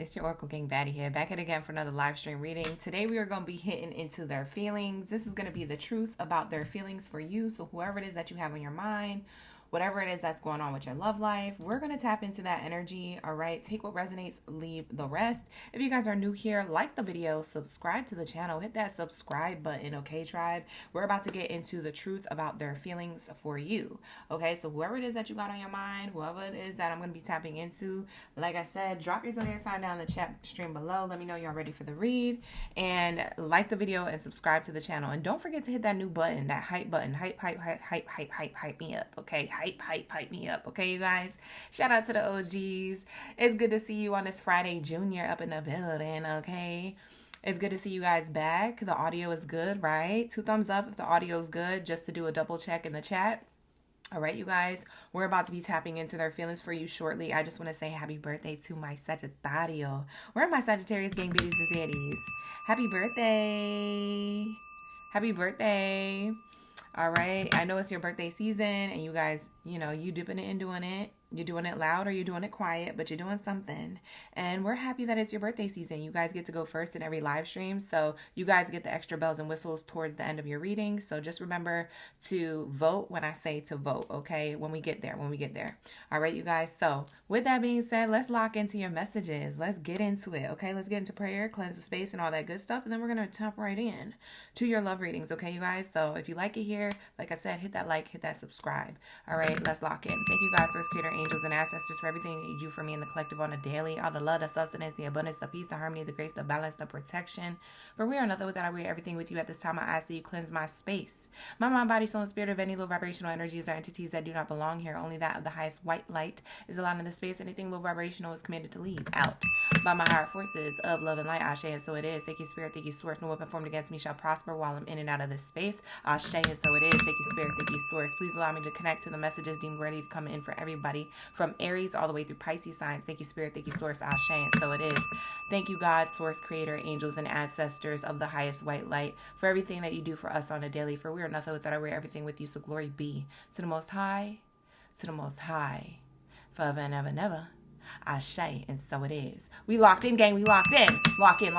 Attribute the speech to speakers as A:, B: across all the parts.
A: It's your Oracle Gang Baddie here, back at again for another live stream reading. Today we are going to be hitting into their feelings. This is going to be the truth about their feelings for you. So whoever it is that you have on your mind, whatever it is that's going on with your love life, we're going to tap into that energy. All right, take what resonates, leave the rest. If you guys are new here, like the video, subscribe to the channel, hit that subscribe button. Okay, tribe, we're about to get into the truth about their feelings for you. Okay, so whoever it is that you got on your mind, whoever it is that I'm going to be tapping into, like I said, drop your zodiac sign down in the chat stream below. Let me know you're ready for the read, and like the video and subscribe to the channel. And don't forget to hit that new button, that hype button. Hype me up. Okay, hype me up. Okay, you guys, shout out to the OGs. It's good to see you on this Friday Junior up in the building. Okay, it's good to see you guys back. The audio is good, right? 2 thumbs up if the audio is good, just to do a double check in the chat. All right, you guys, we're about to be tapping into their feelings for you shortly. I just want to say happy birthday to my Sagittario. Where are my Sagittarius gang biddies and zaddies? Happy birthday. Happy birthday. All right, I know it's your birthday season, and you guys, you know, you dipping it and doing it. You're doing it loud or you're doing it quiet, but you're doing something. And we're happy that it's your birthday season. You guys get to go first in every live stream, so you guys get the extra bells and whistles towards the end of your reading. So just remember to vote when I say to vote, okay? When we get there. All right, you guys. So with that being said, let's lock into your messages. Let's get into it, okay? Let's get into prayer, cleanse the space, and all that good stuff. And then we're going to jump right in to your love readings, okay, you guys? So if you like it here, like I said, hit that like, hit that subscribe. All right, let's lock in. Thank you guys, Source Creator, angels, and ancestors for everything that you do for me in the collective on a daily. All the love, the sustenance, the abundance, the peace, the harmony, the grace, the balance, the protection. For we are nothing without. I wear everything with you. At this time, I ask that you cleanse my space, my mind, body, soul, and spirit of any low vibrational energies or entities that do not belong here. Only that of the highest white light is allowed in the space. Anything low vibrational is commanded to leave out by my higher forces of love and light. Ashe, and so it is. Thank you, Spirit. Thank you, Source. No weapon formed against me shall prosper while I'm in and out of this space. Ashe, and so it is. Thank you, Spirit. Thank you, Source. Please allow me to connect to the messages deemed ready to come in for everybody from Aries all the way through Pisces signs. Thank you, Spirit. Thank you, Source. Ashe, and so it is. Thank you, God, Source, Creator, angels, and ancestors of the highest white light for everything that you do for us on a daily. For we are nothing without. I wear everything with you. So glory be to the Most High, forever and ever and ever. Ashe, and so it is. We locked in, gang. We locked in. Lock in.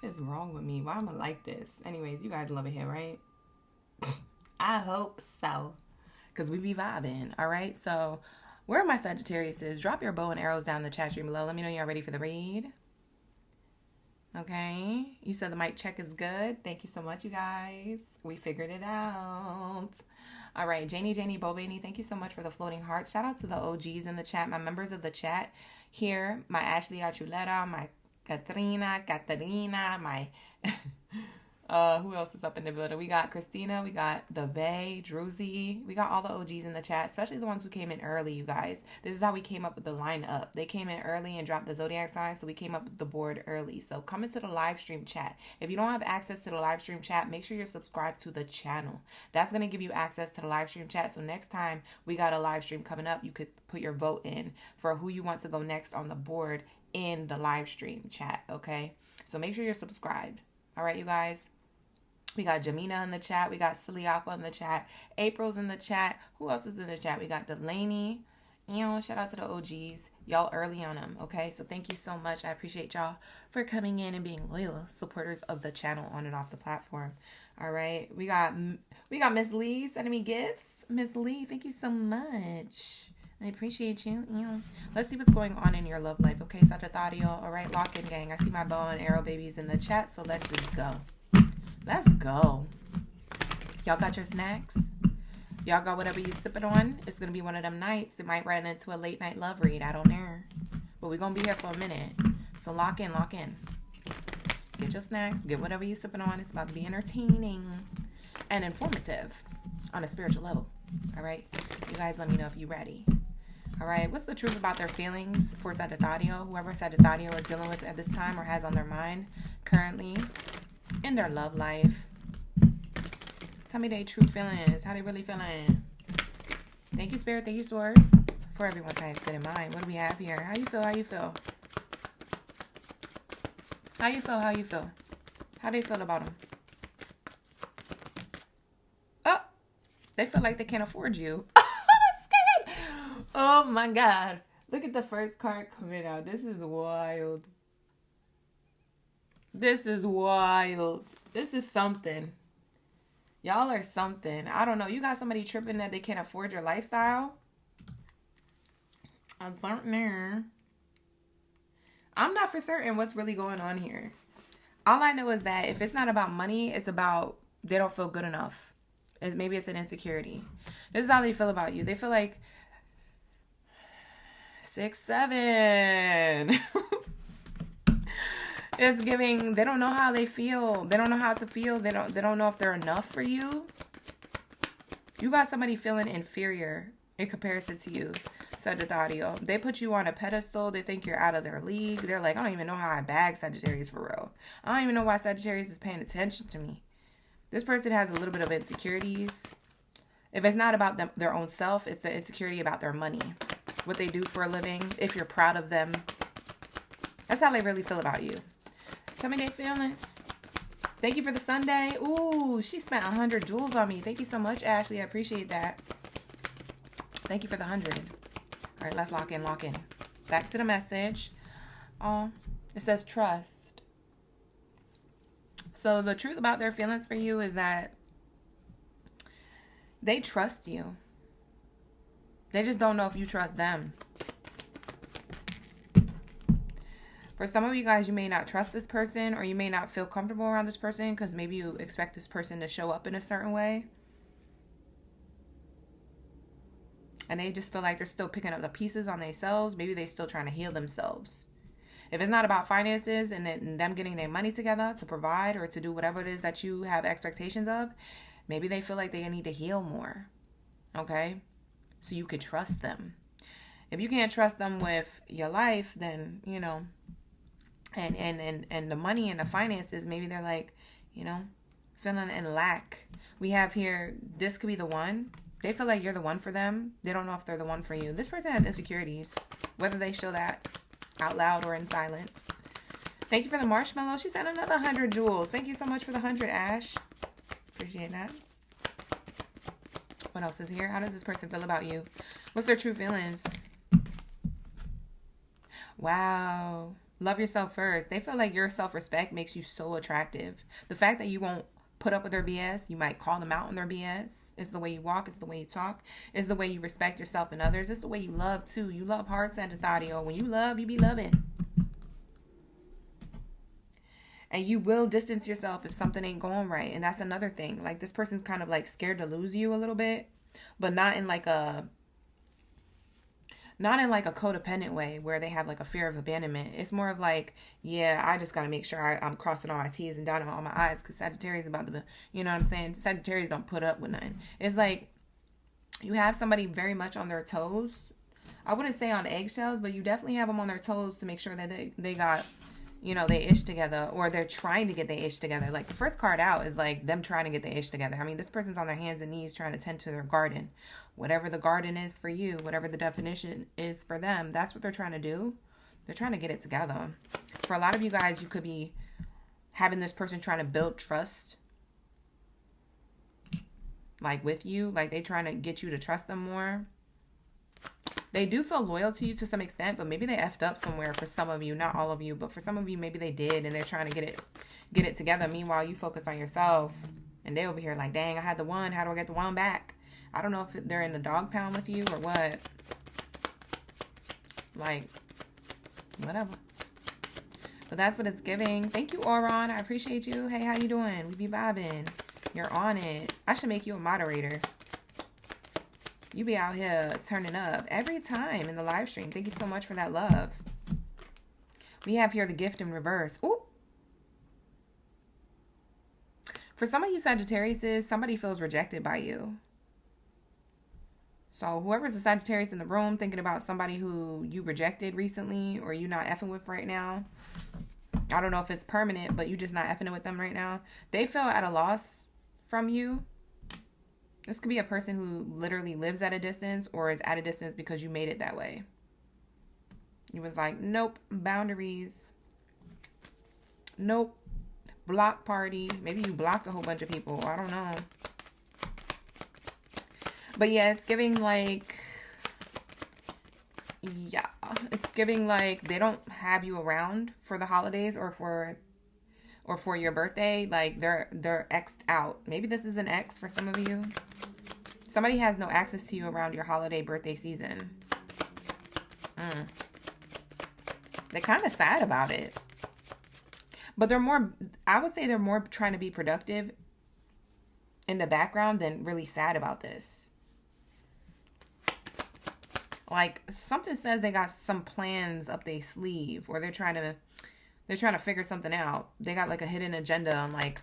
A: What is wrong with me? Why am I like this? Anyways, you guys love it here, right? I hope so, because we be vibing. All right, so where are my Sagittarius is? Drop your bow and arrows down in the chat stream below. Let me know you're ready for the read. Okay, you said the mic check is good. Thank you so much, you guys. We figured it out. All right, Janie, Bobani, thank you so much for the floating heart. Shout out to the OGs in the chat, my members of the chat here, my Ashley Archuleta, my Katrina, my who else is up in the building? We got Christina, we got the Bay, Druzy, we got all the OGs in the chat, especially the ones who came in early, you guys. This is how we came up with the lineup. They came in early and dropped the Zodiac sign, so we came up with the board early. So come into the live stream chat. If you don't have access to the live stream chat, make sure you're subscribed to the channel. That's going to give you access to the live stream chat. So next time we got a live stream coming up, you could put your vote in for who you want to go next on the board in the live stream chat, okay? So make sure you're subscribed. All right, you guys? We got Jamina in the chat. We got Silly Aqua in the chat. April's in the chat. Who else is in the chat? We got Delaney. Shout out to the OGs. Y'all early on them, okay? So thank you so much. I appreciate y'all for coming in and being loyal supporters of the channel on and off the platform. All right. We got Miss Lee sending me gifts. Miss Lee, thank you so much. I appreciate you. Let's see what's going on in your love life, okay, Sagittario? All right, lock in, gang. I see my bow and arrow babies in the chat, so let's just go. Let's go. Y'all got your snacks? Y'all got whatever you sipping on? It's going to be one of them nights. It might run into a late night love read. I don't know. But we're going to be here for a minute. So lock in. Get your snacks. Get whatever you sipping on. It's about to be entertaining and informative on a spiritual level. All right? You guys let me know if you're ready. All right? What's the truth about their feelings for Sagittario? Whoever Sagittario is dealing with at this time or has on their mind currently in their love life. Tell me their true feelings. How they really feeling. Thank you, Spirit. Thank you, Source. For everyone's highest good in mind. What do we have here? How you feel? How you feel? How you feel? How you feel? How they feel about them? Oh, they feel like they can't afford you. I'm scared. Oh my God. Look at the first card coming out. This is wild. This is wild. This is something. Y'all are something. I don't know. You got somebody tripping that they can't afford your lifestyle? I'm there. I'm not for certain what's really going on here. All I know is that if it's not about money, it's about they don't feel good enough. Maybe it's an insecurity. This is how they feel about you. They feel like 6, 7. It's giving, they don't know how they feel. They don't know how to feel. They don't know if they're enough for you. You got somebody feeling inferior in comparison to you, Sagittario. They put you on a pedestal. They think you're out of their league. They're like, I don't even know how I bag Sagittarius for real. I don't even know why Sagittarius is paying attention to me. This person has a little bit of insecurities. If it's not about their own self, it's the insecurity about their money. What they do for a living. If you're proud of them. That's how they really feel about you. Tell me their feelings. Thank you for the Sunday. Ooh, she spent 100 jewels on me. Thank you so much, Ashley. I appreciate that. Thank you for the 100. All right, let's lock in. Back to the message. It says trust. So the truth about their feelings for you is that they trust you. They just don't know if you trust them. For some of you guys, you may not trust this person, or you may not feel comfortable around this person because maybe you expect this person to show up in a certain way. And they just feel like they're still picking up the pieces on themselves. Maybe they're still trying to heal themselves. If it's not about finances and them getting their money together to provide or to do whatever it is that you have expectations of, maybe they feel like they need to heal more. Okay? So you could trust them. If you can't trust them with your life, then, you know, and the money and the finances, maybe they're like, you know, feeling in lack. We have here, this could be the one. They feel like you're the one for them. They don't know if they're the one for you. This person has insecurities, whether they show that out loud or in silence. Thank you for the marshmallow. She sent another 100 jewels. Thank you so much for the 100, Ash. Appreciate that. What else is here? How does this person feel about you? What's their true feelings? Wow. Love yourself first. They feel like your self-respect makes you so attractive. The fact that you won't put up with their BS, you might call them out on their BS. It's the way you walk. It's the way you talk. It's the way you respect yourself and others. It's the way you love too. You love hard, Sagittario. When you love, you be loving. And you will distance yourself if something ain't going right. And that's another thing. Like, this person's kind of like scared to lose you a little bit, but not in like a codependent way where they have like a fear of abandonment. It's more of like, yeah, I just got to make sure I'm crossing all my T's and dotting all my I's, because Sagittarius is about to, you know what I'm saying? Sagittarius don't put up with nothing. It's like you have somebody very much on their toes. I wouldn't say on eggshells, but you definitely have them on their toes to make sure that they got, you know, they ish together, or they're trying to get their ish together. Like, the first card out is like them trying to get their ish together. I mean, this person's on their hands and knees trying to tend to their garden. Whatever the garden is for you, whatever the definition is for them, that's what they're trying to do. They're trying to get it together. For a lot of you guys, you could be having this person trying to build trust, like with you, like they trying to get you to trust them more. They do feel loyal to you to some extent, but maybe they effed up somewhere for some of you, not all of you, but for some of you, maybe they did, and they're trying to get it together. Meanwhile, you focus on yourself, and they over here like, dang, I had the one. How do I get the one back? I don't know if they're in the dog pound with you or what. Like, whatever. But that's what it's giving. Thank you, Auron. I appreciate you. Hey, how you doing? We be vibing. You're on it. I should make you a moderator. You be out here turning up every time in the live stream. Thank you so much for that love. We have here the gift in reverse. Ooh. For some of you Sagittarius, somebody feels rejected by you. So whoever's a Sagittarius in the room thinking about somebody who you rejected recently or you not effing with right now. I don't know if it's permanent, but you just not effing with them right now. They feel at a loss from you. This could be a person who literally lives at a distance or is at a distance because you made it that way. You was like, nope, boundaries. Nope, block party. Maybe you blocked a whole bunch of people. I don't know. But yeah, it's giving like Yeah, it's giving like they don't have you around for the holidays or for your birthday. Like they're X'd out. Maybe this is an X for some of you. Somebody has no access to you around your holiday birthday season. They're kind of sad about it. But they're more, I would say they're more trying to be productive in the background than really sad about this. Like something says they got some plans up their sleeve, or they're trying to figure something out. They got like a hidden agenda on like,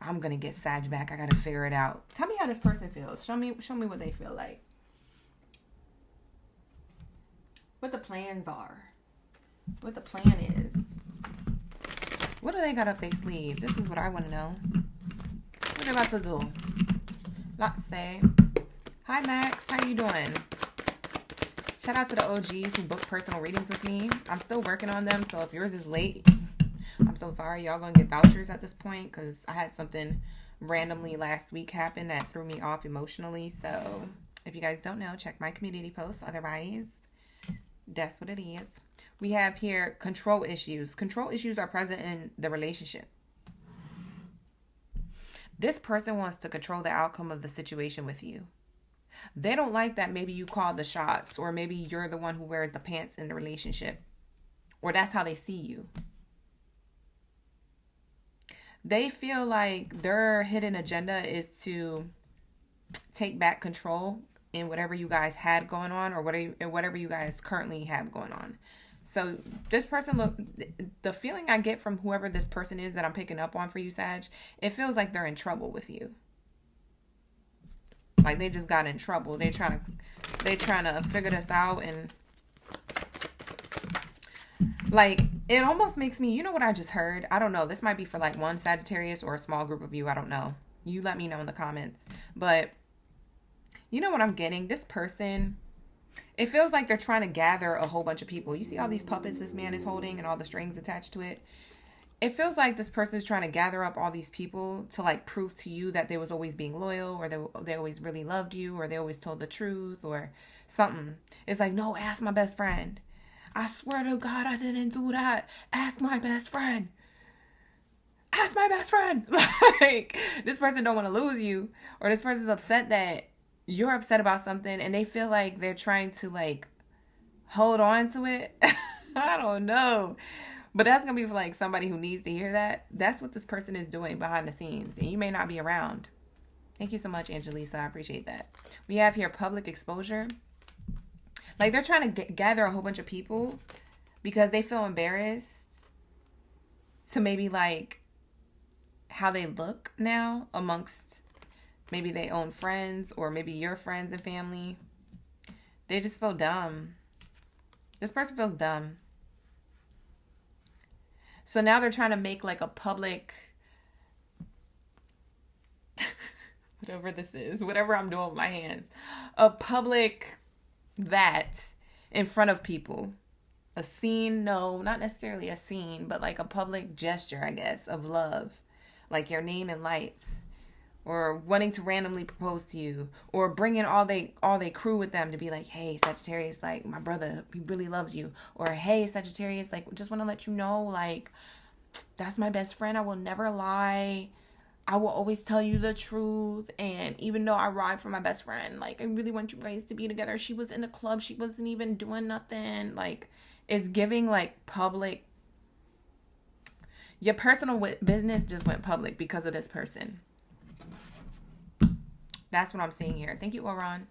A: I'm gonna get Sag back. I gotta figure it out. Tell me how this person feels. Show me what they feel like. What the plans are. What the plan is. What do they got up their sleeve? This is what I want to know. What are they about to do? Let's say. Hi Max, how you doing? Shout out to the OGs who booked personal readings with me. I'm still working on them, so if yours is late, I'm so sorry. Y'all gonna get vouchers at this point because I had something randomly last week happen that threw me off emotionally. So if you guys don't know, check my community posts. Otherwise, that's what it is. We have here control issues. Control issues are present in the relationship. This person wants to control the outcome of the situation with you. They don't like that maybe you call the shots, or maybe you're the one who wears the pants in the relationship, or that's how they see you. They feel like their hidden agenda is to take back control in whatever you guys had going on, or whatever you guys currently have going on. So this person, the feeling I get from whoever this person is that I'm picking up on for you, Sag, it feels like they're in trouble with you. Like they just got in trouble. They trying to figure this out, and like it almost makes me, you know what I just heard? I don't know. This might be for like one Sagittarius or a small group of you. I don't know. You let me know in the comments. But you know what I'm getting? This person, it feels like they're trying to gather a whole bunch of people. You see all these puppets this man is holding and all the strings attached to it? It feels like this person is trying to gather up all these people to like prove to you that they was always being loyal, or they always really loved you, or they always told the truth, or something. It's like, no, ask my best friend. I swear to God, I didn't do that. Ask my best friend. Ask my best friend. Like, this person don't want to lose you, or this person's upset that you're upset about something, and they feel like they're trying to like hold on to it. I don't know. But that's going to be for like somebody who needs to hear that. That's what this person is doing behind the scenes. And you may not be around. Thank you so much, Angelisa. I appreciate that. We have here public exposure. Like they're trying to gather a whole bunch of people because they feel embarrassed to maybe like how they look now amongst maybe their own friends, or maybe your friends and family. They just feel dumb. This person feels dumb. So now they're trying to make like a public, whatever this is, whatever I'm doing with my hands, a public that in front of people. A scene, no, not necessarily a scene, but like a public gesture, I guess, of love. Like your name in lights, or wanting to randomly propose to you, or bringing all they crew with them to be like, hey, Sagittarius, like my brother, he really loves you. Or hey, Sagittarius, like just want to let you know, like that's my best friend. I will never lie. I will always tell you the truth. And even though I ride for my best friend, like I really want you guys to be together. She was in the club. She wasn't even doing nothing. Like it's giving like public. Your personal business just went public because of this person. That's what I'm seeing here. Thank you, Oron.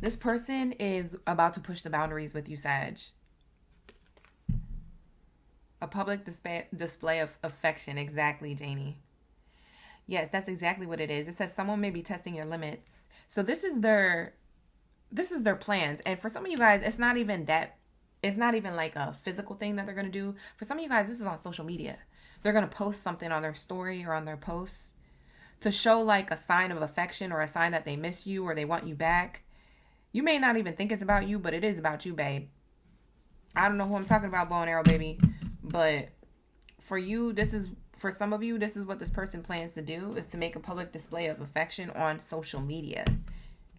A: This person is about to push the boundaries with you, Sag. A public display of affection. Exactly, Janie. Yes, that's exactly what it is. It says someone may be testing your limits. So this is their plans. And for some of you guys, it's not even like a physical thing that they're going to do. For some of you guys, this is on social media. They're going to post something on their story or on their posts to show like a sign of affection, or a sign that they miss you or they want you back. You may not even think it's about you, but it is about you, babe. I don't know who I'm talking about, bow and arrow, baby. But for you, for some of you, this is what this person plans to do, is to make a public display of affection on social media.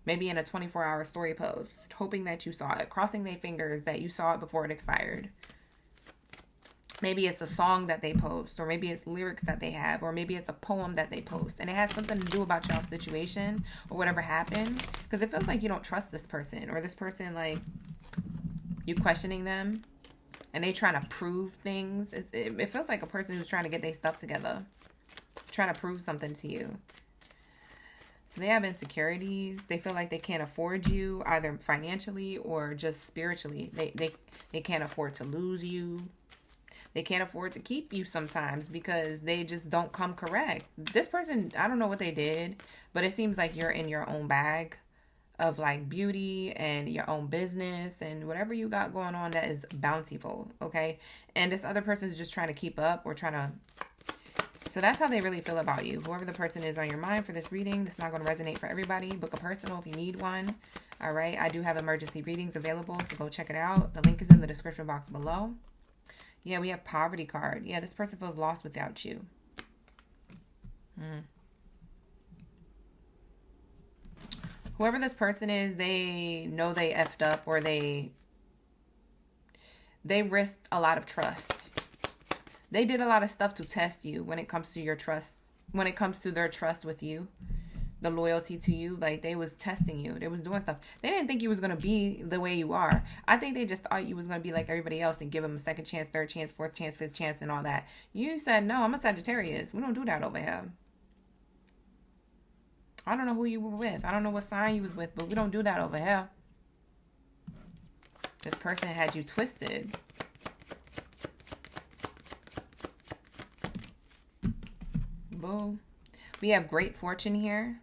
A: Maybe in a 24-hour story post, hoping that you saw it, crossing their fingers that you saw it before it expired. Maybe it's a song that they post, or maybe it's lyrics that they have, or maybe it's a poem that they post, and it has something to do about y'all's situation or whatever happened. Because it feels like you don't trust this person, or this person, like, you questioning them, and they trying to prove things. It feels like a person who's trying to get their stuff together, trying to prove something to you. So they have insecurities. They feel like they can't afford you, either financially or just spiritually. They can't afford to lose you. They can't afford to keep you sometimes because they just don't come correct. This person, I don't know what they did, but it seems like you're in your own bag of like beauty and your own business and whatever you got going on that is bountiful, okay? And this other person is just trying to keep up or trying to... So that's how they really feel about you. Whoever the person is on your mind for this reading, this is not going to resonate for everybody. Book a personal if you need one. All right, I do have emergency readings available, so go check it out. The link is in the description box below. Yeah, we have poverty card. Yeah, this person feels lost without you. Whoever this person is, they know they effed up, or they risked a lot of trust. They did a lot of stuff to test you when it comes to your trust, when it comes to their trust with you, the loyalty to you. Like, they was testing you. They was doing stuff. They didn't think you was going to be the way you are. I think they just thought you was going to be like everybody else and give them a second chance, third chance, fourth chance, fifth chance, and all that. You said, no, I'm a Sagittarius. We don't do that over here. I don't know who you were with. I don't know what sign you was with, but we don't do that over here. This person had you twisted. Boom. We have great fortune here.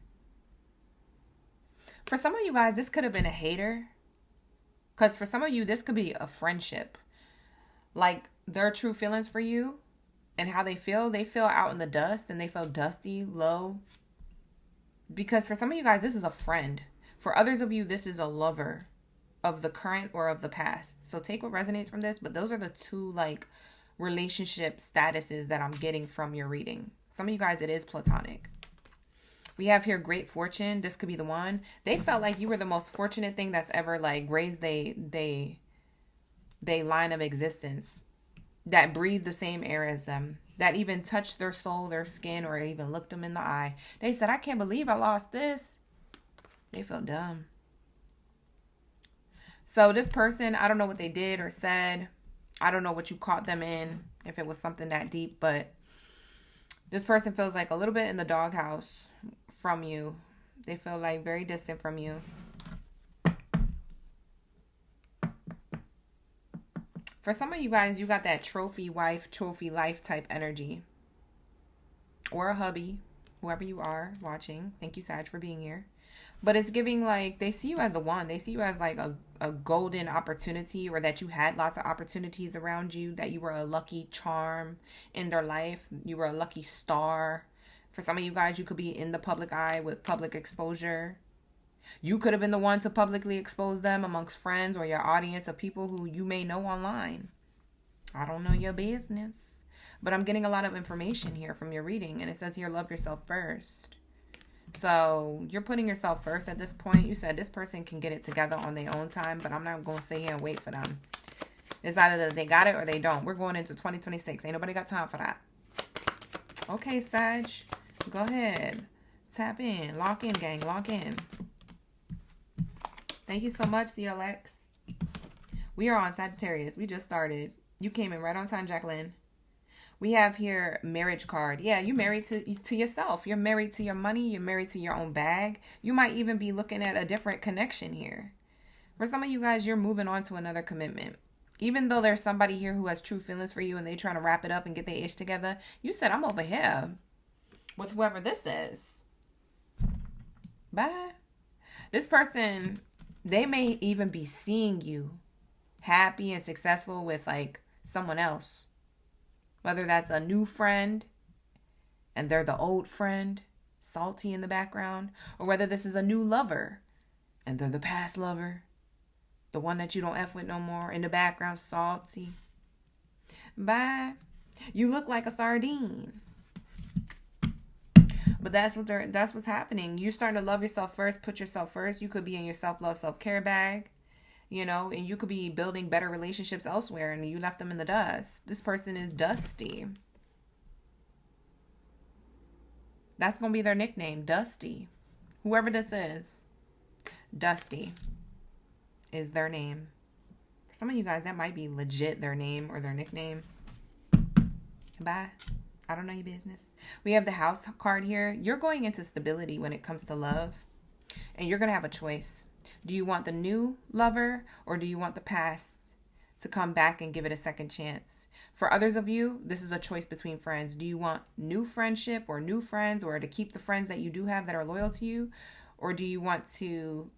A: For some of you guys, this could have been a hater. Because for some of you, this could be a friendship. Like, their true feelings for you and how they feel out in the dust, and they feel dusty, low. Because for some of you guys, this is a friend. For others of you, this is a lover of the current or of the past. So take what resonates from this. But those are the two, like, relationship statuses that I'm getting from your reading. Some of you guys, it is platonic. We have here great fortune. This could be the one. They felt like you were the most fortunate thing that's ever, like, raised they line of existence, that breathed the same air as them, that even touched their soul, their skin, or even looked them in the eye. They said, I can't believe I lost this. They felt dumb. So this person, I don't know what they did or said. I don't know what you caught them in, if it was something that deep, but this person feels like a little bit in the doghouse from you. They feel like very distant from you. For some of you guys, you got that trophy wife, trophy life type energy. Or a hubby, whoever you are watching. Thank you, Sag, for being here. But it's giving, like, they see you as a one. They see you as like a golden opportunity, or that you had lots of opportunities around you, that you were a lucky charm in their life. You were a lucky star. For some of you guys, you could be in the public eye with public exposure. You could have been the one to publicly expose them amongst friends or your audience of people who you may know online. I don't know your business. But I'm getting a lot of information here from your reading. And it says here, love yourself first. So you're putting yourself first at this point. You said this person can get it together on their own time, but I'm not going to sit here and wait for them. It's either that they got it or they don't. We're going into 2026. Ain't nobody got time for that. Okay, Sag. Go ahead. Tap in. Lock in, gang. Lock in. Thank you so much, CLX. We are on Sagittarius. We just started. You came in right on time, Jacqueline. We have here marriage card. Yeah, you're married to yourself. You're married to your money. You're married to your own bag. You might even be looking at a different connection here. For some of you guys, you're moving on to another commitment. Even though there's somebody here who has true feelings for you and they trying to wrap it up and get their ish together, you said, I'm over here with whoever this is. Bye. This person, they may even be seeing you happy and successful with like someone else. Whether that's a new friend and they're the old friend, salty in the background, or whether this is a new lover and they're the past lover, the one that you don't F with no more, in the background, salty. Bye. You look like a sardine. But that's what's happening. You're starting to love yourself first, put yourself first. You could be in your self-love, self-care bag, you know, and you could be building better relationships elsewhere, and you left them in the dust. This person is dusty. That's going to be their nickname, Dusty. Whoever this is, Dusty is their name. For some of you guys, that might be legit their name or their nickname. Bye. I don't know your business. We have the House card here. You're going into stability when it comes to love, and you're going to have a choice. Do you want the new lover, or do you want the past to come back and give it a second chance? For others of you, this is a choice between friends. Do you want new friendship or new friends, or to keep the friends that you do have that are loyal to you? Or do you want to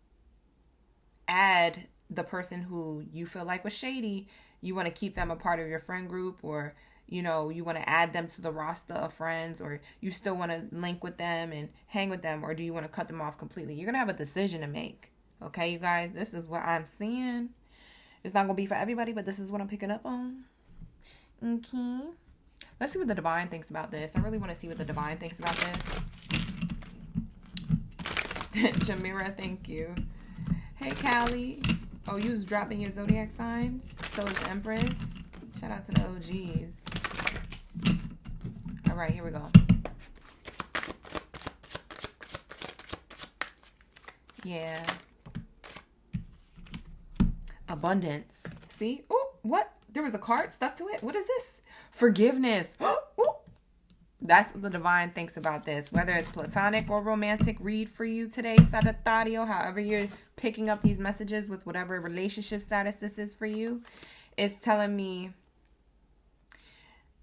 A: add the person who you feel like was shady? You want to keep them a part of your friend group, or, you know, you want to add them to the roster of friends, or you still want to link with them and hang with them, or do you want to cut them off completely? You're going to have a decision to make. Okay, you guys, this is what I'm seeing. It's not going to be for everybody, but this is what I'm picking up on. Okay. Let's see what the divine thinks about this. I really want to see what the divine thinks about this. Jamira, thank you. Hey, Callie. Oh, you was dropping your zodiac signs? So is Empress. Shout out to the OGs. All right, here we go. Yeah. Abundance. See? Oh, what? There was a card stuck to it. What is this? Forgiveness. Ooh. That's what the divine thinks about this. Whether it's platonic or romantic, read for you today, Sagittario. However you're picking up these messages with whatever relationship status this is for you. It's telling me,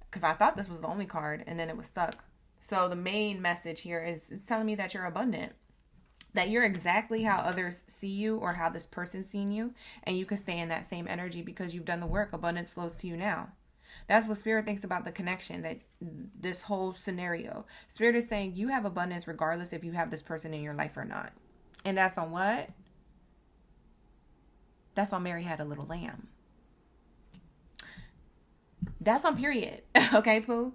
A: because I thought this was the only card and then it was stuck. So the main message here is it's telling me that you're abundant. That you're exactly how others see you or how this person's seen you. And you can stay in that same energy because you've done the work. Abundance flows to you now. That's what Spirit thinks about the connection, that this whole scenario. Spirit is saying you have abundance regardless if you have this person in your life or not. And that's on what? That's on Mary Had a Little Lamb. That's on period. Okay, Pooh?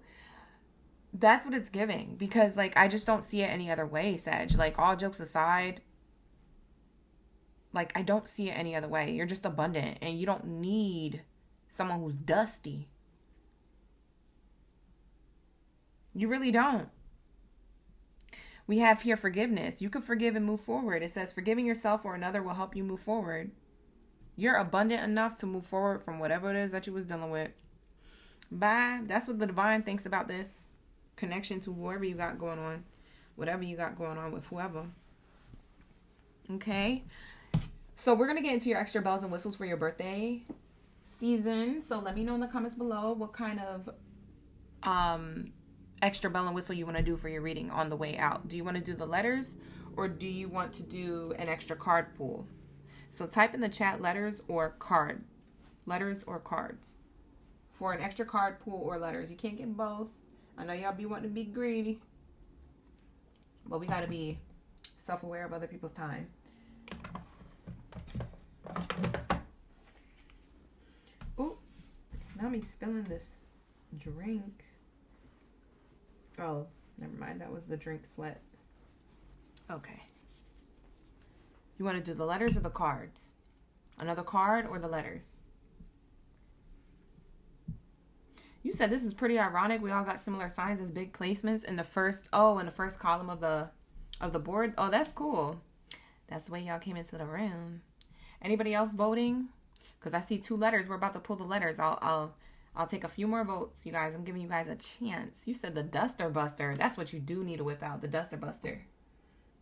A: That's what it's giving, because like I just don't see it any other way, Sag. Like, all jokes aside, like I don't see it any other way. You're just abundant and you don't need someone who's dusty. You really don't. We have here forgiveness. You can forgive and move forward. It says forgiving yourself or another will help you move forward. You're abundant enough to move forward from whatever it is that you was dealing with. Bye. That's what the divine thinks about this connection to whoever you got going on, whatever you got going on with whoever. Okay, so we're gonna get into your extra bells and whistles for your birthday season. So let me know in the comments below what kind of extra bell and whistle you want to do for your reading on the way out. Do you want to do the letters, or do you want to do an extra card pool? So type in the chat letters or cards for an extra card pool or letters. You can't get both. I know y'all be wanting to be greedy, but we got to be self-aware of other people's time. Oh, now I'm spilling this drink. Oh, never mind. That was the drink sweat. Okay. You want to do the letters or the cards? Another card or the letters? You said this is pretty ironic. We all got similar signs as big placements in the first column of the board. Oh, that's cool. That's the way y'all came into the room. Anybody else voting? Because I see 2 letters. We're about to pull the letters. I'll take a few more votes, you guys. I'm giving you guys a chance. You said the Duster Buster. That's what you do need to whip out, the Duster Buster.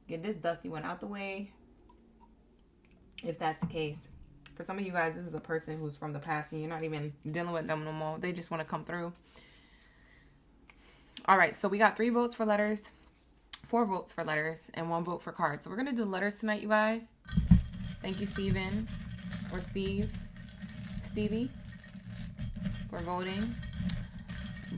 A: Get this dusty one out the way, if that's the case. For some of you guys, this is a person who's from the past and you're not even dealing with them no more. They just want to come through. All right, so we got 3 votes for letters, 4 votes for letters, and 1 vote for cards. So we're going to do letters tonight, you guys. Thank you, Steven, or Stevie, for voting.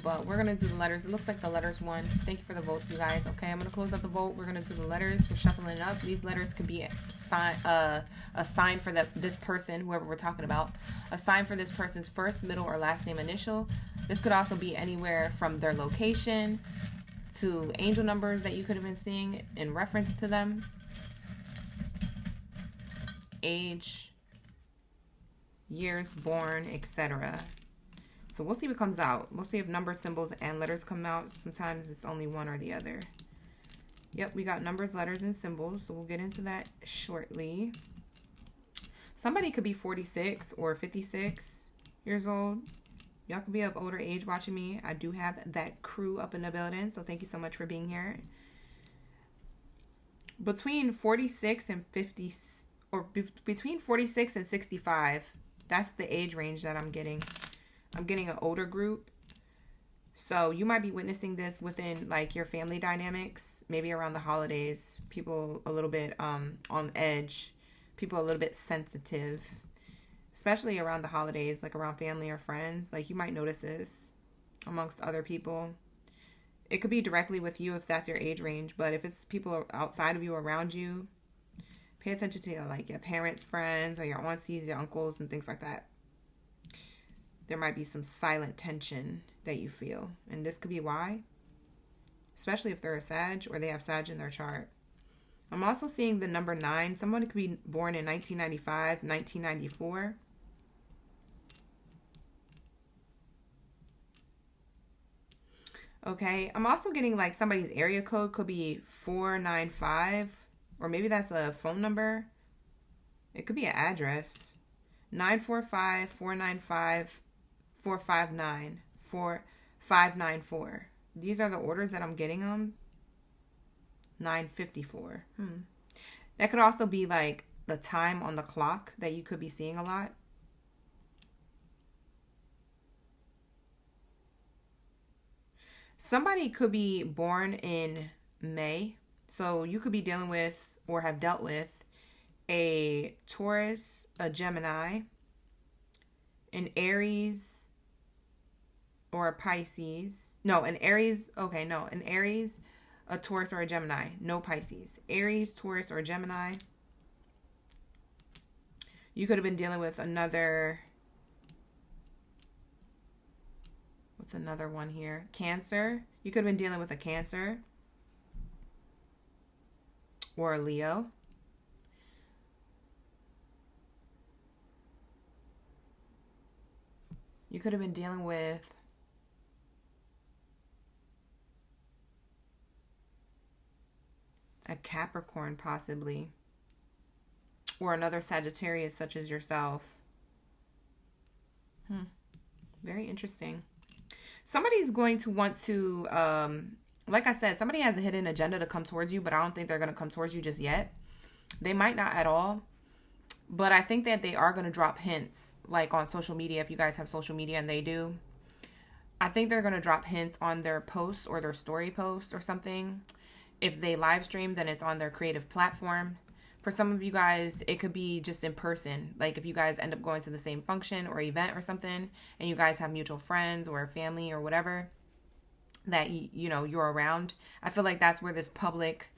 A: But we're going to do the letters. It looks like the letters won. Thank you for the votes, you guys. Okay, I'm going to close out the vote. We're going to do the letters. We're shuffling it up. These letters could be a sign for this person, whoever we're talking about. A sign for this person's first, middle, or last name initial. This could also be anywhere from their location to angel numbers that you could have been seeing in reference to them. Age, years born, etc. So we'll see what comes out. We'll see if numbers, symbols, and letters come out. Sometimes it's only one or the other. Yep, we got numbers, letters, and symbols. So we'll get into that shortly. Somebody could be 46 or 56 years old. Y'all could be of older age watching me. I do have that crew up in the building. So thank you so much for being here. Between 46 and 50, or between 46 and 65, that's the age range that I'm getting. I'm getting an older group. So you might be witnessing this within like your family dynamics, maybe around the holidays. People a little bit on edge, people a little bit sensitive, especially around the holidays, like around family or friends. Like you might notice this amongst other people. It could be directly with you if that's your age range, but if it's people outside of you, around you, pay attention to like your parents, friends, or your aunties, your uncles, and things like that. There might be some silent tension that you feel. And this could be why. Especially if they're a Sag or they have Sag in their chart. I'm also seeing the number 9. Someone could be born in 1995, 1994. Okay. I'm also getting like somebody's area code could be 495. Or maybe that's a phone number. It could be an address. 945-495-459. 4594. These are the orders that I'm getting on. 954. That could also be like the time on the clock that you could be seeing a lot. Somebody could be born in May. So you could be dealing with or have dealt with a Taurus, a Gemini, an Aries, or a Pisces. No, an Aries. Okay, no. An Aries, a Taurus, or a Gemini. No Pisces. Aries, Taurus, or Gemini. You could have been dealing with another... What's another one here? Cancer. You could have been dealing with a Cancer. Or a Leo. You could have been dealing with a Capricorn possibly. Or another Sagittarius such as yourself. Very interesting. Somebody's going to want to, like I said, somebody has a hidden agenda to come towards you, but I don't think they're going to come towards you just yet. They might not at all. But I think that they are going to drop hints, like on social media, if you guys have social media and they do. I think they're going to drop hints on their posts or their story posts or something. If they live stream, then it's on their creative platform. For some of you guys, it could be just in person. Like if you guys end up going to the same function or event or something, and you guys have mutual friends or family or whatever that, you know, you're around. I feel like that's where this public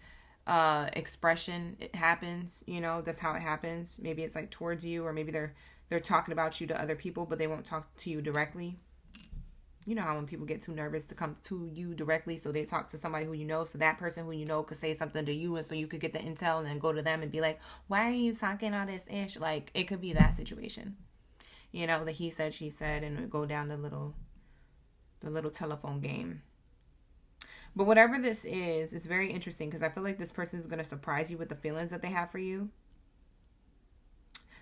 A: expression it happens. You know, that's how it happens. Maybe it's like towards you, or maybe they're talking about you to other people, but they won't talk to you directly. You know how when people get too nervous to come to you directly, so they talk to somebody who you know, so that person who you know could say something to you, and so you could get the intel and then go to them and be like, why are you talking all this ish? Like, it could be that situation. You know, the he said, she said, and it go down the little telephone game. But whatever this is, it's very interesting because I feel like this person is going to surprise you with the feelings that they have for you.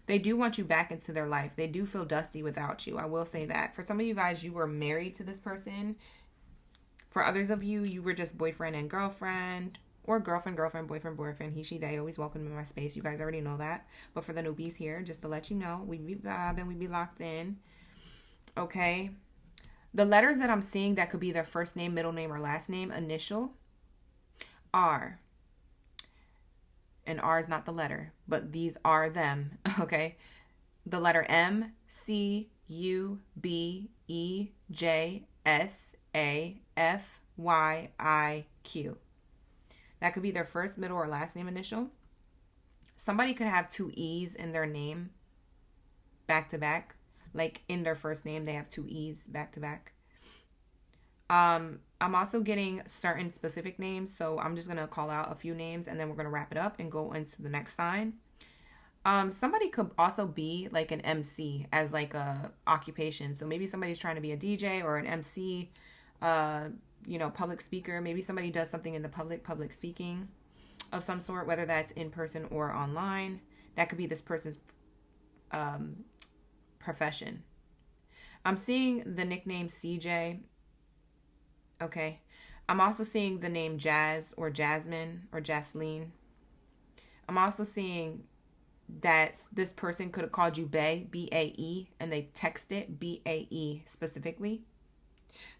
A: They do want you back into their life. They do feel dusty without you. I will say that. For some of you guys, you were married to this person. For others of you, you were just boyfriend and girlfriend, or girlfriend, boyfriend, he, she, they. Always welcome in my space. You guys already know that. But for the newbies here, just to let you know, we be vibing, we be locked in. Okay. The letters that I'm seeing that could be their first name, middle name, or last name, initial, R. And R is not the letter, but these are them, okay? The letter M, C, U, B, E, J, S, A, F, Y, I, Q. That could be their first, middle, or last name initial. Somebody could have two E's in their name back to back. Like in their first name, they have two E's back to back. I'm also getting certain specific names, so I'm just going to call out a few names and then we're going to wrap it up and go into the next sign. Somebody could also be like an MC as like a occupation. So maybe somebody's trying to be a DJ or an MC, public speaker. Maybe somebody does something in the public speaking of some sort, whether that's in person or online. That could be this person's profession. I'm seeing the nickname CJ. Okay. I'm also seeing the name Jazz or Jasmine or Jasleen. I'm also seeing that this person could have called you Bae, B-A-E, and they texted B-A-E specifically.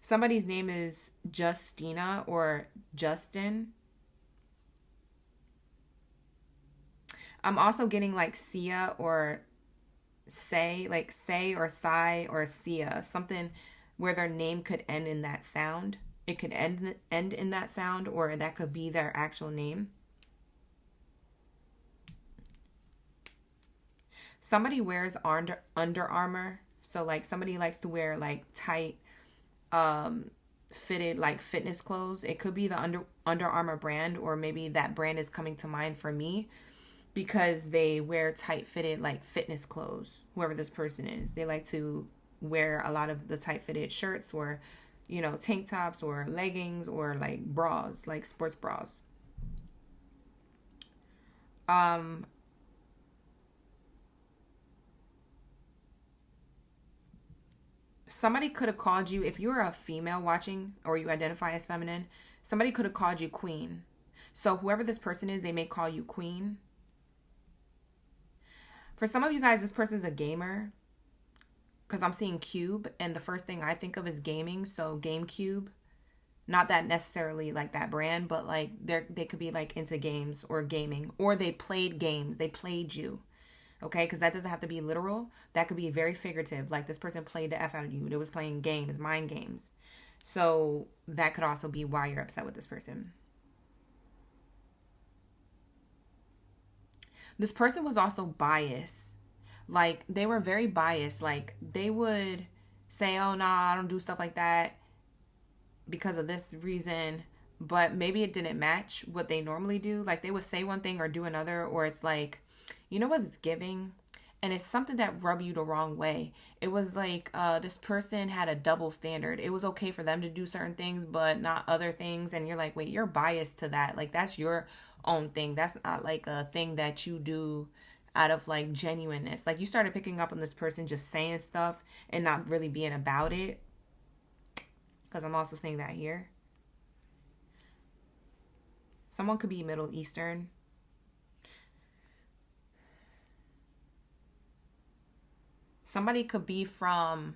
A: Somebody's name is Justina or Justin. I'm also getting like Sia or Say, like Say or Sai or Sia, something where their name could end in that sound. It could end in that sound, or that could be their actual name. Somebody wears Under Armour. So like somebody likes to wear like tight fitted like fitness clothes. It could be the Under Armour brand, or maybe that brand is coming to mind for me because they wear tight fitted like fitness clothes. Whoever this person is, they like to wear a lot of the tight fitted shirts or tank tops or leggings or like bras, like sports bras. Somebody could have called you, if you're a female watching or you identify as feminine, somebody could have called you queen. So whoever this person is, they may call you queen. For some of you guys, this person's a gamer, because I'm seeing cube and the first thing I think of is gaming. So GameCube, not that necessarily like that brand, but like they could be like into games or gaming, or they played games. They played you. Okay, because that doesn't have to be literal. That could be very figurative. Like this person played the F out of you. It was playing games, mind games. So that could also be why you're upset with this person. This person was also biased. Like they were very biased. Like they would say, oh, nah, I don't do stuff like that because of this reason. But maybe it didn't match what they normally do. Like they would say one thing or do another, or it's like, you know what it's giving? And it's something that rubbed you the wrong way. It was like this person had a double standard. It was okay for them to do certain things, but not other things. And you're like, wait, you're biased to that. Like that's your own thing. That's not like a thing that you do out of like genuineness. Like you started picking up on this person just saying stuff and not really being about it. Because I'm also saying that here. Someone could be Middle Eastern. Somebody could be from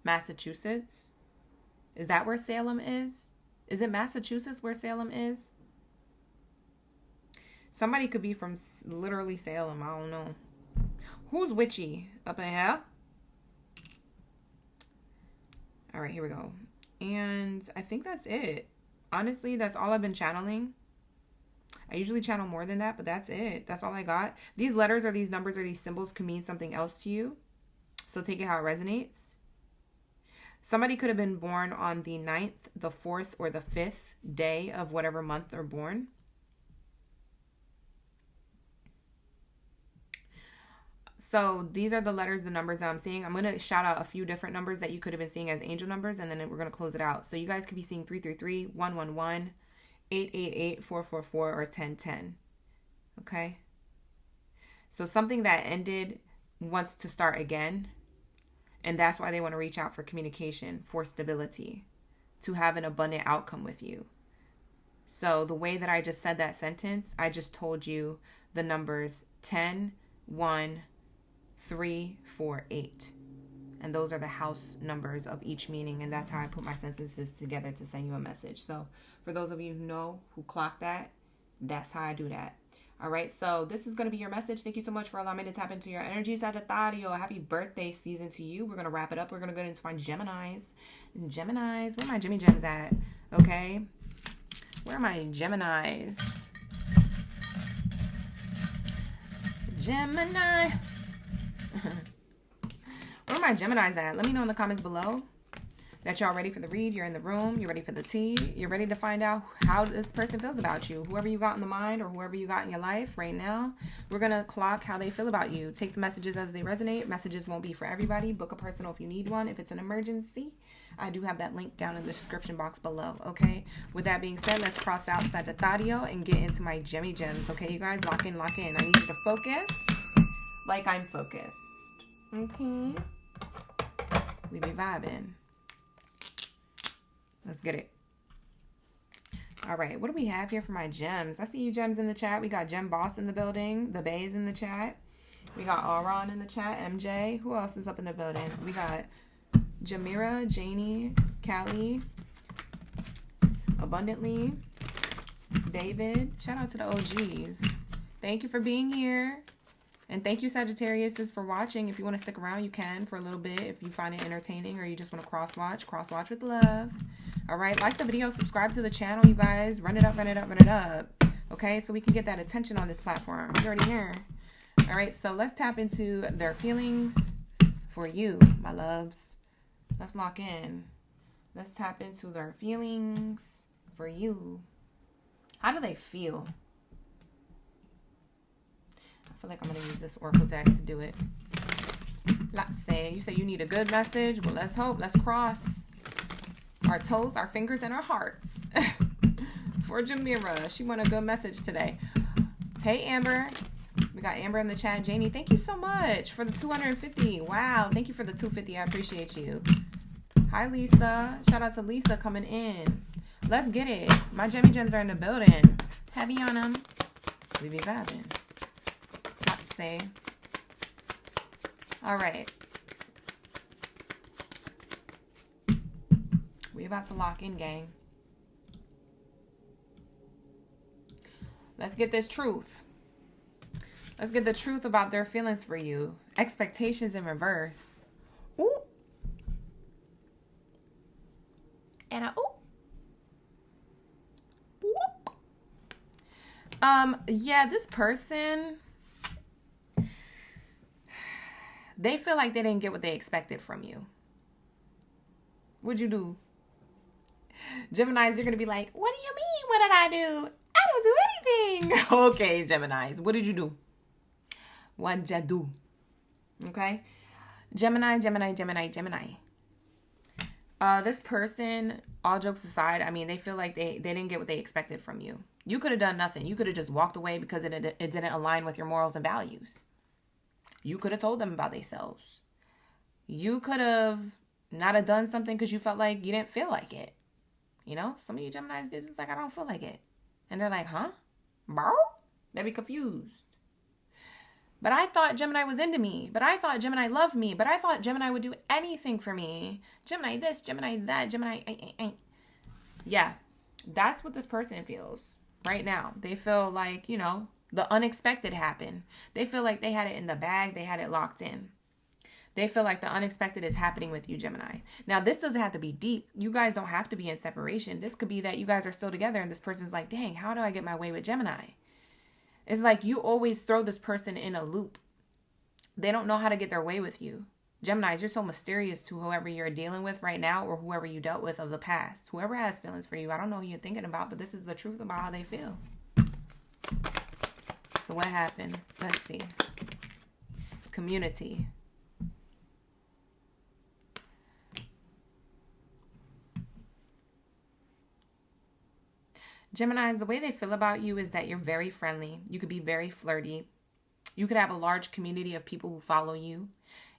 A: Massachusetts. Is that where Salem is? Is it Massachusetts where Salem is? Somebody could be from literally Salem. I don't know. Who's witchy up in here? All right, here we go. And I think that's it. Honestly, that's all I've been channeling. I usually channel more than that, but that's it. That's all I got. These letters or these numbers or these symbols can mean something else to you. So take it how it resonates. Somebody could have been born on the 9th, the 4th, or the 5th day of whatever month they're born. So these are the letters, the numbers that I'm seeing. I'm going to shout out a few different numbers that you could have been seeing as angel numbers, and then we're going to close it out. So you guys could be seeing 333, 111, 888, 444, or 1010. Okay? So something that ended wants to start again. And that's why they want to reach out for communication, for stability, to have an abundant outcome with you. So the way that I just said that sentence, I just told you the numbers 10, 1, 3, 4, 8. And those are the house numbers of each meaning. And that's how I put my sentences together to send you a message. So for those of you who know, who clock that, that's how I do that. All right. So this is going to be your message. Thank you so much for allowing me to tap into your energy. Sagittario, happy birthday season to you. We're going to wrap it up. We're going to go into my Geminis. Geminis, where my Jimmy Gems at? Okay. Where are my Geminis? Gemini. Where are my Geminis at? Let me know in the comments below. that y'all ready for the read. You're in the room. You're ready for the tea. You're ready to find out how this person feels about you. Whoever you got in the mind or whoever you got in your life right now, we're going to clock how they feel about you. Take the messages as they resonate. Messages won't be for everybody. Book a personal if you need one. If it's an emergency, I do have that link down in the description box below, okay? With that being said, let's cross out Sagittario and get into my Gemmy Gems, okay, you guys? Lock in, lock in. I need you to focus like I'm focused, okay? We be vibing. Let's get it. All right, what do we have here for my gems? I see you gems in the chat. We got Gem Boss in the building. The Bay's in the chat. We got Auron in the chat. MJ. Who else is up in the building? We got Jamira, Janie, Callie, Abundantly, David. Shout out to the OGs. Thank you for being here. And thank you, Sagittarius, for watching. If you want to stick around, you can for a little bit. If you find it entertaining or you just want to cross-watch with love. All right, like the video, subscribe to the channel, you guys. Run it up, run it up, run it up. Okay, so we can get that attention on this platform. You already here. All right, so let's tap into their feelings for you, my loves. Let's lock in. Let's tap into their feelings for you. How do they feel? I feel like I'm going to use this Oracle deck to do it. Let's say, you say you need a good message. Well, let's hope. Let's cross our toes, our fingers, and our hearts. For Jamira. She want a good message today. Hey, Amber. We got Amber in the chat. Janie, thank you so much for the 250. Wow. Thank you for the 250. I appreciate you. Hi, Lisa. Shout out to Lisa coming in. Let's get it. My Gemmy Gems are in the building. Heavy on them. We be vibing. Let's say. All right. We about to lock in, gang. Let's get this truth. Let's get the truth about their feelings for you. Expectations in reverse. Ooh. And I, ooh. Yeah, this person, they feel like they didn't get what they expected from you. What'd you do? Geminis, you're going to be like, what do you mean? What did I do? I don't do anything. Okay, Geminis, what did you do? What did you do? Okay? Gemini. This person, all jokes aside, I mean, they feel like they didn't get what they expected from you. You could have done nothing. You could have just walked away because it didn't align with your morals and values. You could have told them about themselves. You could have not have done something because you felt like you didn't feel like it. You know, some of you Geminis just like, I don't feel like it. And they're like, huh? Bro? They'd be confused. But I thought Gemini was into me. But I thought Gemini loved me. But I thought Gemini would do anything for me. Gemini this, Gemini that, Gemini. Yeah, that's what this person feels right now. They feel like, you know, the unexpected happened. They feel like they had it in the bag. They had it locked in. They feel like the unexpected is happening with you, Gemini. Now, this doesn't have to be deep. You guys don't have to be in separation. This could be that you guys are still together and this person's like, dang, how do I get my way with Gemini? It's like you always throw this person in a loop. They don't know how to get their way with you. Geminis, you're so mysterious to whoever you're dealing with right now or whoever you dealt with of the past. Whoever has feelings for you, I don't know who you're thinking about, but this is the truth about how they feel. So what happened? Let's see. Community. Geminis, the way they feel about you is that you're very friendly. You could be very flirty. You could have a large community of people who follow you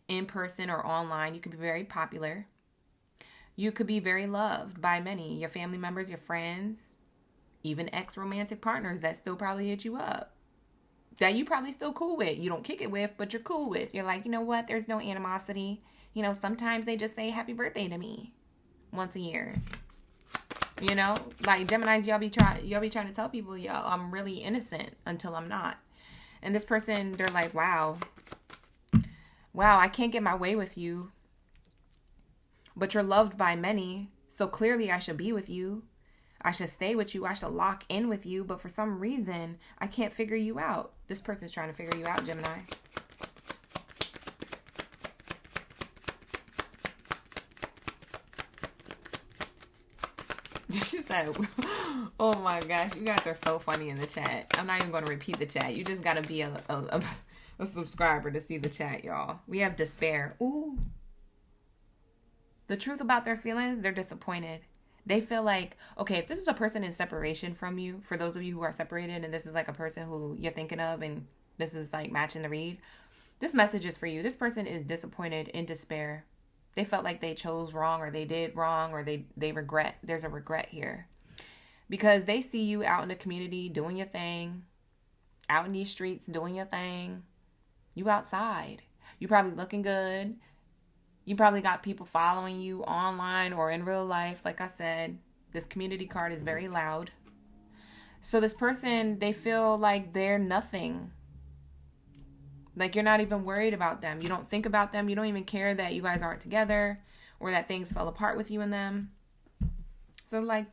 A: in person or online. You could be very popular. You could be very loved by many, your family members, your friends, even ex-romantic partners that still probably hit you up, that you probably still cool with. You don't kick it with, but you're cool with. You're like, you know what? There's no animosity. You know, sometimes they just say happy birthday to me once a year. You know, like Geminis, y'all be trying to tell people, yo, I'm really innocent until I'm not. And this person, they're like, wow, I can't get my way with you, but you're loved by many. So clearly I should be with you. I should stay with you. I should lock in with you. But for some reason, I can't figure you out. This person's trying to figure you out, Gemini. She said, oh my gosh, you guys are so funny in the chat. I'm not even going to repeat the chat. You just got to be a subscriber to see the chat, y'all. We have despair. Ooh. The truth about their feelings, they're disappointed. They feel like, okay, if this is a person in separation from you, for those of you who are separated, and this is like a person who you're thinking of, and this is like matching the read, this message is for you. This person is disappointed, in despair. They felt like they chose wrong, or they did wrong, or they regret. There's a regret here. Because they see you out in the community doing your thing, out in these streets doing your thing. You outside. You probably looking good. You probably got people following you online or in real life. Like I said, this community card is very loud. So this person, they feel like they're nothing. Like you're not even worried about them. You don't think about them. You don't even care that you guys aren't together or that things fell apart with you and them. So like,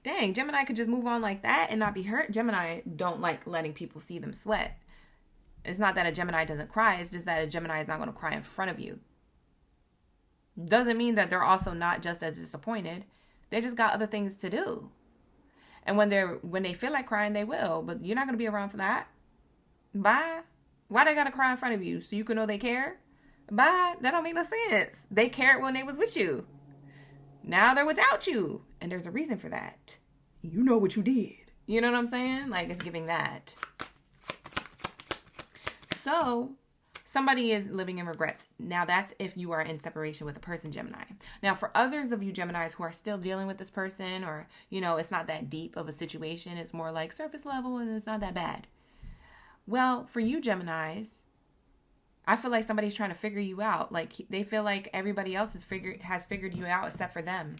A: dang, Gemini could just move on like that and not be hurt. Gemini don't like letting people see them sweat. It's not that a Gemini doesn't cry. It's just that a Gemini is not going to cry in front of you. Doesn't mean that they're also not just as disappointed. They just got other things to do. And when they feel like crying, they will. But you're not going to be around for that. Bye. Why they got to cry in front of you? So you can know they care? Bye. That don't make no sense. They cared when they was with you. Now they're without you. And there's a reason for that. You know what you did. You know what I'm saying? Like it's giving that. So somebody is living in regrets. Now that's if you are in separation with a person, Gemini. Now for others of you Geminis who are still dealing with this person, or, you know, it's not that deep of a situation. It's more like surface level and it's not that bad. Well, for you Geminis, I feel like somebody's trying to figure you out. Like they feel like everybody else has figured you out except for them.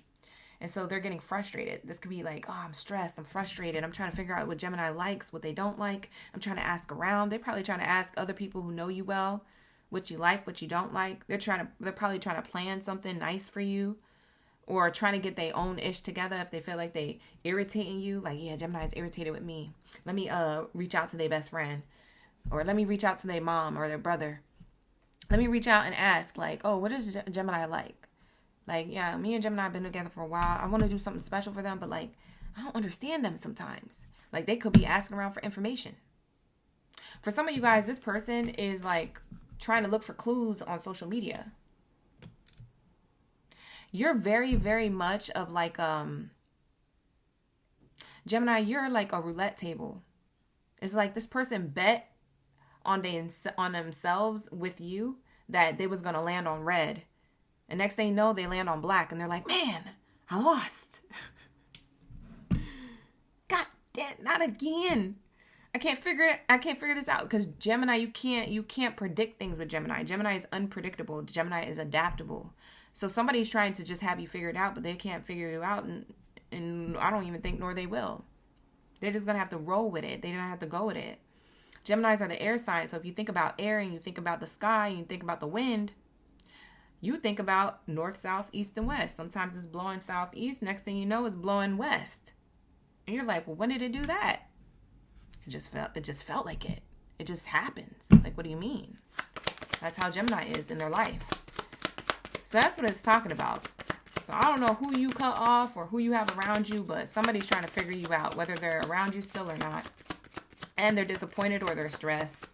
A: And so they're getting frustrated. This could be like, oh, I'm stressed. I'm frustrated. I'm trying to figure out what Gemini likes, what they don't like. I'm trying to ask around. They're probably trying to ask other people who know you well what you like, what you don't like. They're probably trying to plan something nice for you, or trying to get their own ish together if they feel like they irritating you. Like, yeah, Gemini is irritated with me. Let me reach out to their best friend, or let me reach out to their mom or their brother. Let me reach out and ask, like, oh, what does Gemini like? Like, yeah, me and Gemini have been together for a while. I want to do something special for them, but like, I don't understand them sometimes. Like, they could be asking around for information. For some of you guys, this person is like trying to look for clues on social media. You're very, very much of like, Gemini, you're like a roulette table. It's like this person bet on themselves with you that they was going to land on red. And next thing you know, they land on black and they're like, man, I lost. God damn, not again. I can't figure this out, because Gemini, you can't predict things with Gemini. Gemini is unpredictable. Gemini is adaptable. So somebody's trying to just have you figured out, but they can't figure you out, and I don't even think nor they will. They're just going to have to roll with it. They're going to have to go with it. Geminis are the air sign. So if you think about air and you think about the sky and you think about the wind, you think about north, south, east, and west. Sometimes it's blowing southeast. Next thing you know, it's blowing west. And you're like, well, when did it do that? It just felt like it. It just happens. Like, what do you mean? That's how Gemini is in their life. So that's what it's talking about. So I don't know who you cut off or who you have around you, but somebody's trying to figure you out, whether they're around you still or not. And they're disappointed or they're stressed.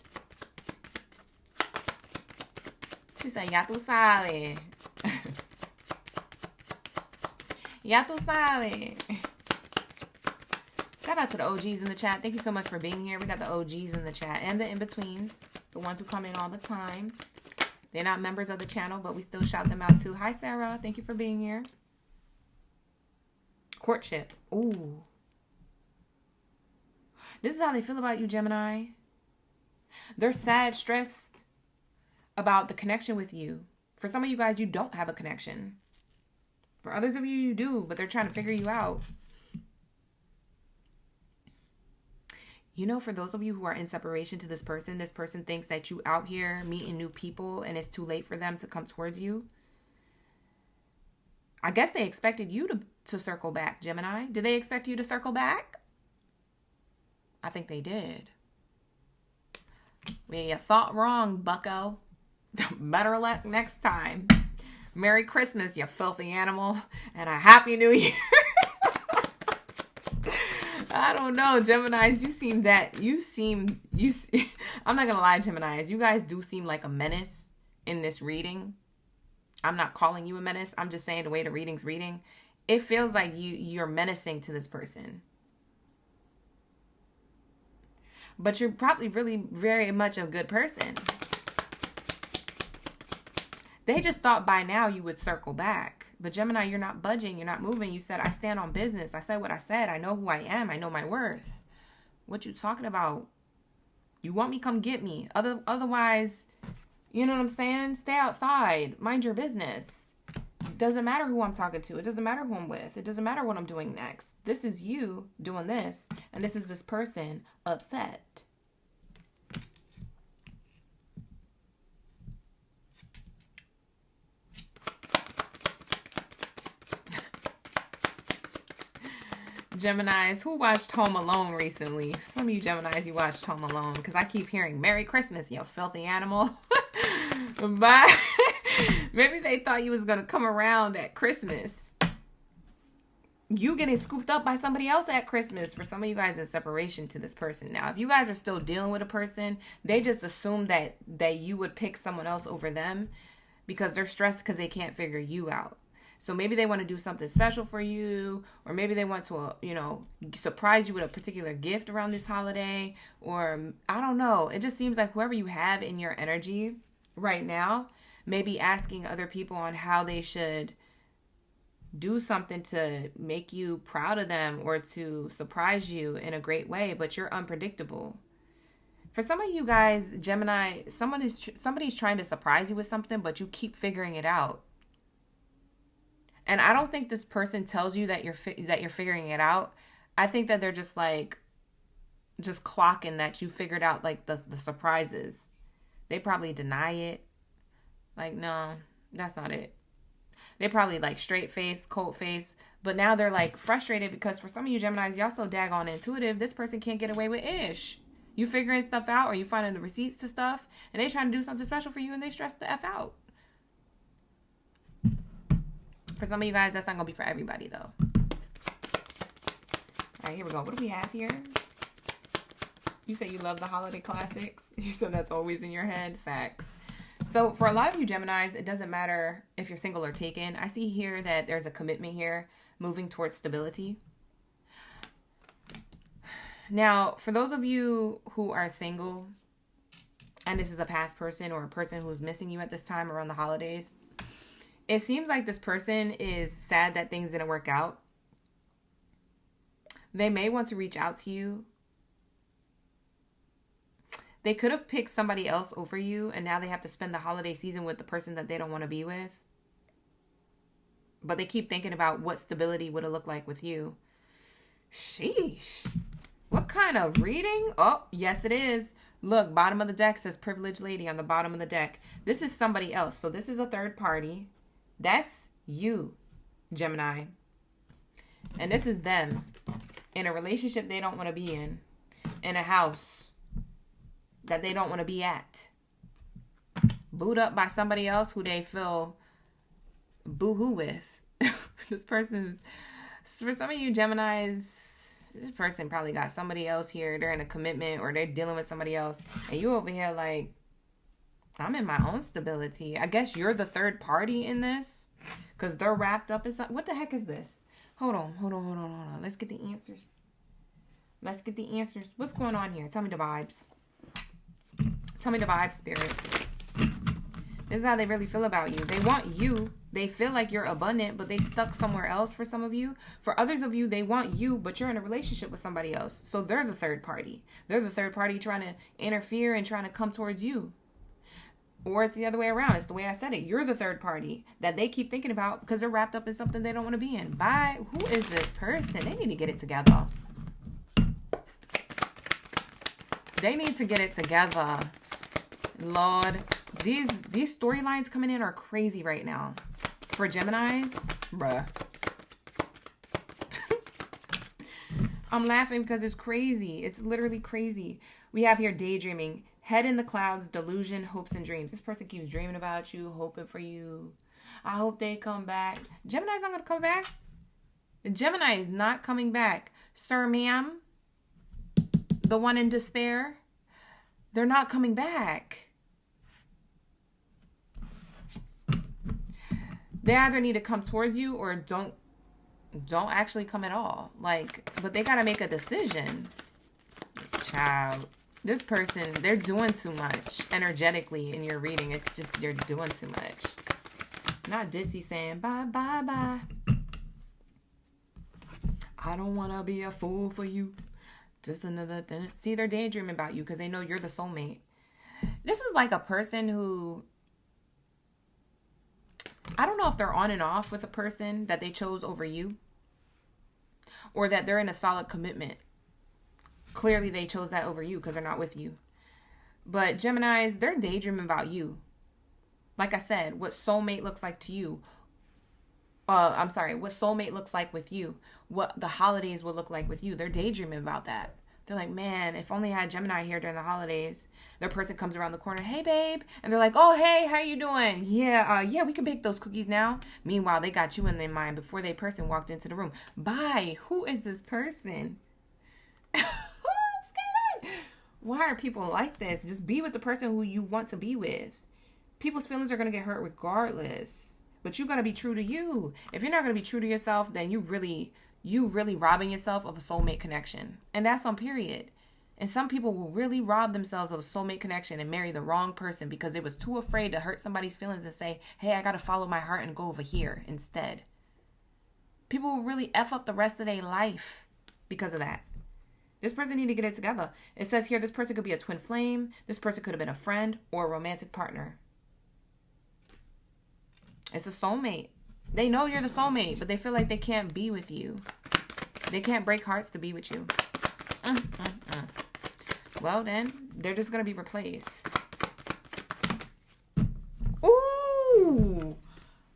A: She said, ya tú sabes. Ya tú sabes. Shout out to the OGs in the chat. Thank you so much for being here. We got the OGs in the chat and the in-betweens. The ones who come in all the time. They're not members of the channel, but we still shout them out too. Hi, Sarah. Thank you for being here. Courtship. Ooh. This is how they feel about you, Gemini. They're sad, stressed about the connection with you. For some of you guys, you don't have a connection. For others of you, you do, but they're trying to figure you out. You know, for those of you who are in separation to this person thinks that you out here meeting new people and it's too late for them to come towards you. I guess they expected you to circle back, Gemini. Did they expect you to circle back? I think they did. Well, you thought wrong, bucko. Better luck next time. Merry Christmas, you filthy animal, and a Happy New Year. I don't know, Geminis. I'm not gonna lie, Geminis. You guys do seem like a menace in this reading. I'm not calling you a menace. I'm just saying the way the reading's reading. It feels like you're menacing to this person. But you're probably really very much a good person. They just thought by now you would circle back. But Gemini, you're not budging. You're not moving. You said, I stand on business. I said what I said. I know who I am. I know my worth. What you talking about? You want me? Come get me. Otherwise, you know what I'm saying? Stay outside. Mind your business. It doesn't matter who I'm talking to. It doesn't matter who I'm with. It doesn't matter what I'm doing next. This is you doing this. And this is this person upset. Geminis, who watched Home Alone recently? Some of you Geminis, you watched Home Alone, because I keep hearing Merry Christmas, you filthy animal. But maybe they thought you was going to come around at Christmas. You getting scooped up by somebody else at Christmas. For some of you guys in separation to this person. Now, if you guys are still dealing with a person, they just assume that you would pick someone else over them because they're stressed because they can't figure you out. So maybe they want to do something special for you, or maybe they want to, surprise you with a particular gift around this holiday, or I don't know. It just seems like whoever you have in your energy right now may be asking other people on how they should do something to make you proud of them or to surprise you in a great way, but you're unpredictable. For some of you guys, Gemini, somebody's trying to surprise you with something, but you keep figuring it out. And I don't think this person tells you that you're figuring it out. I think that they're just clocking that you figured out like the surprises. They probably deny it. Like, no, that's not it. They probably like straight face, cold face. But now they're like frustrated because for some of you Geminis, y'all so daggone intuitive. This person can't get away with ish. You figuring stuff out or you finding the receipts to stuff. And they trying to do something special for you and they stress the F out. For some of you guys, that's not going to be for everybody, though. All right, here we go. What do we have here? You say you love the holiday classics. You said that's always in your head. Facts. So for a lot of you Geminis, it doesn't matter if you're single or taken. I see here that there's a commitment here moving towards stability. Now, for those of you who are single, and this is a past person or a person who's missing you at this time around the holidays, it seems like this person is sad that things didn't work out. They may want to reach out to you. They could have picked somebody else over you, and now they have to spend the holiday season with the person that they don't want to be with. But they keep thinking about what stability would have looked like with you. Sheesh. What kind of reading? Oh, yes it is. Look, bottom of the deck says privileged lady on the bottom of the deck. This is somebody else. So this is a third party. That's you, Gemini. And this is them in a relationship they don't want to be in a house that they don't want to be at. Booed up by somebody else who they feel boo-hoo with. This person's, for some of you Geminis, this person probably got somebody else here. They're in a commitment or they're dealing with somebody else. And you over here like, I'm in my own stability. I guess you're the third party in this because they're wrapped up in something. What the heck is this? Hold on. Let's get the answers. What's going on here? Tell me the vibes. Tell me the vibes, Spirit. This is how they really feel about you. They want you. They feel like you're abundant, but they stuck somewhere else for some of you. For others of you, they want you, but you're in a relationship with somebody else. So they're the third party. They're the third party trying to interfere and trying to come towards you. Or it's the other way around. It's the way I said it. You're the third party that they keep thinking about because they're wrapped up in something they don't want to be in. Who is this person? They need to get it together. Lord, these storylines coming in are crazy right now. For Geminis, bruh. I'm laughing because it's crazy. It's literally crazy. We have here daydreaming. Head in the clouds, delusion, hopes, and dreams. This person keeps dreaming about you, hoping for you. I hope they come back. Gemini's not going to come back. Gemini is not coming back. Sir, ma'am, the one in despair, they're not coming back. They either need to come towards you or don't actually come at all. Like, but they got to make a decision. Child, this person, they're doing too much energetically in your reading. It's just, they're doing too much. Not Ditzy saying, bye, bye, bye. I don't want to be a fool for you. Just another thing. See, they're daydreaming about you because they know you're the soulmate. This is like a person who, I don't know if they're on and off with a person that they chose over you, or that they're in a solid commitment. Clearly they chose that over you because they're not with you. But Geminis, they're daydreaming about you. Like I said, what soulmate looks like to you. What soulmate looks like with you. What the holidays will look like with you. They're daydreaming about that. They're like, man, if only I had Gemini here during the holidays. Their person comes around the corner, hey, babe. And they're like, oh, hey, how you doing? Yeah, we can bake those cookies now. Meanwhile, they got you in their mind before their person walked into the room. Bye. Who is this person? I'm scared. Why are people like this? Just be with the person who you want to be with. People's feelings are going to get hurt regardless. But you got to be true to you. If you're not going to be true to yourself, then you really robbing yourself of a soulmate connection. And that's on period. And some people will really rob themselves of a soulmate connection and marry the wrong person because they was too afraid to hurt somebody's feelings and say, hey, I got to follow my heart and go over here instead. People will really F up the rest of their life because of that. This person need to get it together. It says here, this person could be a twin flame. This person could have been a friend or a romantic partner. It's a soulmate. They know you're the soulmate, but they feel like they can't be with you. They can't break hearts to be with you. Well, then, they're just going to be replaced. Ooh!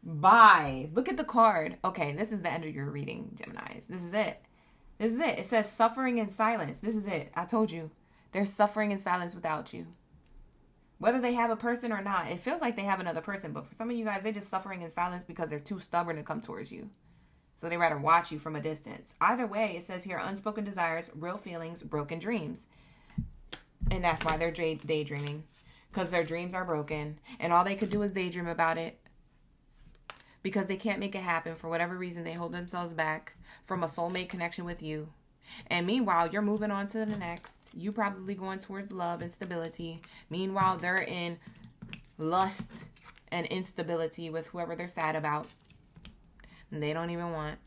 A: Bye. Look at the card. Okay, this is the end of your reading, Geminis. This is it. It says suffering in silence. This is it. I told you. They're suffering in silence without you. Whether they have a person or not, it feels like they have another person. But for some of you guys, they're just suffering in silence because they're too stubborn to come towards you. So they rather watch you from a distance. Either way, it says here, unspoken desires, real feelings, broken dreams. And that's why they're daydreaming. Because their dreams are broken. And all they could do is daydream about it. Because they can't make it happen. For whatever reason, they hold themselves back from a soulmate connection with you. And meanwhile, you're moving on to the next. You probably going towards love and stability. Meanwhile, they're in lust and instability with whoever they're sad about. And they don't even want.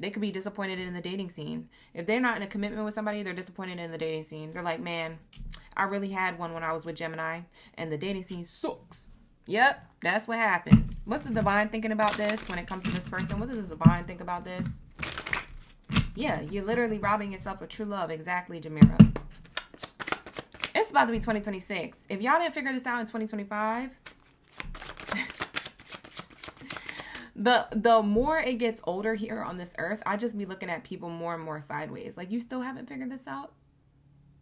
A: They could be disappointed in the dating scene. If they're not in a commitment with somebody, they're disappointed in the dating scene. They're like, man, I really had one when I was with Gemini, and the dating scene sucks. Yep, that's what happens. What's the divine thinking about this when it comes to this person? What does the divine think about this? Yeah, you're literally robbing yourself of true love. Exactly, Jamira. It's about to be 2026. If y'all didn't figure this out in 2025, the more it gets older here on this earth, I just be looking at people more and more sideways. Like, you still haven't figured this out?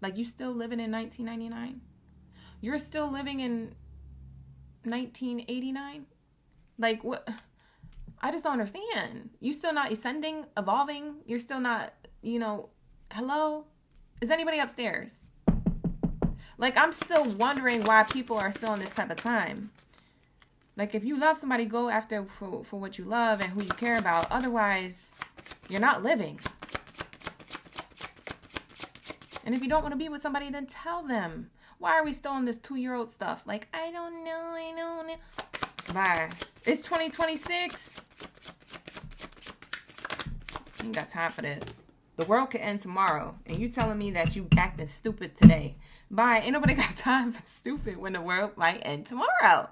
A: Like, you still living in 1999? You're still living in 1989? Like, what? I just don't understand. You still not ascending, evolving? You're still not, hello? Is anybody upstairs? Like, I'm still wondering why people are still in this type of time. Like, if you love somebody, go after for what you love and who you care about. Otherwise, you're not living. And if you don't want to be with somebody, then tell them. Why are we still in this 2-year-old stuff? Like, I don't know. Bye. It's 2026. You ain't got time for this. The world could end tomorrow. And you telling me that you acting stupid today. Bye. Ain't nobody got time for stupid when the world might end tomorrow.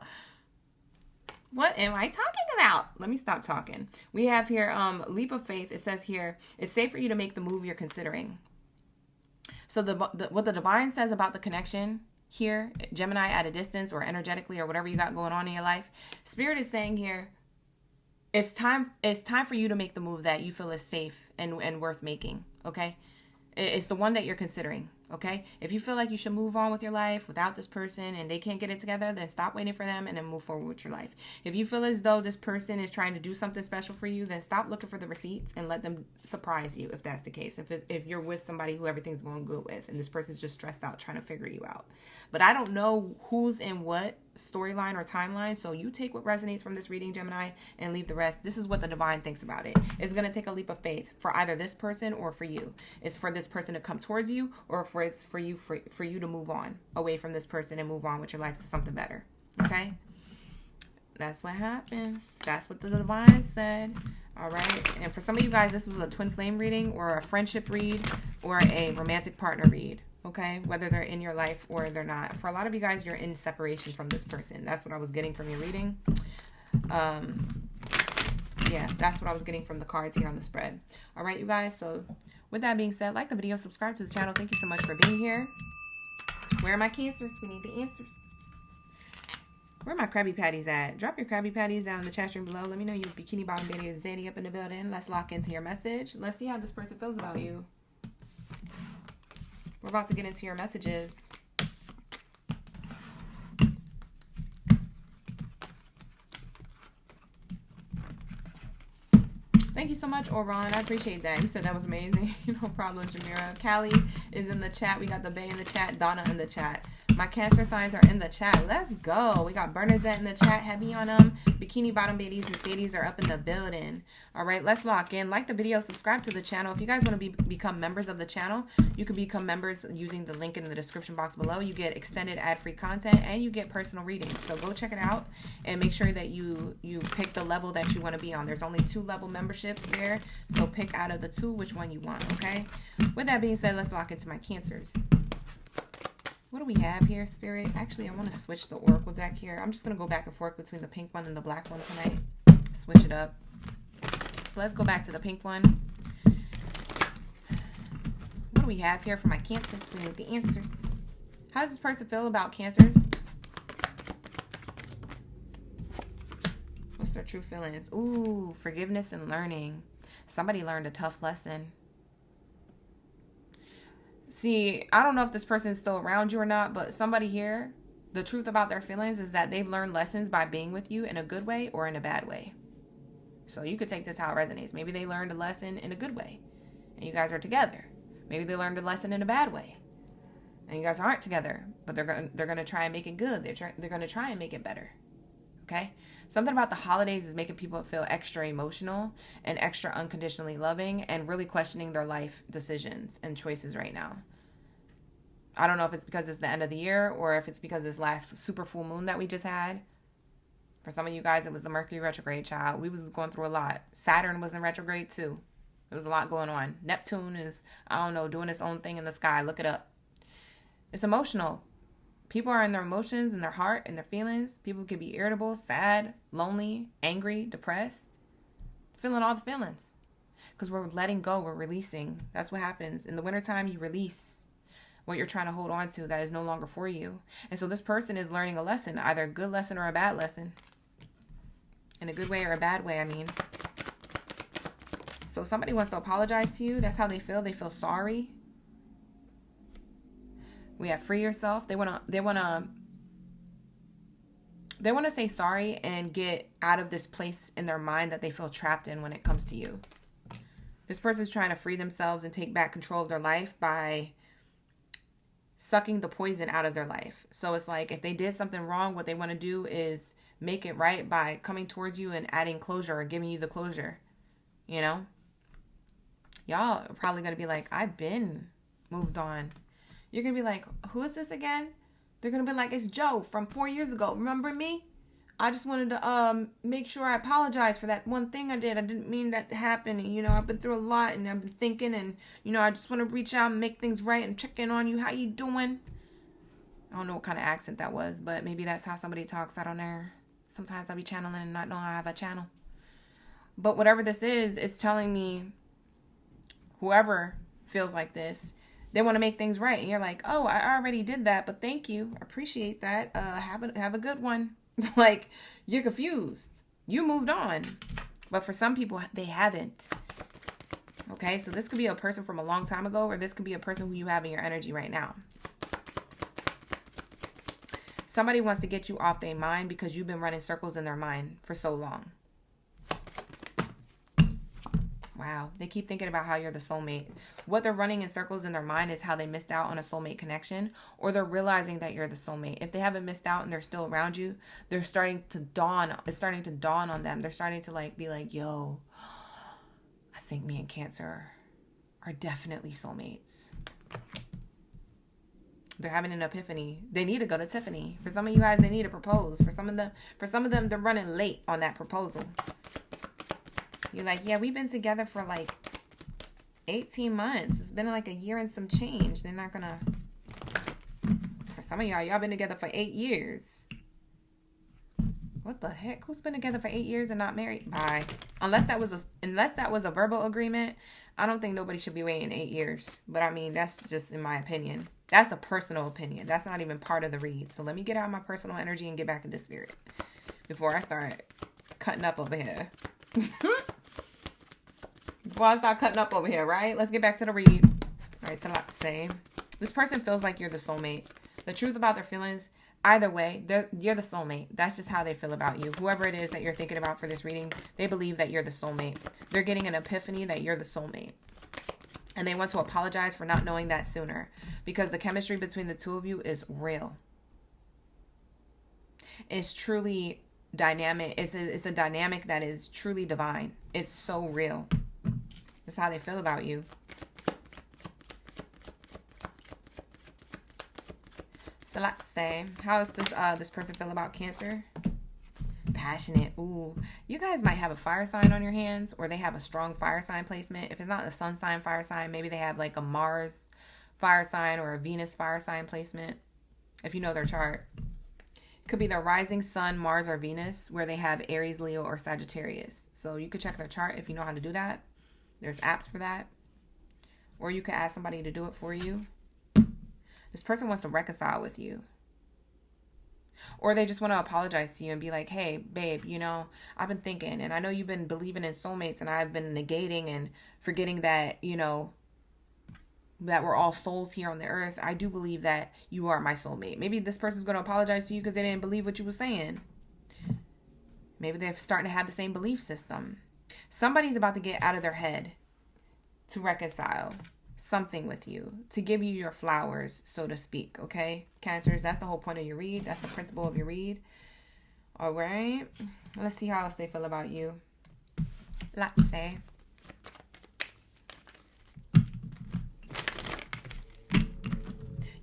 A: What am I talking about? Let me stop talking. We have here leap of faith. It says here, it's safe for you to make the move you're considering. So what the divine says about the connection here, Gemini at a distance or energetically or whatever you got going on in your life, Spirit is saying here, it's time for you to make the move that you feel is safe and worth making, okay? It's the one that you're considering. Okay? If you feel like you should move on with your life without this person and they can't get it together, then stop waiting for them and then move forward with your life. If you feel as though this person is trying to do something special for you, then stop looking for the receipts and let them surprise you if that's the case. If you're with somebody who everything's going good with and this person's just stressed out trying to figure you out. But I don't know who's in what storyline or timeline, so you take what resonates from this reading, Gemini, and leave the rest. This is what the divine thinks about it. It's going to take a leap of faith for either this person or for you. It's for this person to come towards you, or it's for you to move on away from this person and move on with your life to something better. Okay? That's what happens. That's what the divine said. All right. And for some of you guys, this was a twin flame reading or a friendship read or a romantic partner read. Okay, whether they're in your life or they're not. For a lot of you guys, you're in separation from this person. That's what I was getting from your reading. Yeah, that's what I was getting from the cards here on the spread. All right, you guys. So with that being said, like the video, subscribe to the channel. Thank you so much for being here. Where are my Cancers? We need the answers. Where are my Krabby Patties at? Drop your Krabby Patties down in the chat stream below. Let me know you Bikini Bottom Baddie is Zadie up in the building. Let's lock into your message. Let's see how this person feels about you. We're about to get into your messages. Thank you so much, Oron. I appreciate that. You said that was amazing. No problem, Jamira. Callie is in the chat. We got the Bay in the chat. Donna in the chat. My Cancer signs are in the chat. Let's go. We got Bernadette in the chat. Heavy on them. Bikini Bottom Baddies and Sadies are up in the building. All right, let's lock in. Like the video. Subscribe to the channel. If you guys want to become members of the channel, you can become members using the link in the description box below. You get extended ad-free content and you get personal readings. So go check it out and make sure that you pick the level that you want to be on. There's only 2 level memberships there. So pick out of the 2 which one you want, okay? With that being said, let's lock into my Cancers. What do we have here, Spirit? Actually, I want to switch the Oracle deck here. I'm just going to go back and forth between the pink one and the black one tonight. Switch it up. So let's go back to the pink one. What do we have here for my Cancers? We need the answers. How does this person feel about Cancers? What's their true feelings? Ooh, forgiveness and learning. Somebody learned a tough lesson. See, I don't know if this person is still around you or not, but somebody here, the truth about their feelings is that they've learned lessons by being with you in a good way or in a bad way. So you could take this how it resonates. Maybe they learned a lesson in a good way and you guys are together. Maybe they learned a lesson in a bad way and you guys aren't together, but they're going to try and make it good. They're going to try and make it better. Okay? Something about the holidays is making people feel extra emotional and extra unconditionally loving and really questioning their life decisions and choices right now. I don't know if it's because it's the end of the year or if it's because this last super full moon that we just had. For some of you guys, it was the Mercury retrograde, child. We was going through a lot. Saturn was in retrograde too. There was a lot going on. Neptune is, I don't know, doing its own thing in the sky. Look it up. It's emotional. People are in their emotions and their heart and their feelings. People can be irritable, sad, lonely, angry, depressed. Feeling all the feelings. Because we're letting go. We're releasing. That's what happens. In the wintertime, you release what you're trying to hold on to that is no longer for you. And so this person is learning a lesson. Either a good lesson or a bad lesson. In a good way or a bad way, I mean. So somebody wants to apologize to you. That's how they feel. They feel sorry. We have free yourself. They want to say sorry and get out of this place in their mind that they feel trapped in when it comes to you. This person's trying to free themselves and take back control of their life by sucking the poison out of their life. So it's like if they did something wrong, what they want to do is make it right by coming towards you and adding closure or giving you the closure. You know? Y'all are probably going to be like, I've been moved on. You're going to be like, who is this again? They're going to be like, it's Joe from 4 years ago. Remember me? I just wanted to make sure I apologize for that one thing I did. I didn't mean that to happen. And, you know, I've been through a lot and I've been thinking and, you know, I just want to reach out and make things right and check in on you. How you doing? I don't know what kind of accent that was, but maybe that's how somebody talks. I don't know. Sometimes I'll be channeling and not knowing I have a channel. But whatever this is, it's telling me whoever feels like this, they want to make things right. And you're like, oh, I already did that, but thank you. I appreciate that. Have a good one. Like, you're confused. You moved on. But for some people, they haven't. Okay, so this could be a person from a long time ago, or this could be a person who you have in your energy right now. Somebody wants to get you off their mind because you've been running circles in their mind for so long. Wow, they keep thinking about how you're the soulmate. What they're running in circles in their mind is how they missed out on a soulmate connection, or they're realizing that you're the soulmate. If they haven't missed out and they're still around you, it's starting to dawn on them. They're starting to be like, yo, I think me and Cancer are definitely soulmates. They're having an epiphany. They need to go to Tiffany. For some of you guys, they need to propose. For some of them, they're running late on that proposal. You're like, yeah, we've been together for like 18 months. It's been like a year and some change. They're not gonna. For some of y'all been together for 8 years. What the heck? Who's been together for 8 years and not married? Bye. Unless that was a verbal agreement, I don't think nobody should be waiting 8 years. But I mean, that's just in my opinion. That's a personal opinion. That's not even part of the read. So let me get out my personal energy and get back into spirit before I start cutting up over here. Before I start cutting up over here, right? Let's get back to the read. All right, so let's say this person feels like you're the soulmate. The truth about their feelings, either way, you're the soulmate. That's just how they feel about you. Whoever it is that you're thinking about for this reading, they believe that you're the soulmate. They're getting an epiphany that you're the soulmate. And they want to apologize for not knowing that sooner, because the chemistry between the two of you is real. It's truly dynamic. It's a dynamic that is truly divine. It's so real. That's how they feel about you. So let's say, how does this person feel about Cancer? Passionate. Ooh, you guys might have a fire sign on your hands, or they have a strong fire sign placement. If it's not a sun sign fire sign, maybe they have like a Mars fire sign or a Venus fire sign placement, if you know their chart. Could be their rising sun, Mars, or Venus, where they have Aries, Leo, or Sagittarius. So you could check their chart if you know how to do that. There's apps for that. Or you could ask somebody to do it for you. This person wants to reconcile with you. Or they just want to apologize to you and be like, hey, babe, I've been thinking, and I know you've been believing in soulmates, and I've been negating and forgetting that, that we're all souls here on the earth. I do believe that you are my soulmate. Maybe this person's going to apologize to you because they didn't believe what you were saying. Maybe they're starting to have the same belief system. Somebody's about to get out of their head to reconcile something with you, to give you your flowers, so to speak. Okay, Cancers, that's the whole point of your read. That's the principle of your read. All right, let's see how else they feel about you. Let's say,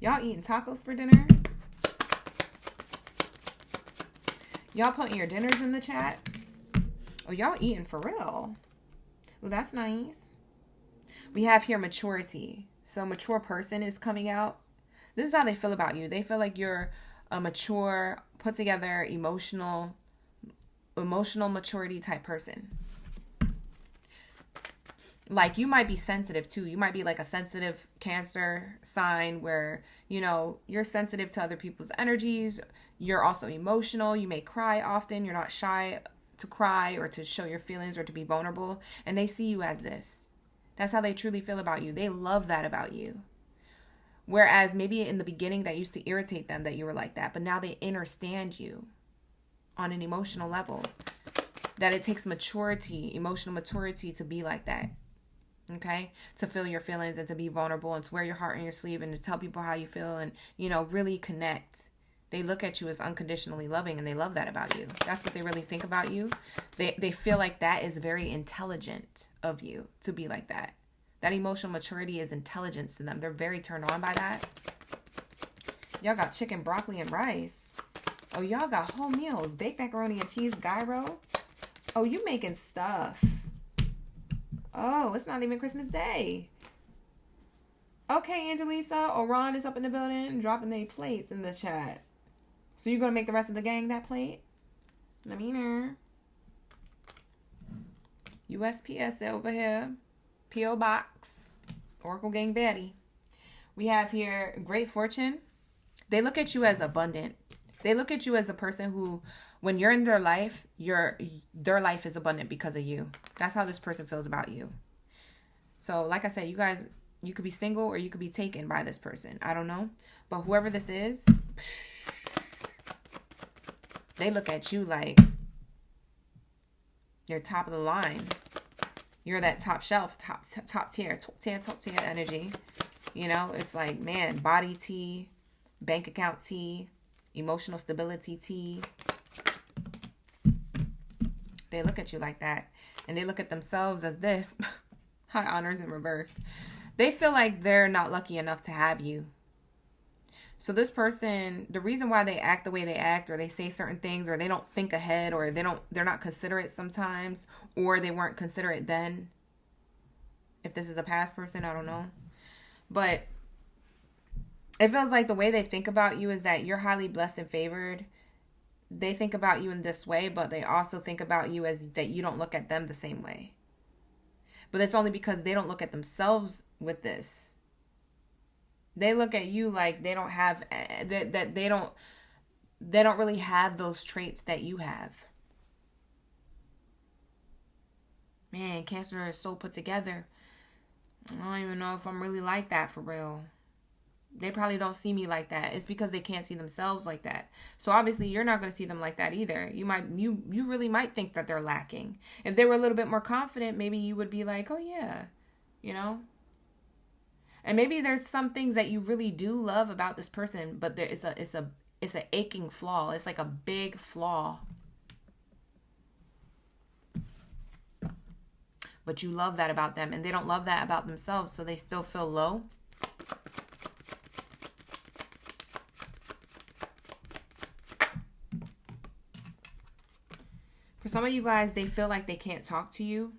A: y'all eating tacos for dinner? Y'all putting your dinners in the chat? Oh, y'all eating for real. Well, that's nice. We have here maturity. So mature person is coming out. This is how they feel about you. They feel like you're a mature, put together, emotional maturity type person. Like, you might be sensitive too. You might be like a sensitive Cancer sign where, you're sensitive to other people's energies. You're also emotional. You may cry often. You're not shy to cry or to show your feelings or to be vulnerable. And they see you as this. That's how they truly feel about you. They love that about you. Whereas maybe in the beginning that used to irritate them that you were like that. But now they understand you on an emotional level. That it takes maturity, emotional maturity to be like that. Okay? To feel your feelings and to be vulnerable and to wear your heart on your sleeve and to tell people how you feel and, really connect. They look at you as unconditionally loving, and they love that about you. That's what they really think about you. They feel like that is very intelligent of you to be like that. That emotional maturity is intelligence to them. They're very turned on by that. Y'all got chicken, broccoli, and rice. Oh, y'all got whole meals. Baked macaroni and cheese, gyro. Oh, you making stuff. Oh, it's not even Christmas Day. Okay, Angelisa. Oran is up in the building, dropping their plates in the chat. So you're going to make the rest of the gang that plate? Let me know. USPS over here. P.O. Box. Oracle Gang Baddie. We have here great fortune. They look at you as abundant. They look at you as a person who, when you're in their life, their life is abundant because of you. That's how this person feels about you. So like I said, you guys, you could be single or you could be taken by this person. I don't know. But whoever this is, they look at you like you're top of the line. You're that top shelf, top tier energy. You know, it's like, man, body T, bank account T, emotional stability T. They look at you like that. And they look at themselves as this. High honors in reverse. They feel like they're not lucky enough to have you. So this person, the reason why they act the way they act, or they say certain things, or they don't think ahead, or they're not considerate sometimes, or they weren't considerate then. If this is a past person, I don't know. But it feels like the way they think about you is that you're highly blessed and favored. They think about you in this way, but they also think about you as that you don't look at them the same way. But it's only because they don't look at themselves with this. They look at you like they don't have, that they don't really have those traits that you have. Man, Cancer is so put together. I don't even know if I'm really like that for real. They probably don't see me like that. It's because they can't see themselves like that. So obviously you're not going to see them like that either. You really might think that they're lacking. If they were a little bit more confident, maybe you would be like, oh yeah, you know. And maybe there's some things that you really do love about this person, but it's an aching flaw. It's like a big flaw. But you love that about them, and they don't love that about themselves, so they still feel low. For some of you guys, they feel like they can't talk to you,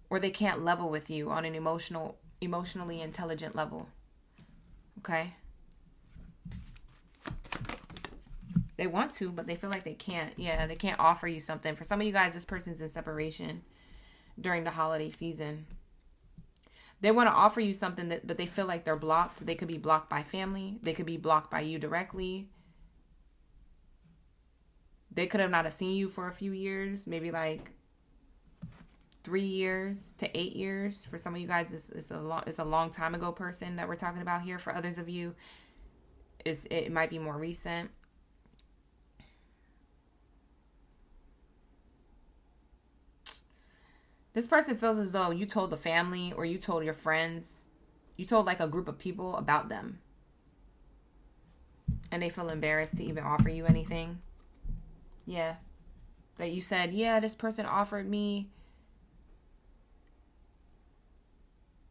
A: or they can't level with you on an emotionally intelligent level. Okay? They want to, but they feel like they can't. Yeah, they can't offer you something. For some of you guys, this person's in separation during the holiday season. They want to offer you something, but they feel like they're blocked. They could be blocked by family. They could be blocked by you directly. They could have not have seen you for a few years, maybe like 3 years to 8 years. For some of you guys, it's a long time ago person that we're talking about here. For others of you, it might be more recent. This person feels as though you told the family, or you told your friends, you told like a group of people about them. And they feel embarrassed to even offer you anything. Yeah. That you said, yeah, this person offered me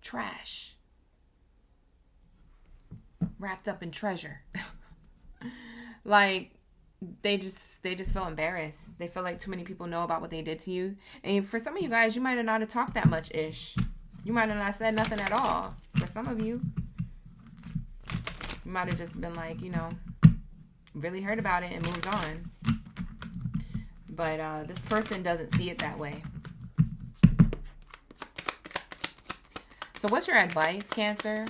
A: trash wrapped up in treasure. Like, they just feel embarrassed. They feel like too many people know about what they did to you. And for some of you guys, you might have not have talked that much ish. You might have not said nothing at all. For some of you, you might have just been like, you know, really heard about it and moved on. But this person doesn't see it that way. So what's your advice, Cancer?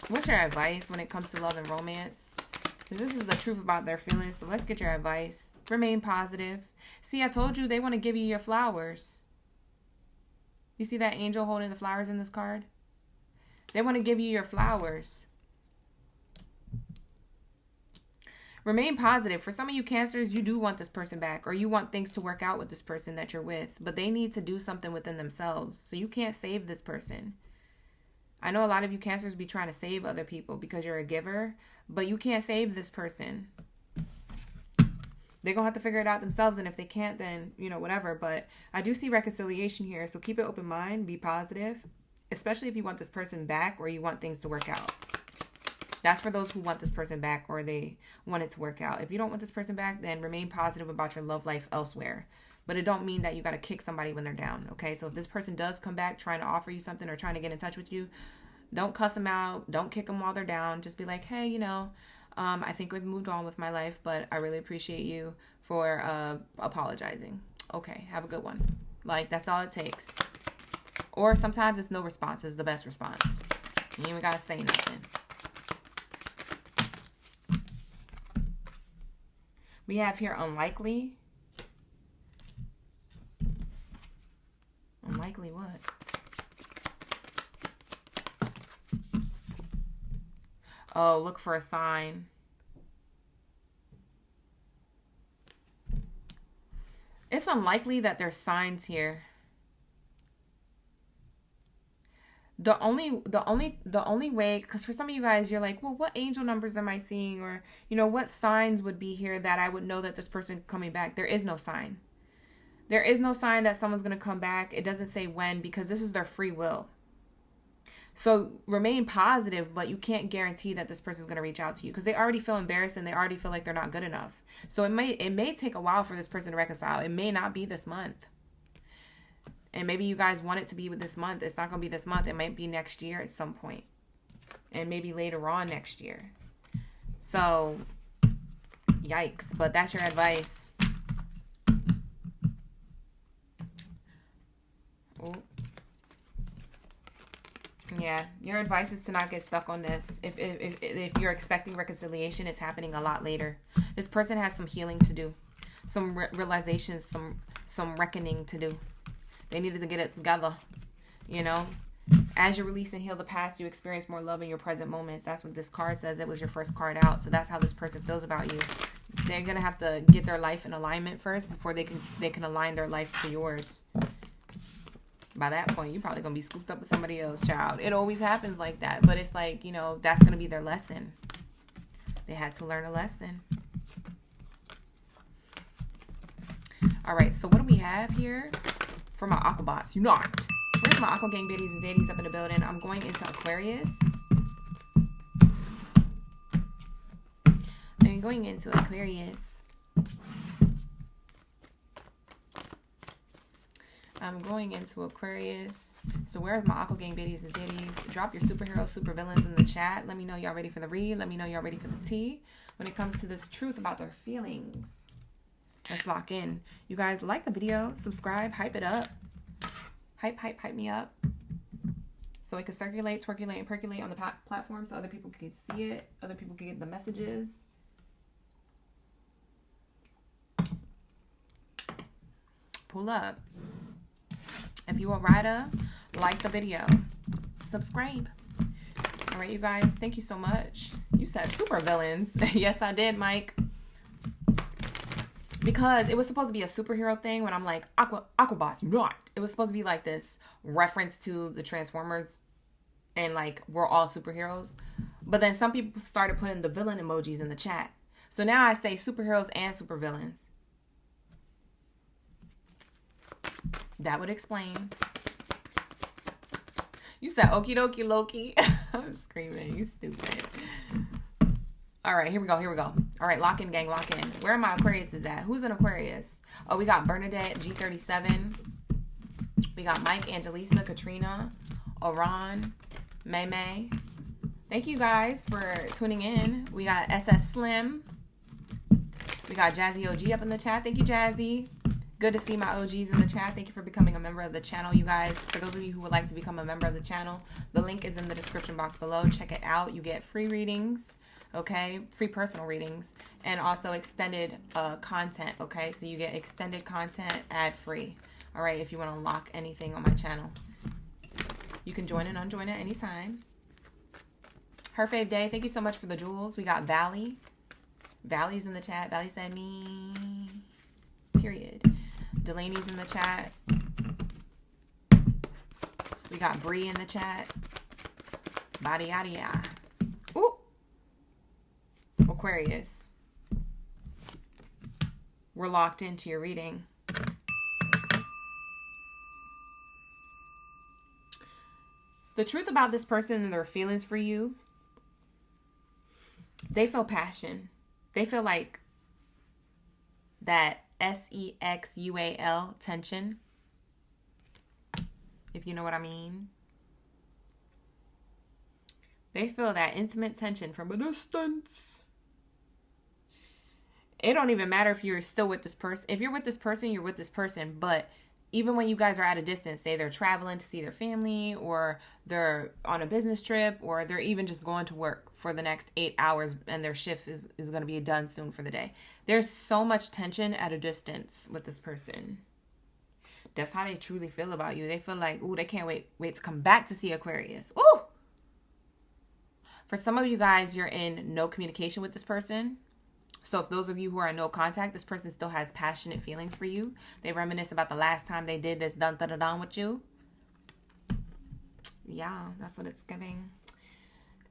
A: What's your advice when it comes to love and romance? Because this is the truth about their feelings. So let's get your advice. Remain positive. See, I told you they want to give you your flowers. You see that angel holding the flowers in this card? They want to give you your flowers. Remain positive. For some of you Cancers, you do want this person back, or you want things to work out with this person that you're with, but they need to do something within themselves. So you can't save this person. I know a lot of you Cancers be trying to save other people because you're a giver, but you can't save this person. They're going to have to figure it out themselves, and if they can't, then, you know, whatever. But I do see reconciliation here, so keep an open mind, be positive, especially if you want this person back or you want things to work out. That's for those who want this person back or they want it to work out. If you don't want this person back, then remain positive about your love life elsewhere. But it don't mean that you got to kick somebody when they're down, okay? So if this person does come back trying to offer you something or trying to get in touch with you, don't cuss them out. Don't kick them while they're down. Just be like, hey, you know, I think we've moved on with my life, but I really appreciate you for apologizing. Okay, have a good one. Like, that's all it takes. Or sometimes it's no response is the best response. You ain't even got to say nothing. We have here unlikely. Unlikely Oh, look for a sign. It's unlikely that there's signs here. The only way, because for some of you guys, you're like, well, what angel numbers am I seeing? Or, what signs would be here that I would know that this person coming back? There is no sign. There is no sign that someone's going to come back. It doesn't say when, because this is their free will. So remain positive, but you can't guarantee that this person's going to reach out to you, because they already feel embarrassed and they already feel like they're not good enough. So it may take a while for this person to reconcile. It may not be this month. And maybe you guys want it to be with this month. It's not going to be this month. It might be next year at some point. And maybe later on next year. So, yikes. But that's your advice. Oh. Yeah, your advice is to not get stuck on this. If you're expecting reconciliation, it's happening a lot later. This person has some healing to do. Some realizations, some reckoning to do. They needed to get it together, As you release and heal the past, you experience more love in your present moments. That's what this card says. It was your first card out. So that's how this person feels about you. They're going to have to get their life in alignment first before they can align their life to yours. By that point, you're probably going to be scooped up with somebody else, child. It always happens like that. But it's like, that's going to be their lesson. They had to learn a lesson. All right, so what do we have here? For my Aquabots, you not. Where's my Aqua Gang Baddies and Zadies up in the building? I'm going into Aquarius. I'm going into Aquarius. I'm going into Aquarius. So where's my Aqua Gang Baddies and Zadies? Drop your superheroes, supervillains in the chat. Let me know y'all ready for the read. Let me know y'all ready for the tea. When it comes to this truth about their feelings. Let's lock in. You guys like the video, subscribe, hype it up. Hype me up. So it can circulate, twerculate, and percolate on the platform so other people can see it. Other people can get the messages. Pull up. If you a rider, like the video. Subscribe. All right, you guys. Thank you so much. You said super villains. Yes, I did, Mike. Because it was supposed to be a superhero thing when I'm like, Aquabots, not. It was supposed to be like this reference to the Transformers and like we're all superheroes. But then some people started putting the villain emojis in the chat. So now I say superheroes and supervillains. That would explain. You said okie dokie Loki. I'm screaming. You stupid. All right, here we go. All right, lock in, gang, lock in. Where are my Aquariuses at? Who's an Aquarius? Oh, we got Bernadette, G37. We got Mike, Angelisa, Katrina, Oran, May. Thank you guys for tuning in. We got SS Slim. We got Jazzy OG up in the chat. Thank you, Jazzy. Good to see my OGs in the chat. Thank you for becoming a member of the channel, you guys. For those of you who would like to become a member of the channel, the link is in the description box below. Check it out. You get free readings. Okay, free personal readings, and also extended content. Okay, so you get extended content ad free. All right, if you want to unlock anything on my channel, you can join and unjoin at any time. Her fave day. Thank you so much for the jewels. We got Valley. Valley's in the chat. Valley said me. Period. Delaney's in the chat. We got Bree in the chat. Baddie yada yada. Ooh. Aquarius. We're locked into your reading. The truth about this person and their feelings for you, they feel passion. They feel like that sexual tension, if you know what I mean. They feel that intimate tension from a distance. It don't even matter if you're still with this person. If you're with this person, you're with this person. But even when you guys are at a distance, say they're traveling to see their family, or they're on a business trip, or they're even just going to work for the next 8 hours and their shift is going to be done soon for the day. There's so much tension at a distance with this person. That's how they truly feel about you. They feel like, ooh, they can't wait to come back to see Aquarius. Ooh! For some of you guys, you're in no communication with this person. So if those of you who are in no contact, this person still has passionate feelings for you. They reminisce about the last time they did this dun-dun-dun with you. Yeah, that's what it's giving.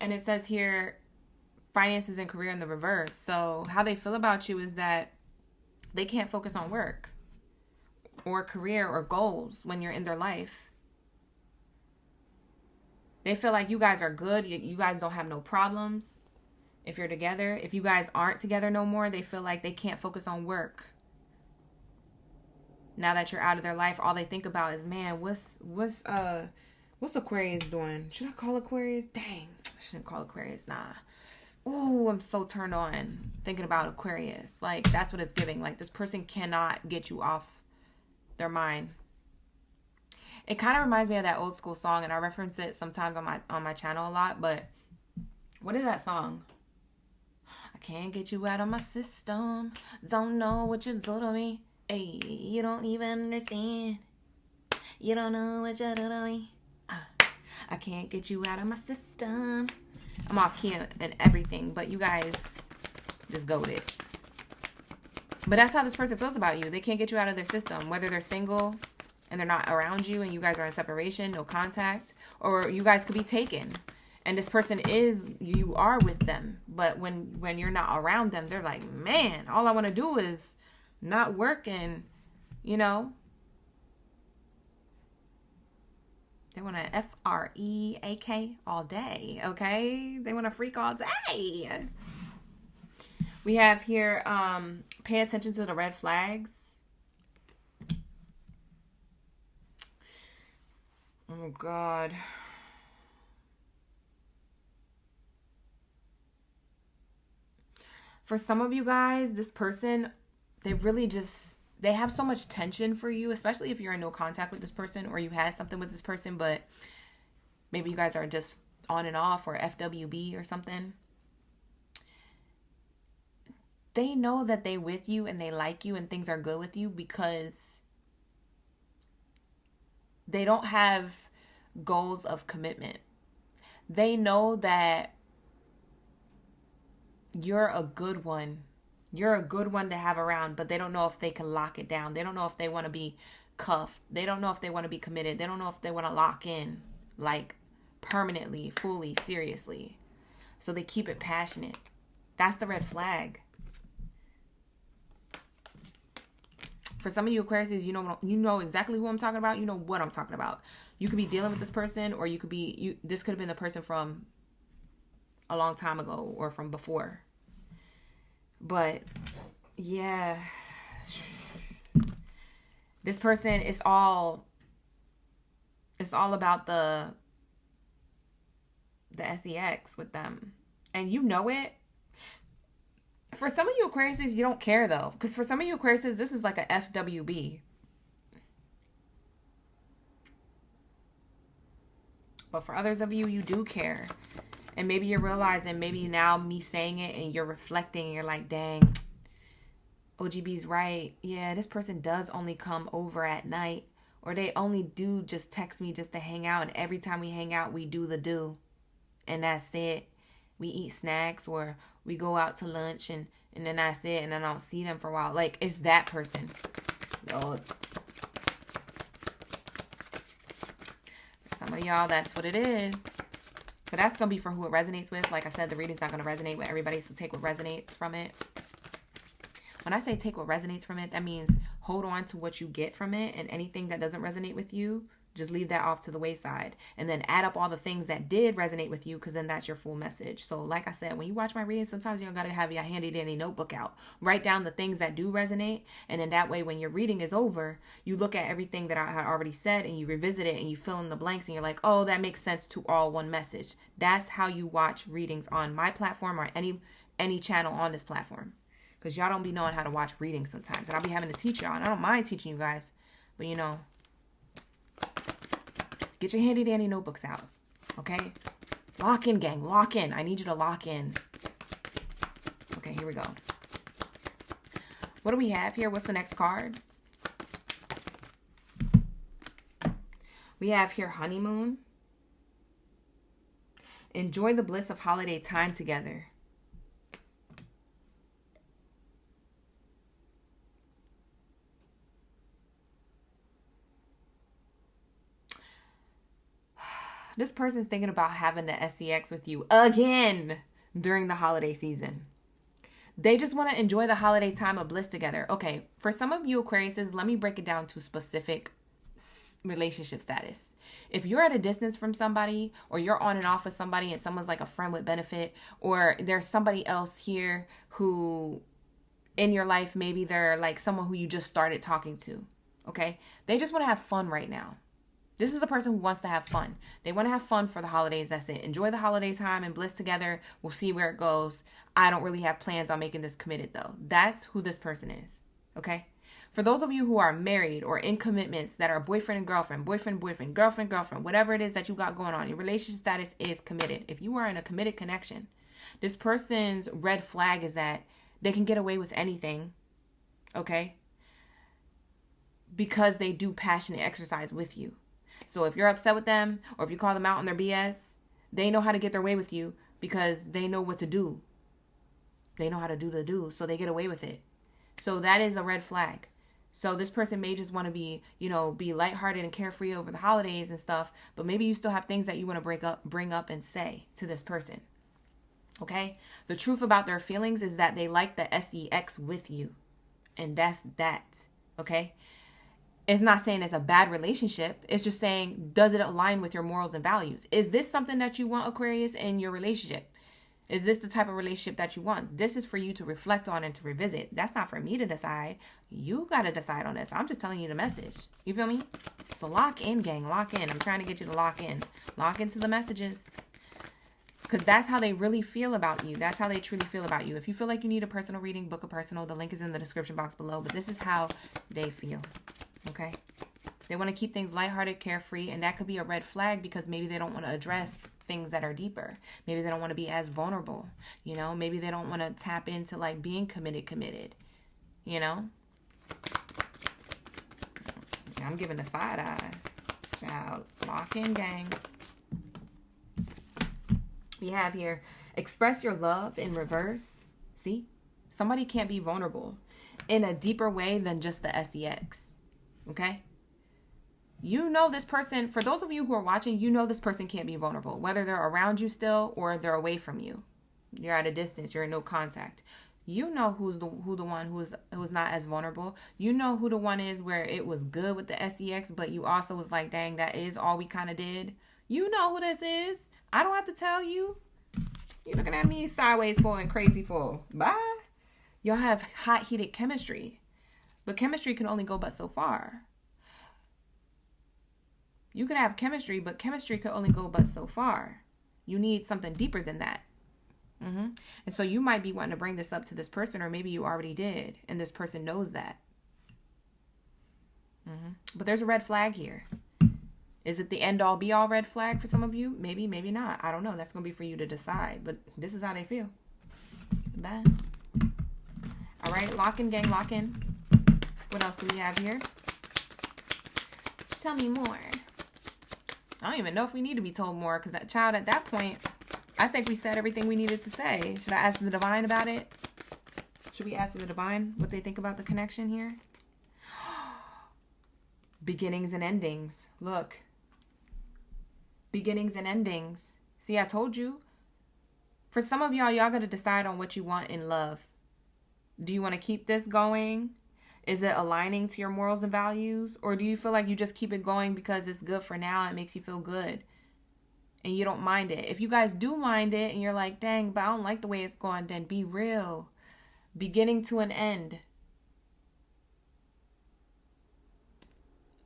A: And it says here, finances and career in the reverse. So how they feel about you is that they can't focus on work or career or goals when you're in their life. They feel like you guys are good. You guys don't have no problems if you're together. If you guys aren't together no more, they feel like they can't focus on work. Now that you're out of their life, all they think about is, man, what's Aquarius doing? Should I call Aquarius? Dang, I shouldn't call Aquarius. Nah. Ooh, I'm so turned on thinking about Aquarius. Like, that's what it's giving. Like, this person cannot get you off their mind. It kind of reminds me of that old school song, and I reference it sometimes on my channel a lot, but what is that song? I can't get you out of my system. Don't know what you do to me. Hey, you don't even understand. You don't know what you do to me. I can't get you out of my system. I'm off key and everything, but you guys just goated. But that's how this person feels about you. They can't get you out of their system, whether they're single and they're not around you and you guys are in separation, no contact, or you guys could be taken. And this person you are with them. But when you're not around them, they're like, man, all I want to do is not work and, you know. They want to freak all day, okay? They want to freak all day. We have here, pay attention to the red flags. Oh, God. For some of you guys, this person, they have so much tension for you, especially if you're in no contact with this person or you had something with this person, but maybe you guys are just on and off or FWB or something. They know that they with you and they like you and things are good with you because they don't have goals of commitment. They know that you're a good one. You're a good one to have around, but they don't know if they can lock it down. They don't know if they want to be cuffed. They don't know if they want to be committed. They don't know if they want to lock in, like, permanently, fully, seriously. So they keep it passionate. That's the red flag. For some of you Aquarius, you know exactly who I'm talking about. You know what I'm talking about. You could be dealing with this person, or this could have been the person from a long time ago or from before. But yeah, this person is all about the sex with them, and you know it. For some of you Aquariuses, you don't care though, because for some of you Aquariuses, this is like a FWB. But for others of you, you do care. And maybe you're realizing, maybe now me saying it and you're reflecting and you're like, dang, OGB's right. Yeah, this person does only come over at night. Or they only do just text me just to hang out. And every time we hang out, we do the do. And that's it. We eat snacks or we go out to lunch and then that's it. And I don't see them for a while. Like, it's that person. Oh. For some of y'all, that's what it is. But that's going to be for who it resonates with. Like I said, the reading's not going to resonate with everybody, so take what resonates from it. When I say take what resonates from it, that means hold on to what you get from it, and anything that doesn't resonate with you, just leave that off to the wayside. And then add up all the things that did resonate with you, because then that's your full message. So like I said, when you watch my readings, sometimes you don't got to have your handy dandy notebook out. Write down the things that do resonate, and then that way when your reading is over, you look at everything that I had already said and you revisit it and you fill in the blanks and you're like, oh, that makes sense to all one message. That's how you watch readings on my platform or any channel on this platform. Because y'all don't be knowing how to watch readings sometimes. And I'll be having to teach y'all. And I don't mind teaching you guys. But you know, get your handy dandy notebooks out. Okay? Lock in, gang. Lock in. I need you to lock in. Okay, here we go. What do we have here? What's the next card? We have here honeymoon. enjoy the bliss of holiday time together. This person's thinking about having the sex with you again during the holiday season. They just want to enjoy the holiday time of bliss together. Okay, for some of you Aquariuses, let me break it down to specific relationship status. If you're at a distance from somebody, or you're on and off with somebody and someone's like a friend with benefit, or there's somebody else here who in your life, maybe they're like someone who you just started talking to, okay? They just want to have fun right now. This is a person who wants to have fun. They want to have fun for the holidays. That's it. Enjoy the holiday time and bliss together. We'll see where it goes. I don't really have plans on making this committed though. That's who this person is. Okay. For those of you who are married or in commitments that are boyfriend and girlfriend, boyfriend, girlfriend, whatever it is that you got going on, your relationship status is committed. If you are in a committed connection, this person's red flag is that they can get away with anything. Okay. Because they do passionate exercise with you. So if you're upset with them, or if you call them out on their BS, they know how to get their way with you because they know what to do. They know how to do the do, so they get away with it. So that is a red flag. So this person may just want to be, be lighthearted and carefree over the holidays and stuff, but maybe you still have things that you want to bring up and say to this person. Okay? The truth about their feelings is that they like the sex with you. And that's that. Okay? It's not saying it's a bad relationship. It's just saying, does it align with your morals and values? Is this something that you want, Aquarius, in your relationship? Is this the type of relationship that you want? This is for you to reflect on and to revisit. That's not for me to decide. You got to decide on this. I'm just telling you the message. You feel me? So lock in, gang. Lock in. I'm trying to get you to lock in. Lock into the messages. Because that's how they really feel about you. That's how they truly feel about you. If you feel like you need a personal reading, book a personal. The link is in the description box below. But this is how they feel. Okay? They want to keep things lighthearted, carefree, and that could be a red flag because maybe they don't want to address things that are deeper. Maybe they don't want to be as vulnerable, Maybe they don't want to tap into like being committed, I'm giving a side eye. Child, lock in, gang. We have here, express your love in reverse. See? Somebody can't be vulnerable in a deeper way than just the sex. Okay? This person, for those of you who are watching, this person can't be vulnerable, whether they're around you still or they're away from you. You're at a distance, you're in no contact. You know who the one who's not as vulnerable. You know who the one is where it was good with the sex, but you also was like, dang, that is all we kind of did. You know who this is. I don't have to tell you. You're looking at me sideways for and crazy for. Bye. Y'all have hot, heated chemistry. But chemistry can only go but so far. You can have chemistry, but chemistry can only go but so far. You need something deeper than that. And so you might be wanting to bring this up to this person, or maybe you already did, and this person knows that. But there's a red flag here. Is it the end-all, be-all red flag for some of you? Maybe, maybe not. I don't know. That's going to be for you to decide. But this is how they feel. Bye. All right, lock in, gang, lock in. What else do we have here? Tell me more. I don't even know if we need to be told more, because at that point, I think we said everything we needed to say. Should I ask the divine about it? Should we ask the divine what they think about the connection here? Beginnings and endings. Look. Beginnings and endings. See, I told you. For some of y'all got to decide on what you want in love. Do you want to keep this going? Is it aligning to your morals and values? Or do you feel like you just keep it going because it's good for now? It makes you feel good. And you don't mind it. If you guys do mind it and you're like, dang, but I don't like the way it's going, then be real. Beginning to an end.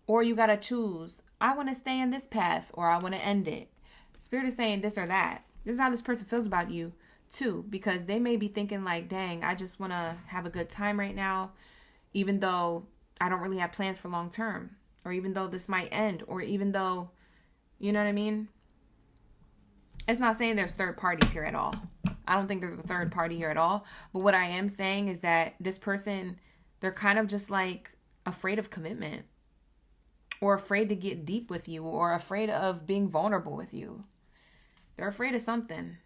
A: Or you got to choose. I want to stay in this path, or I want to end it. Spirit is saying this or that. This is how this person feels about you too. Because they may be thinking like, dang, I just want to have a good time right now. Even though I don't really have plans for long term. Or even though this might end. Or even though, you know what I mean? It's not saying there's third parties here at all. I don't think there's a third party here at all. But what I am saying is that this person, they're kind of just like afraid of commitment. Or afraid to get deep with you. Or afraid of being vulnerable with you. They're afraid of something.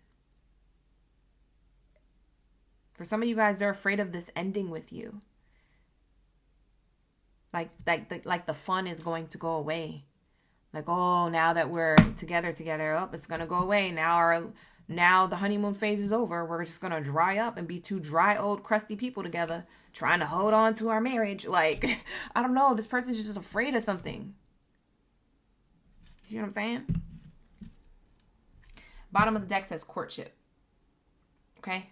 A: For some of you guys, they're afraid of this ending with you. Like the fun is going to go away. Like, oh, now that we're together, oh, it's going to go away. Now the honeymoon phase is over. We're just going to dry up and be two dry, old, crusty people together trying to hold on to our marriage. Like, I don't know. This person's just afraid of something. You see what I'm saying? Bottom of the deck says courtship. Okay?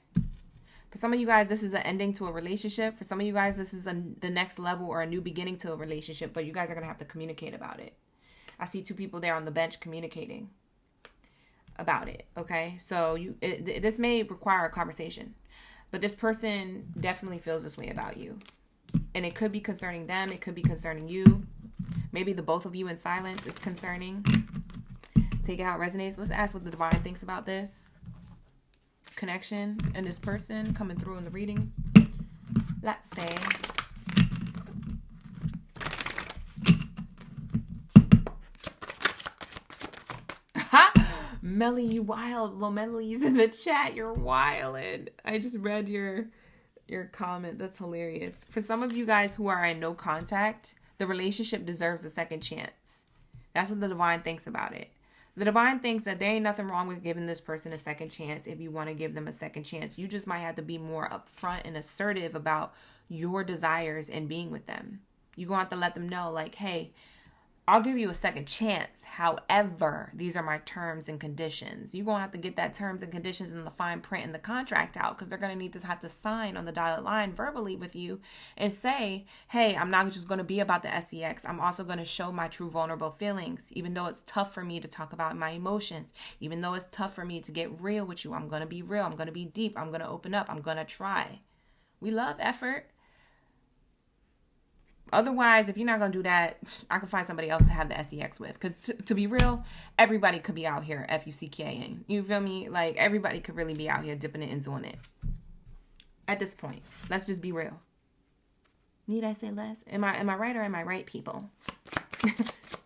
A: For some of you guys, this is an ending to a relationship. For some of you guys, this is the next level or a new beginning to a relationship, but you guys are going to have to communicate about it. I see two people there on the bench communicating about it, okay? So this may require a conversation, but this person definitely feels this way about you. And it could be concerning them. It could be concerning you. Maybe the both of you in silence is concerning. Take it how it resonates. Let's ask what the divine thinks about this connection and this person coming through in the reading. Let's say Melly, you wild. Lomelly's in the chat. You're wildin'. I just read your comment. That's hilarious. For some of you guys who are in no contact, the relationship deserves a second chance. That's what the divine thinks about it. The divine thinks that there ain't nothing wrong with giving this person a second chance if you want to give them a second chance. You just might have to be more upfront and assertive about your desires and being with them. You're going to have to let them know, like, hey, I'll give you a second chance. However, these are my terms and conditions. You're going to have to get that terms and conditions in the fine print in the contract out, because they're going to need to have to sign on the dotted line verbally with you and say, hey, I'm not just going to be about the sex. I'm also going to show my true vulnerable feelings. Even though it's tough for me to talk about my emotions, even though it's tough for me to get real with you, I'm going to be real. I'm going to be deep. I'm going to open up. I'm going to try. We love effort. Otherwise, if you're not going to do that, I can find somebody else to have the sex with. Because to be real, everybody could be out here FUCKing. You feel me? Like, everybody could really be out here dipping it and doing it. At this point, let's just be real. Need I say less? Am I right or am I right, people?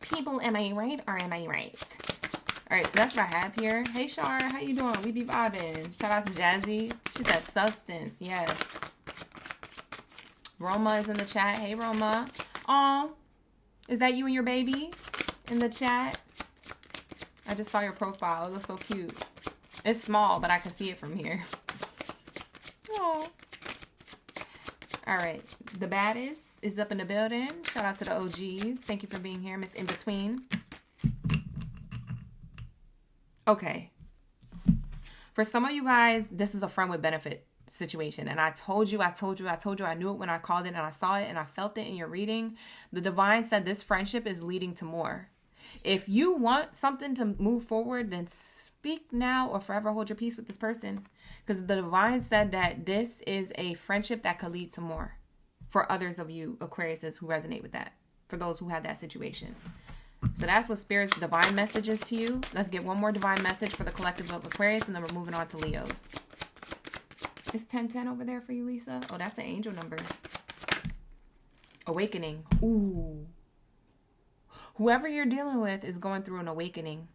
A: People, am I right or am I right? All right, so that's what I have here. Hey, Shar, how you doing? We be vibing. Shout out to Jazzy. She said substance. Yes. Roma is in the chat. Hey, Roma. Oh, is that you and your baby in the chat? I just saw your profile. It looks so cute. It's small, but I can see it from here. Oh. All right. The baddest is up in the building. Shout out to the OGs. Thank you for being here, Miss In Between. Okay. For some of you guys, this is a friend with benefit situation. And I told you, I knew it when I called it and I saw it and I felt it in your reading. The divine said this friendship is leading to more. If you want something to move forward, then speak now or forever hold your peace with this person. Because the divine said that this is a friendship that could lead to more for others of you Aquariuses who resonate with that. For those who have that situation. So that's what Spirit's divine message is to you. Let's get one more divine message for the collective of Aquarius and then we're moving on to Leos. Is 1010 over there for you, Lisa? Oh, that's an angel number. Awakening. Ooh. Whoever you're dealing with is going through an awakening.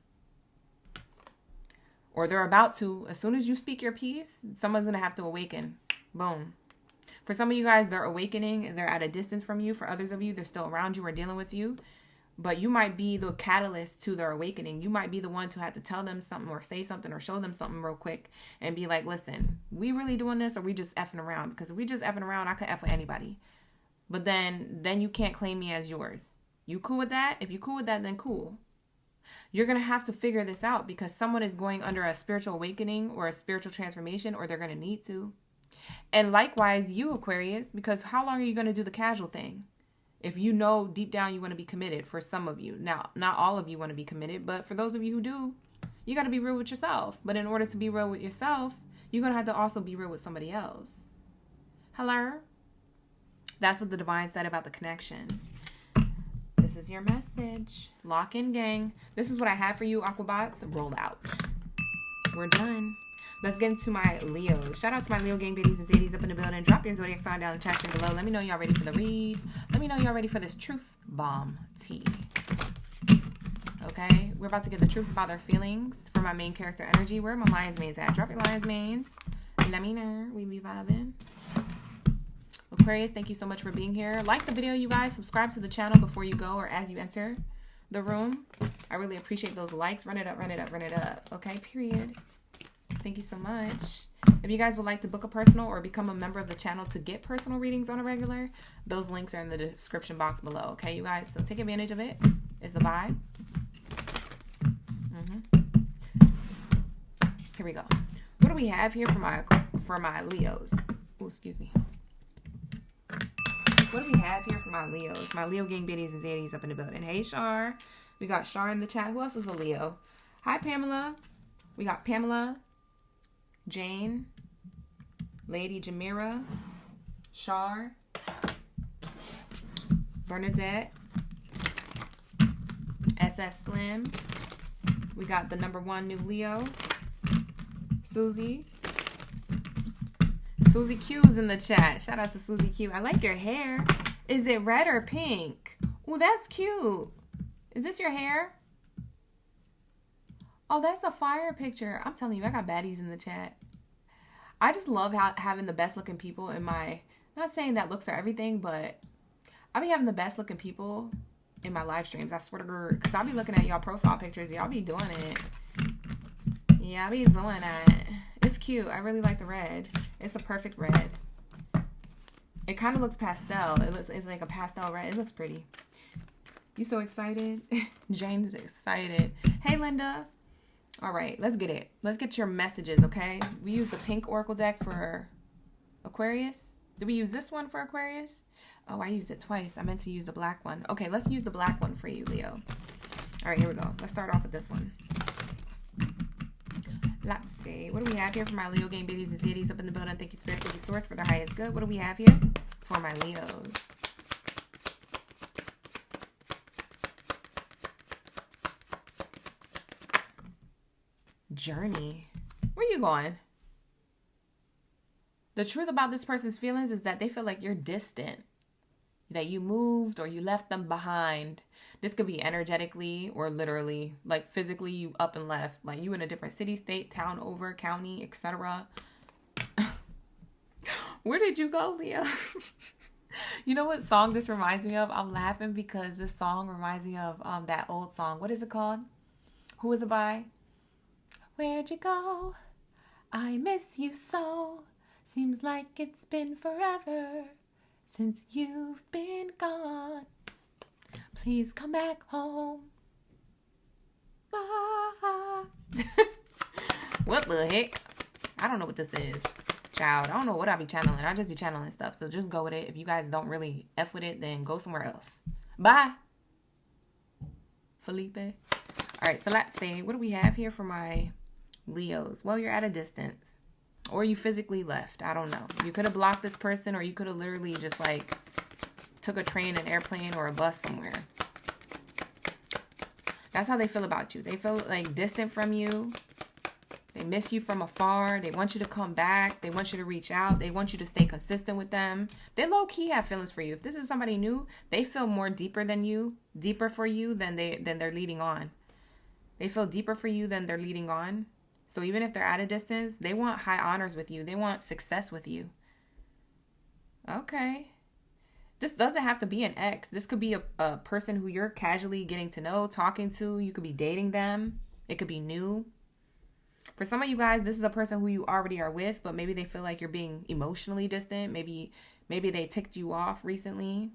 A: Or they're about to. As soon as you speak your piece, someone's going to have to awaken. Boom. For some of you guys, they're awakening and they're at a distance from you. For others of you, they're still around you or dealing with you. But you might be the catalyst to their awakening. You might be the one to have to tell them something or say something or show them something real quick and be like, listen, we really doing this or we just effing around? Because if we just effing around, I could F with anybody. But then you can't claim me as yours. You cool with that? If you cool with that, then cool. You're going to have to figure this out because someone is going under a spiritual awakening or a spiritual transformation or they're going to need to. And likewise, you Aquarius, because how long are you going to do the casual thing? If you know deep down you want to be committed, for some of you. Now, not all of you want to be committed, but for those of you who do, you got to be real with yourself. But in order to be real with yourself, you're going to have to also be real with somebody else. Hello? That's what the divine said about the connection. This is your message. Lock in, gang. This is what I have for you, Aquabots. Roll out. We're done. Let's get into my Leo. Shout out to my Leo gang biddies and zadies up in the building. Drop your zodiac sign down in the chat below. Let me know y'all ready for the read. Let me know y'all ready for this truth bomb tea. Okay, we're about to get the truth about their feelings for my main character energy. Where are my lion's manes at? Drop your lion's manes. Let me know. We be vibing. Aquarius, thank you so much for being here. Like the video, you guys. Subscribe to the channel before you go or as you enter the room. I really appreciate those likes. Run it up, run it up, run it up. Okay, period. Thank you so much. If you guys would like to book a personal or become a member of the channel to get personal readings on a regular, those links are in the description box below. Okay, you guys? So take advantage of it. It's the vibe. Here we go. What do we have here for my Leos? Oh, excuse me. What do we have here for my Leos? My Leo gang biddies and zaddies up in the building. Hey, Shar. We got Shar in the chat. Who else is a Leo? Hi, Pamela. We got Pamela, Jane, Lady Jamira, Shar, Bernadette, SS Slim. We got the #1 new Leo, Susie. Susie Q's in the chat. Shout out to Susie Q. I like your hair. Is it red or pink? Oh, that's cute. Is this your hair? Oh, that's a fire picture. I'm telling you, I got baddies in the chat. I just love having the best looking people in my, not saying that looks are everything, but I be having the best looking people in my live streams. I swear to God, because I'll be looking at y'all profile pictures. Y'all be doing it. Yeah, I be doing that. It's cute. I really like the red. It's a perfect red. It kind of looks pastel. It's like a pastel red. It looks pretty. You so excited? Jane's excited. Hey, Linda. All right, let's get it. Let's get your messages, okay? We used the pink oracle deck for Aquarius. Did we use this one for Aquarius? Oh, I used it twice. I meant to use the black one. Okay, let's use the black one for you, Leo. All right, here we go. Let's start off with this one. Let's see. What do we have here for my Leo gang babies and zaddies up in the building? Thank you, Spirit. Thank you, Source, for the highest good. What do we have here for my Leos? Journey. Where you going? The truth about this person's feelings is that they feel like you're distant, that you moved or you left them behind. This could be energetically or literally, like physically you up and left, like you in a different city, state, town over, county, etc. Where did you go, Leo? You know what song this reminds me of? I'm laughing because this song reminds me of that old song. What is it called? Who is it by? Where'd you go? I miss you so. Seems like it's been forever since you've been gone. Please come back home. Bye. What the heck? I don't know what this is. Child, I don't know what I be channeling. I just be channeling stuff. So just go with it. If you guys don't really F with it, then go somewhere else. Bye. Felipe. All right, so let's see. What do we have here for my Leos? Well, you're at a distance. Or you physically left. I don't know. You could have blocked this person, or you could have literally just like took a train, an airplane, or a bus somewhere. That's how they feel about you. They feel like distant from you. They miss you from afar. They want you to come back. They want you to reach out. They want you to stay consistent with them. They low-key have feelings for you. If this is somebody new, they feel more deeper than you, deeper for you than they're leading on. They feel deeper for you than they're leading on. So even if they're at a distance, they want high honors with you. They want success with you. Okay. This doesn't have to be an ex. This could be a person who you're casually getting to know, talking to. You could be dating them. It could be new. For some of you guys, this is a person who you already are with, but maybe they feel like you're being emotionally distant. Maybe they ticked you off recently.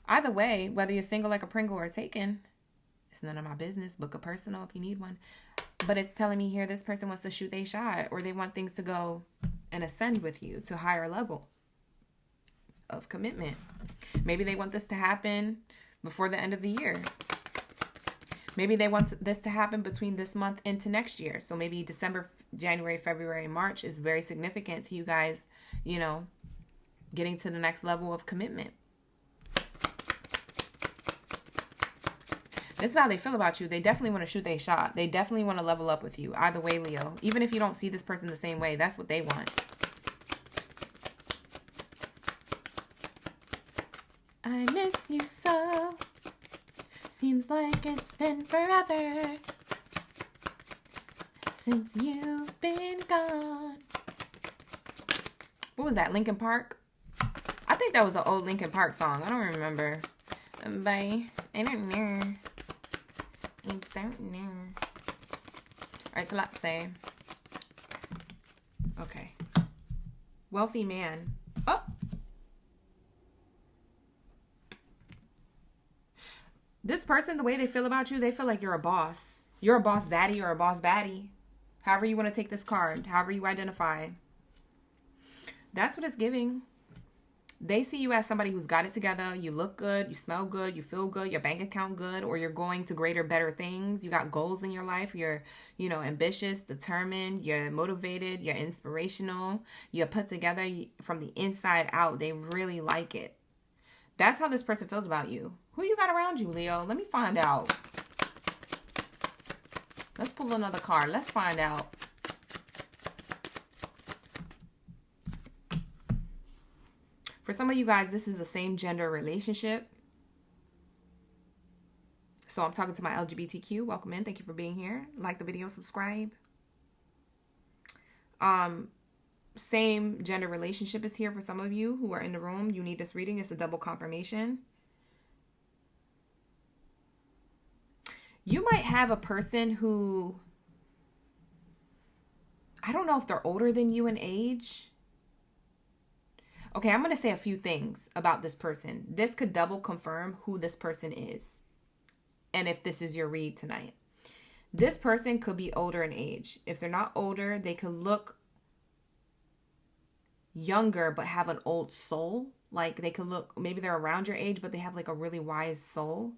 A: Either way, whether you're single like a Pringle or taken, it's none of my business. Book a personal if you need one. But it's telling me here this person wants to shoot their shot, or they want things to go and ascend with you to a higher level of commitment. Maybe they want this to happen before the end of the year. Maybe they want this to happen between this month into next year. So maybe December, January, February, March is very significant to you guys, you know, getting to the next level of commitment. This is how they feel about you. They definitely want to shoot their shot. They definitely want to level up with you. Either way, Leo. Even if you don't see this person the same way, that's what they want. I miss you so. Seems Seems like it's been forever since you've been gone. What was that, Linkin Park? I think that was an old Linkin Park song. I don't remember. Bye. I don't know. Alright, so let's say. Okay. Wealthy man. Oh! This person, the way they feel about you, they feel like you're a boss. You're a boss zaddy or a boss baddie. However you want to take this card. However you identify. That's what it's giving. They see you as somebody who's got it together. You look good. You smell good. You feel good. Your bank account good. Or you're going to greater, better things. You got goals in your life. You're, ambitious, determined. You're motivated. You're inspirational. You're put together from the inside out. They really like it. That's how this person feels about you. Who you got around you, Leo? Let me find out. Let's pull another card. Let's find out. For some of you guys, this is a same gender relationship. So I'm talking to my LGBTQ. Welcome in. Thank you for being here. Like the video, subscribe. Same gender relationship is here for some of you who are in the room. You need this reading. It's a double confirmation. You might have a person who, I don't know if they're older than you in age. Okay, I'm going to say a few things about this person. This could double confirm who this person is. And if this is your read tonight. This person could be older in age. If they're not older, they could look younger but have an old soul. Like they could look, maybe they're around your age, but they have like a really wise soul.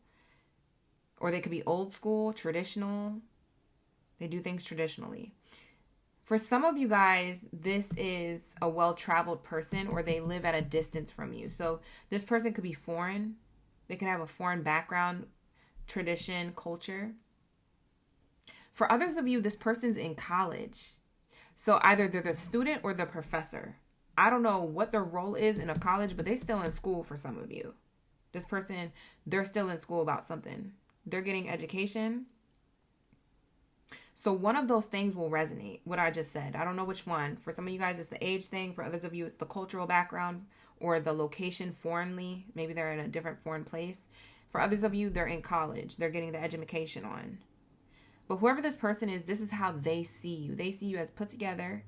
A: Or they could be old school, traditional. They do things traditionally. For some of you guys, this is a well-traveled person or they live at a distance from you. So this person could be foreign. They could have a foreign background, tradition, culture. For others of you, this person's in college. So either they're the student or the professor. I don't know what their role is in a college, but they're still in school for some of you. This person, they're still in school about something. They're getting education. So one of those things will resonate, what I just said. I don't know which one. For some of you guys, it's the age thing. For others of you, it's the cultural background or the location foreignly. Maybe they're in a different foreign place. For others of you, they're in college. They're getting the education on. But whoever this person is, this is how they see you. They see you as put together.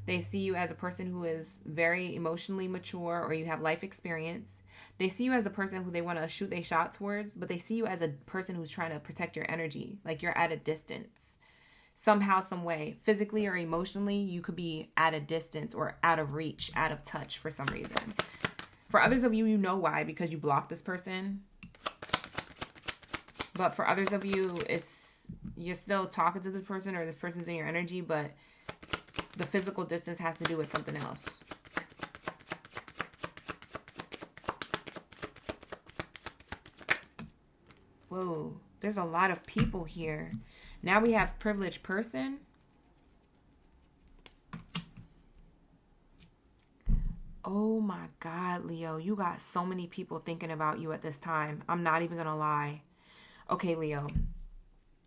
A: They see you as a person who is very emotionally mature or you have life experience. They see you as a person who they want to shoot their shot towards, but they see you as a person who's trying to protect your energy. Like you're at a distance. Somehow, some way, physically or emotionally, you could be at a distance or out of reach, out of touch for some reason. For others of you, you know why, because you blocked this person. But for others of you, you're still talking to this person or this person's in your energy, but the physical distance has to do with something else. Whoa, there's a lot of people here. Now we have privileged person. Oh my God, Leo, you got so many people thinking about you at this time. I'm not even going to lie. Okay, Leo,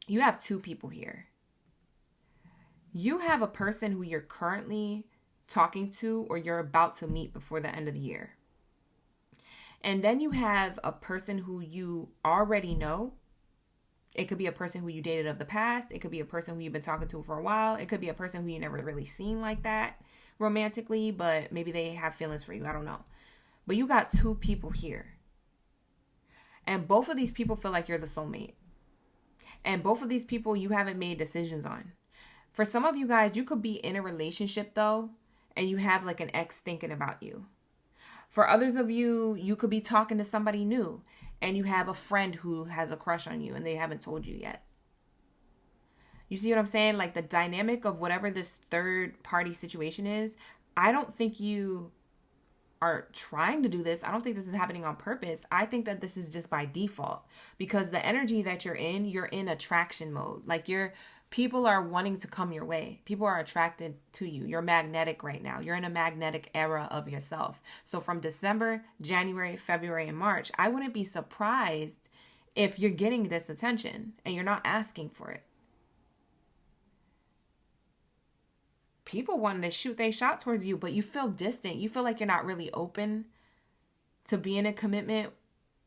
A: you have two people here. You have a person who you're currently talking to or you're about to meet before the end of the year. And then you have a person who you already know. It could be a person who you dated of the past. It could be a person who you've been talking to for a while. It could be a person who you never really seen like that romantically, but maybe they have feelings for you. I don't know. But you got two people here. And both of these people feel like you're the soulmate. And both of these people you haven't made decisions on. For some of you guys, you could be in a relationship though, and you have like an ex thinking about you. For others of you, you could be talking to somebody new and you have a friend who has a crush on you and they haven't told you yet. You see what I'm saying? Like the dynamic of whatever this third party situation is, I don't think you are trying to do this. I don't think this is happening on purpose. I think that this is just by default because the energy that you're in attraction mode. Like people are wanting to come your way. People are attracted to you. You're magnetic right now. You're in a magnetic era of yourself. So from December, January, February, and March, I wouldn't be surprised if you're getting this attention and you're not asking for it. People wanting to shoot their shot towards you, but you feel distant. You feel like you're not really open to be in a commitment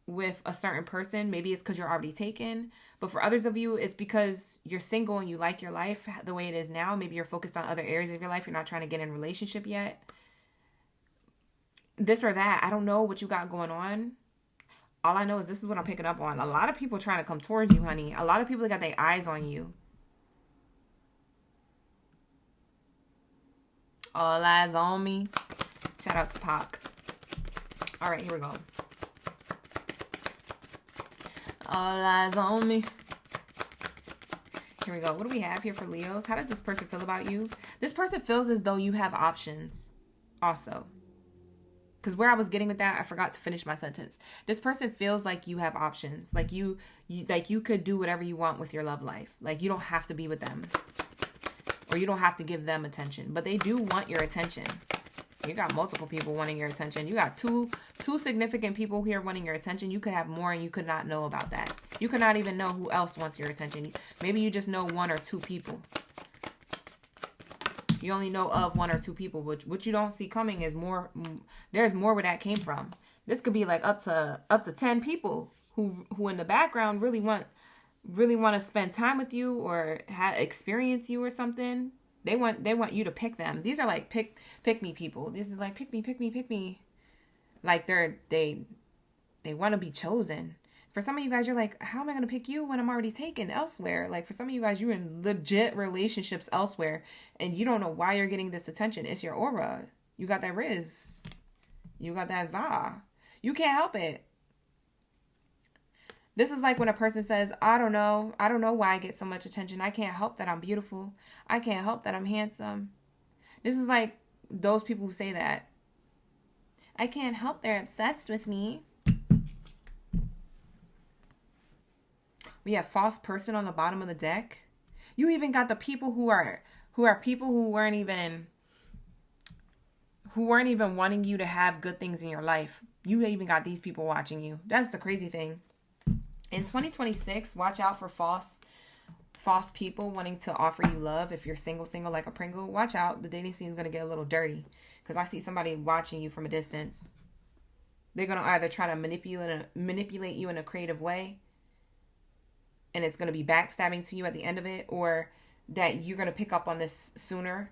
A: with a certain person. Maybe it's because you're already taken. But for others of you, it's because you're single and you like your life the way it is now. Maybe you're focused on other areas of your life. You're not trying to get in a relationship yet. This or that. I don't know what you got going on. All I know is this is what I'm picking up on. A lot of people trying to come towards you, honey. A lot of people got their eyes on you. All eyes on me. Shout out to Pac. All right, here we go. All eyes on me. Here we go. What do we have here for Leos? How does this person feel about you? This person feels as though you have options also. Because where I was getting with that, I forgot to finish my sentence. This person feels like you have options. Like you could do whatever you want with your love life. Like you don't have to be with them. Or you don't have to give them attention. But they do want your attention. You got multiple people wanting your attention. You got two significant people here wanting your attention. You could have more and you could not know about that. You could not even know who else wants your attention. Maybe you just know one or two people. You only know of one or two people. What you don't see coming is more. There's more where that came from. This could be like up to 10 people who in the background really want to spend time with you or experience you or something. They want you to pick them. These are like pick me people. This is like pick me. Like they want to be chosen. For some of you guys, you're like, how am I going to pick you when I'm already taken elsewhere? Like for some of you guys, you're in legit relationships elsewhere and you don't know why you're getting this attention. It's your aura. You got that Riz. You got that Za. You can't help it. This is like when a person says, I don't know why I get so much attention. I can't help that I'm beautiful. I can't help that I'm handsome. This is like those people who say that. I can't help they're obsessed with me. We have false person on the bottom of the deck. You even got the people who are people who weren't even wanting you to have good things in your life. You even got these people watching you. That's the crazy thing. In 2026, watch out for false people wanting to offer you love. If you're single like a Pringle, watch out. The dating scene is going to get a little dirty because I see somebody watching you from a distance. They're going to either try to manipulate you in a creative way, and it's going to be backstabbing to you at the end of it, or that you're going to pick up on this sooner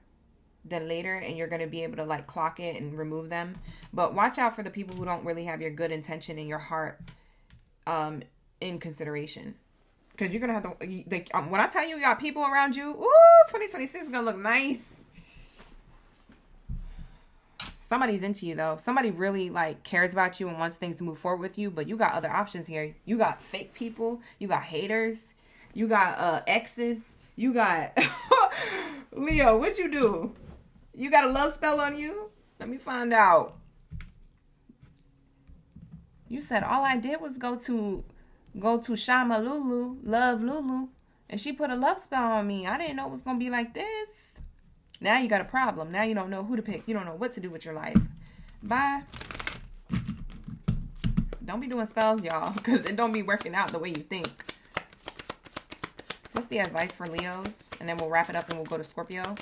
A: than later and you're going to be able to like clock it and remove them. But watch out for the people who don't really have your good intention in your heart in consideration. Because you're going to have to, when I tell you got people around you, 2026 is going to look nice. Somebody's into you though. Somebody really like cares about you and wants things to move forward with you, but you got other options here. You got fake people. You got haters. You got exes. You got Leo, what'd you do? You got a love spell on you? Let me find out. You said all I did was go to Shama Lulu, love Lulu, and she put a love spell on me. I didn't know it was gonna be like this. Now you got a problem. Now you don't know who to pick. You don't know what to do with your life. Bye. Don't be doing spells, y'all, because it don't be working out the way you think. What's the advice for Leos? And then we'll wrap it up and we'll go to Scorpio.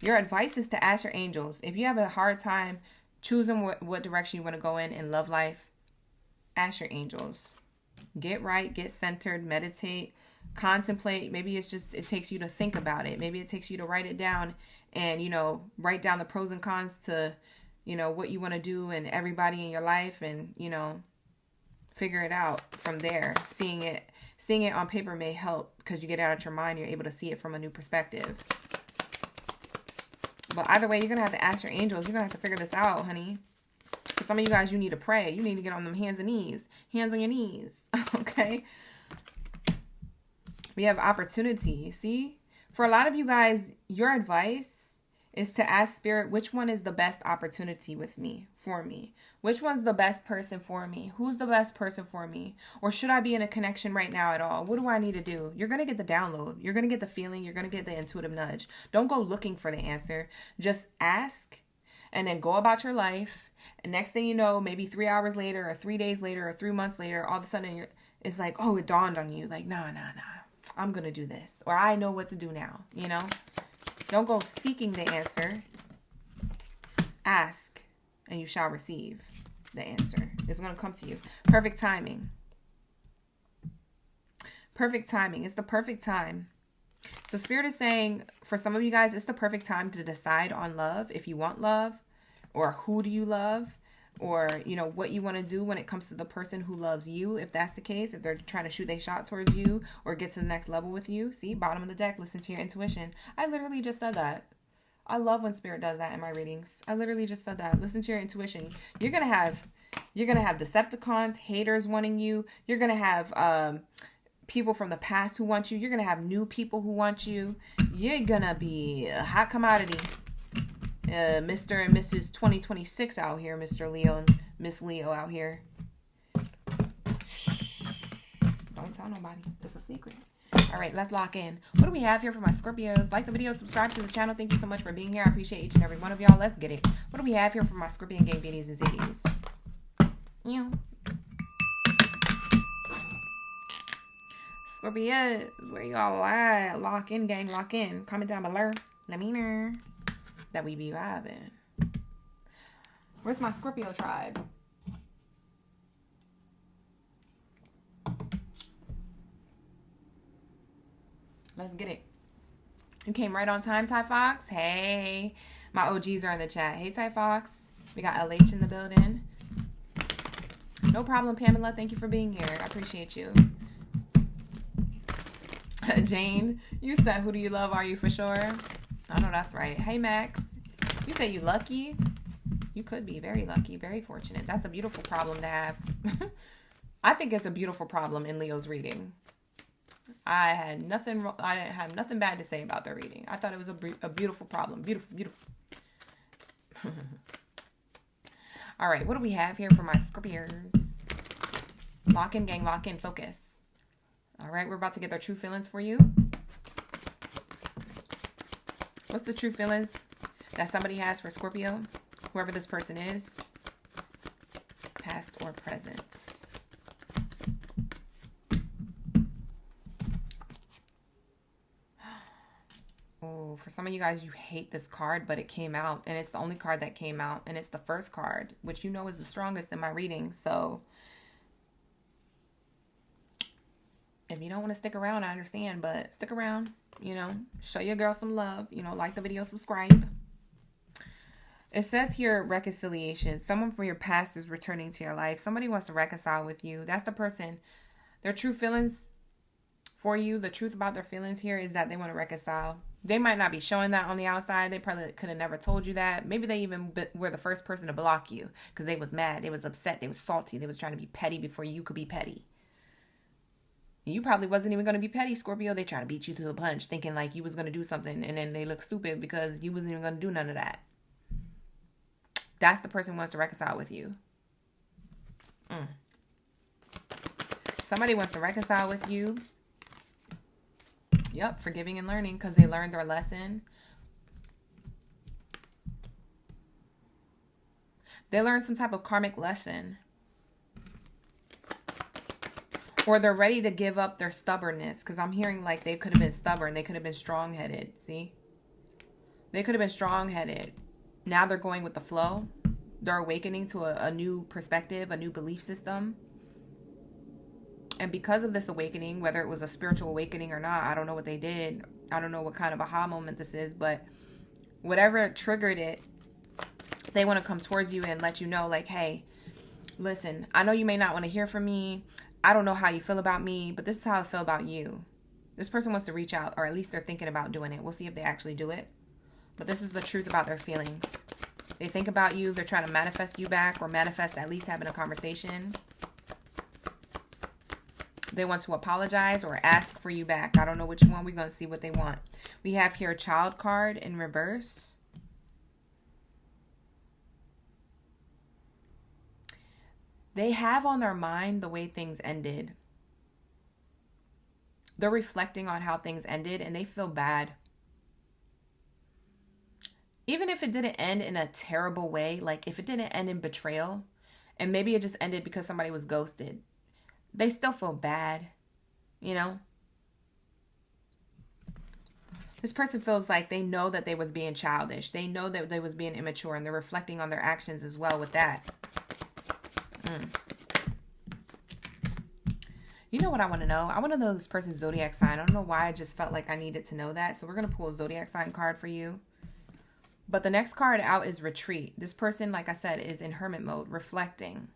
A: Your advice is to ask your angels. If you have a hard time choosing what direction you want to go in love life, ask your angels. Get right, get centered, meditate, contemplate. Maybe it's just, it takes you to think about it. Maybe it takes you to write it down and, write down the pros and cons to, what you want to do and everybody in your life and, figure it out from there. Seeing it on paper may help because you get it out of your mind. You're able to see it from a new perspective. But either way, you're going to have to ask your angels. You're going to have to figure this out, honey. For some of you guys, you need to pray. You need to get on them hands and knees. Hands on your knees. Okay? We have opportunity. See? For a lot of you guys, your advice is to ask Spirit, which one is the best opportunity for me? Which one's the best person for me? Who's the best person for me? Or should I be in a connection right now at all? What do I need to do? You're going to get the download. You're going to get the feeling. You're going to get the intuitive nudge. Don't go looking for the answer. Just ask. and then go about your life. And next thing you know, maybe 3 hours later or 3 days later or 3 months later, all of a sudden it's like, oh, it dawned on you. Like, nah, I'm going to do this. Or I know what to do now, you know? Don't go seeking the answer. Ask and you shall receive the answer. It's going to come to you. Perfect timing. Perfect timing. It's the perfect time. So Spirit is saying, for some of you guys, it's the perfect time to decide on love. If you want love, or who do you love, or, you know, what you want to do when it comes to the person who loves you. If that's the case, if they're trying to shoot their shot towards you or get to the next level with you. See, bottom of the deck, listen to your intuition. I literally just said that. I love when Spirit does that in my readings. I literally just said that. Listen to your intuition. You're going to have Decepticons, haters wanting you. You're going to have people from the past who want you. You're going to have new people who want you. You're going to be a hot commodity. Mr. and Mrs. 2026 out here. Mr. Leo and Miss Leo out here. Don't tell nobody. It's a secret. All right, let's lock in. What do we have here for my Scorpios? Like the video, subscribe to the channel. Thank you so much for being here. I appreciate each and every one of y'all. Let's get it. What do we have here for my Scorpion gang beauties and zitties? Scorpios, where y'all at? Lock in, gang, lock in. Comment down below. Let me know that we be vibing. Where's my Scorpio tribe? Let's get it. You came right on time, Ty Fox. Hey, my OGs are in the chat. Hey, Ty Fox. We got LH in the building. No problem, Pamela. Thank you for being here. I appreciate you. Jane, you said, who do you love? Are you for sure? I know that's right. Hey, Max. You say you lucky? You could be very lucky, very fortunate. That's a beautiful problem to have. I think it's a beautiful problem in Leo's reading. I didn't have nothing bad to say about their reading. I thought it was a beautiful problem. Beautiful, beautiful. All right, what do we have here for my Scorpios? Lock in, gang, lock in, focus. All right, we're about to get their true feelings for you. What's the true feelings that somebody has for Scorpio? Whoever this person is, past or present. Oh, for some of you guys, you hate this card, but it came out, and it's the only card that came out, and it's the first card, which you know is the strongest in my reading. So if you don't want to stick around, I understand, but stick around, you know, show your girl some love, you know, like the video, subscribe. It says here, reconciliation. Someone from your past is returning to your life. Somebody wants to reconcile with you. That's the person. Their true feelings for you, the truth about their feelings here is that they want to reconcile. They might not be showing that on the outside. They probably could have never told you that. Maybe they even were the first person to block you because they was mad. They was upset. They was salty. They was trying to be petty before you could be petty. You probably wasn't even going to be petty, Scorpio. They try to beat you to the punch thinking like you was going to do something, and then they look stupid because you wasn't even going to do none of that. That's the person who wants to reconcile with you. Somebody wants to reconcile with you. Yep, forgiving and learning because they learned their lesson. They learned some type of karmic lesson. Or they're ready to give up their stubbornness because I'm hearing like they could have been stubborn. They could have been strong-headed. See? They could have been strong-headed. Now they're going with the flow. They're awakening to a new perspective, a new belief system. And because of this awakening, whether it was a spiritual awakening or not, I don't know what they did. I don't know what kind of aha moment this is, but whatever triggered it, they want to come towards you and let you know, like, hey, listen, I know you may not want to hear from me. I don't know how you feel about me, but this is how I feel about you. This person wants to reach out, or at least they're thinking about doing it. We'll see if they actually do it. But this is the truth about their feelings. They think about you. They're trying to manifest you back or manifest at least having a conversation. They want to apologize or ask for you back. I don't know which one. We're going to see what they want. We have here a child card in reverse. They have on their mind the way things ended. They're reflecting on how things ended and they feel bad. even if it didn't end in a terrible way, like if it didn't end in betrayal, and maybe it just ended because somebody was ghosted, they still feel bad, you know? This person feels like they know that they was being childish. They know that they was being immature, and they're reflecting on their actions as well with that. You know what I want to know? I want to know this person's zodiac sign. I don't know why I just felt like I needed to know that. So we're going to pull a zodiac sign card for you. But the next card out is retreat. This person, like I said, is in hermit mode, reflecting.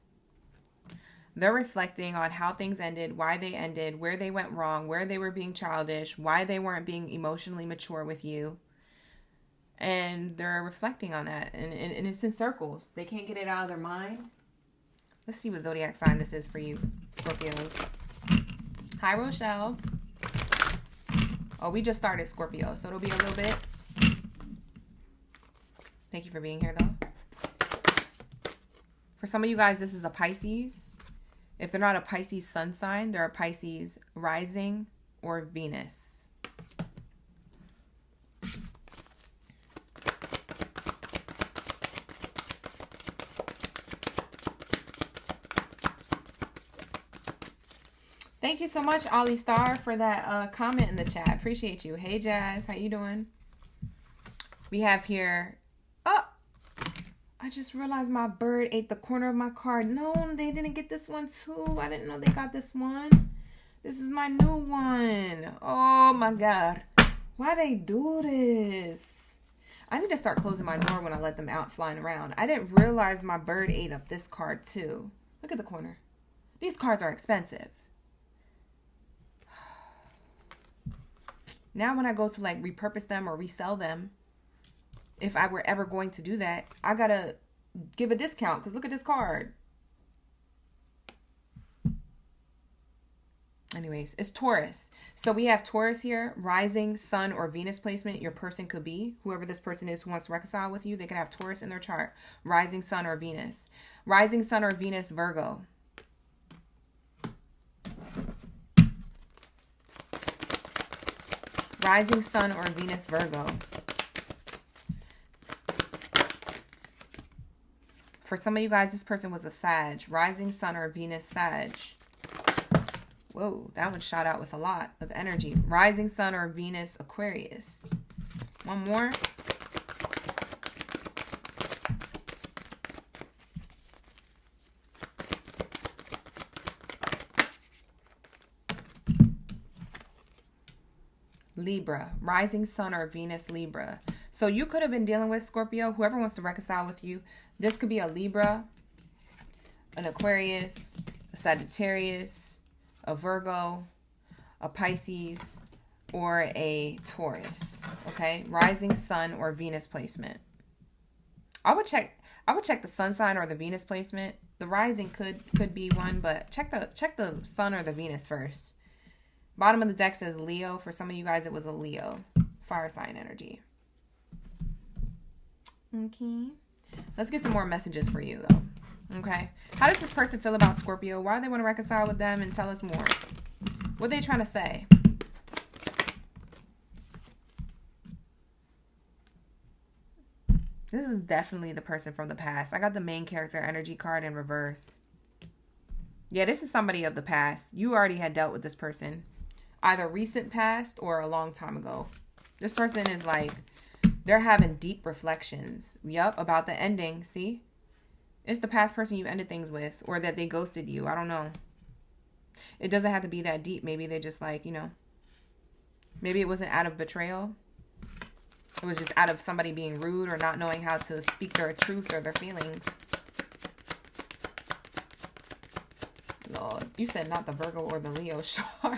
A: They're reflecting on how things ended, why they ended, where they went wrong, where they were being childish, why they weren't being emotionally mature with you. And they're reflecting on that. And it's in circles. They can't get it out of their mind. Let's see what zodiac sign this is for you, Scorpios. Hi, Rochelle. Oh, we just started, Scorpio, so it'll be a little bit. Thank you for being here, though. For some of you guys, this is a Pisces. If they're not a Pisces sun sign, they're a Pisces rising or Venus. Thank you so much, Ollie Star, for that comment in the chat. Appreciate you. Hey, Jazz. How you doing? We have here... Oh! I just realized my bird ate the corner of my card. No, they didn't get this one too. I didn't know they got this one. This is my new one. Oh, my God. Why they do this? I need to start closing my door when I let them out flying around. I didn't realize my bird ate up this card too. Look at the corner. These cards are expensive. Now when I go to like repurpose them or resell them, if I were ever going to do that, I gotta give a discount because look at this card. Anyways, it's Taurus. So we have Taurus here, rising, sun, or Venus placement. Your person could be, whoever this person is who wants to reconcile with you, they could have Taurus in their chart, rising, sun, or Venus. Rising, sun, or Venus, Virgo. Rising, sun, or Venus, Virgo. For some of you guys, this person was a Sag. Rising, sun, or Venus, Sag. Whoa, that one shot out with a lot of energy. Rising, sun, or Venus, Aquarius. One more. Libra, rising sun or Venus, Libra. So you could have been dealing with Scorpio, whoever wants to reconcile with you. This could be a Libra, an Aquarius, a Sagittarius, a Virgo, a Pisces, or a Taurus. Okay, rising sun or Venus placement. I would check the sun sign or the Venus placement. The rising could be one, but check the sun or the Venus first. Bottom of the deck says Leo. For some of you guys, it was a Leo. Fire sign energy. Okay. Let's get some more messages for you, though. Okay. How does this person feel about Scorpio? Why do they want to reconcile with them? And tell us more. What are they trying to say? This is definitely the person from the past. I got the main character energy card in reverse. Yeah, this is somebody of the past. You already had dealt with this person. Either recent past or a long time ago. This person is like, they're having deep reflections. Yup, about the ending. See? It's the past person you ended things with. Or that they ghosted you. I don't know. It doesn't have to be that deep. Maybe they just like, you know. Maybe it wasn't out of betrayal. It was just out of somebody being rude or not knowing how to speak their truth or their feelings. Lord, you said not the Virgo or the Leo, Shar.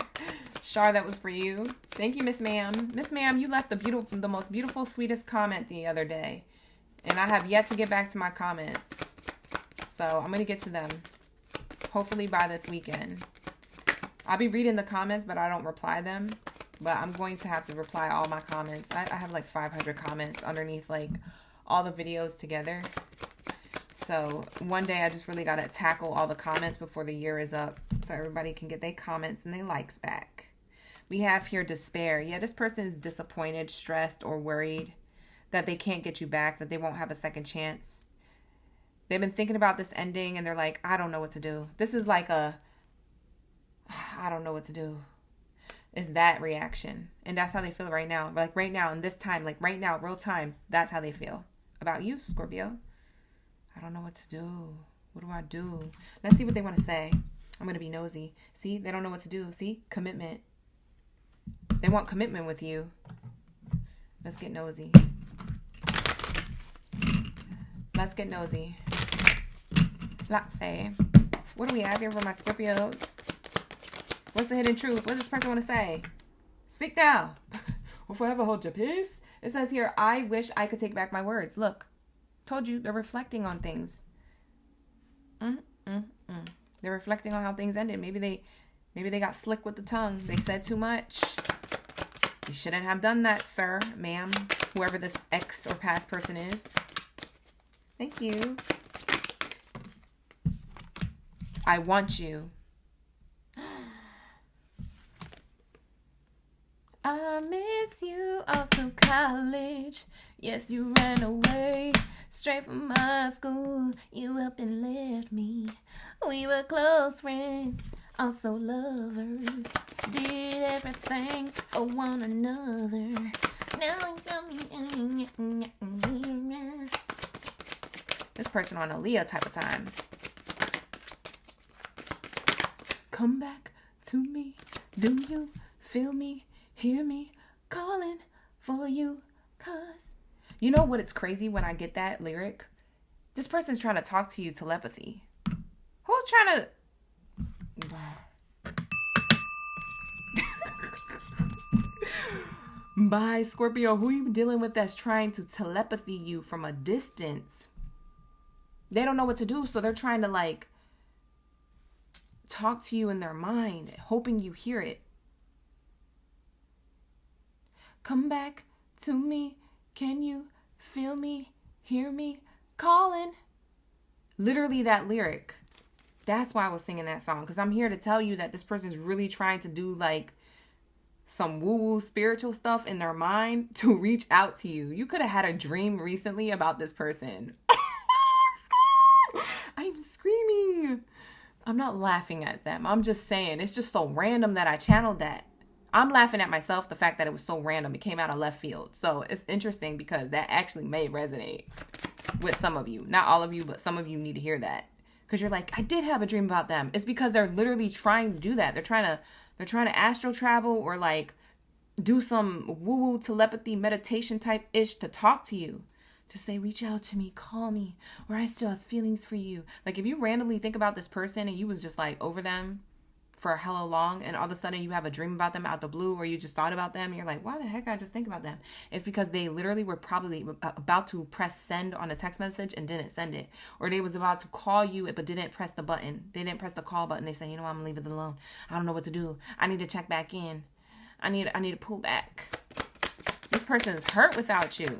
A: Shar, that was for you. Thank you, Miss Ma'am. Miss Ma'am, you left the most beautiful, sweetest comment the other day. And I have yet to get back to my comments. So I'm going to get to them. Hopefully by this weekend. I'll be reading the comments, but I don't reply them. But I'm going to have to reply all my comments. I have like 500 comments underneath like all the videos together. So one day I just really got to tackle all the comments before the year is up. So everybody can get their comments and their likes back. We have here despair. Yeah, this person is disappointed, stressed, or worried. that they can't get you back, that they won't have a second chance. They've been thinking about this ending and they're like, I don't know what to do. This is like I don't know what to do. Is that reaction. And that's how they feel right now. Like right now, in this time, like right now, real time, that's how they feel about you, Scorpio. I don't know what to do. What do I do? Let's see what they want to say. I'm going to be nosy. See, they don't know what to do. See, commitment. They want commitment with you. Let's get nosy. Let's get nosy. Let's say, what do we have here for my Scorpios? What's the hidden truth? What does this person want to say? Speak now. Will forever hold your peace. It says here, I wish I could take back my words. Look, told you, they're reflecting on things. They're reflecting on how things ended. Maybe they got slick with the tongue. They said too much. You shouldn't have done that, sir, ma'am, whoever this ex or past person is. Thank you. I want you. I miss you all through college. Yes, you ran away straight from my school. You up and left me. We were close friends, also lovers. Did everything for one another. Now I'm coming. This person on a Leo type of time. Come back to me. Do you feel me? Hear me calling for you? Cause you know what? It's crazy when I get that lyric. This person's trying to talk to you telepathy. Who's trying to... Bye, Scorpio. Who are you dealing with that's trying to telepathy you from a distance? They don't know what to do, so they're trying to like talk to you in their mind, hoping you hear it. Come back to me. Can you feel me? Hear me calling? Literally that lyric. That's why I was singing that song. Because I'm here to tell you that this person's really trying to do like some woo-woo spiritual stuff in their mind to reach out to you. You could have had a dream recently about this person. I'm screaming. I'm not laughing at them. I'm just saying it's just so random that I channeled that. I'm laughing at myself, the fact that it was so random. It came out of left field. So it's interesting because that actually may resonate with some of you. Not all of you, but some of you need to hear that. Because you're like, I did have a dream about them. It's because they're literally trying to do that. They're trying to astral travel or like do some woo-woo telepathy meditation type ish to talk to you. To say, reach out to me, call me, or I still have feelings for you. Like if you randomly think about this person and you was just like over them for hella long and all of a sudden you have a dream about them out the blue or you just thought about them and you're like, why the heck did I just think about them? It's because they literally were probably about to press send on a text message and didn't send it. Or they was about to call you but didn't press the button. They didn't press the call button. They say, you know what, I'm gonna leave it alone. I don't know what to do. I need to check back in. I need to pull back. This person is hurt without you.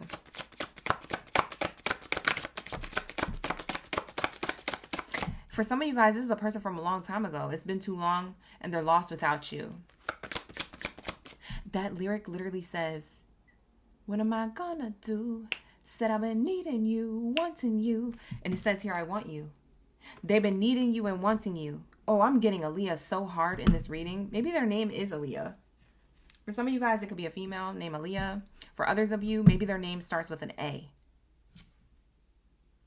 A: For some of you guys, this is a person from a long time ago. It's been too long and they're lost without you. That lyric literally says, what am I gonna do? Said I've been needing you, wanting you. And it says here, I want you. They've been needing you and wanting you. Oh, I'm getting Aaliyah so hard in this reading. Maybe their name is Aaliyah. For some of you guys, it could be a female named Aaliyah. For others of you, maybe their name starts with an A.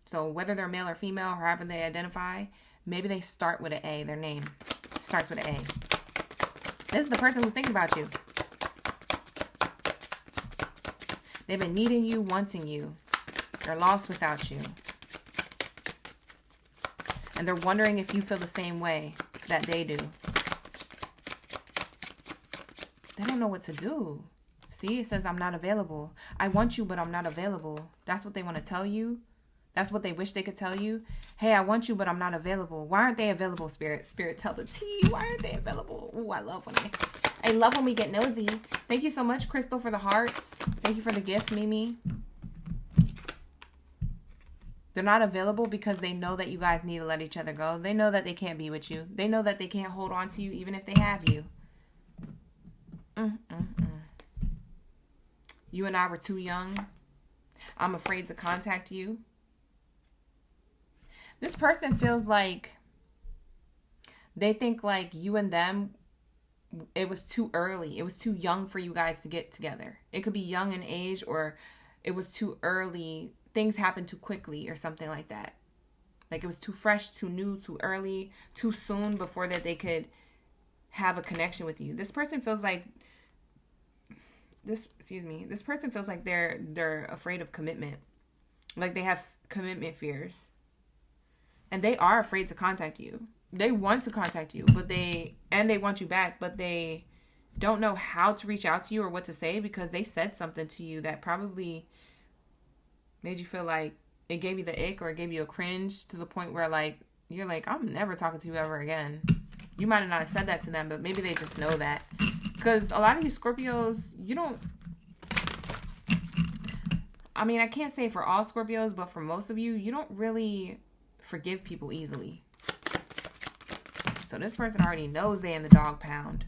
A: So whether they're male or female, or however they identify, maybe they start with an A. Their name starts with an A. This is the person who's thinking about you. They've been needing you, wanting you. They're lost without you. And they're wondering if you feel the same way that they do. They don't know what to do. See, it says I'm not available. I want you, but I'm not available. That's what they want to tell you. That's what they wish they could tell you. Hey, I want you, but I'm not available. Why aren't they available, Spirit? Spirit, tell the tea. Why aren't they available? Ooh, I love when we get nosy. Thank you so much, Crystal, for the hearts. Thank you for the gifts, Mimi. They're not available because they know that you guys need to let each other go. They know that they can't be with you. They know that they can't hold on to you even if they have you. You and I were too young. I'm afraid to contact you. This person feels like they think like you and them, it was too early. It was too young for you guys to get together. It could be young in age, or it was too early. Things happened too quickly or something like that. Like it was too fresh, too new, too early, too soon before that they could have a connection with you. This person feels like this person feels like they're afraid of commitment. Like they have commitment fears. And they are afraid to contact you. They want to contact you, but they want you back, but they don't know how to reach out to you or what to say, because they said something to you that probably made you feel like it gave you the ick, or it gave you a cringe to the point where like you're like, I'm never talking to you ever again. You might not have said that to them, but maybe they just know that. Because a lot of you Scorpios, you don't, I mean, I can't say for all Scorpios, but for most of you, you don't really forgive people easily. So this person already knows they in the dog pound.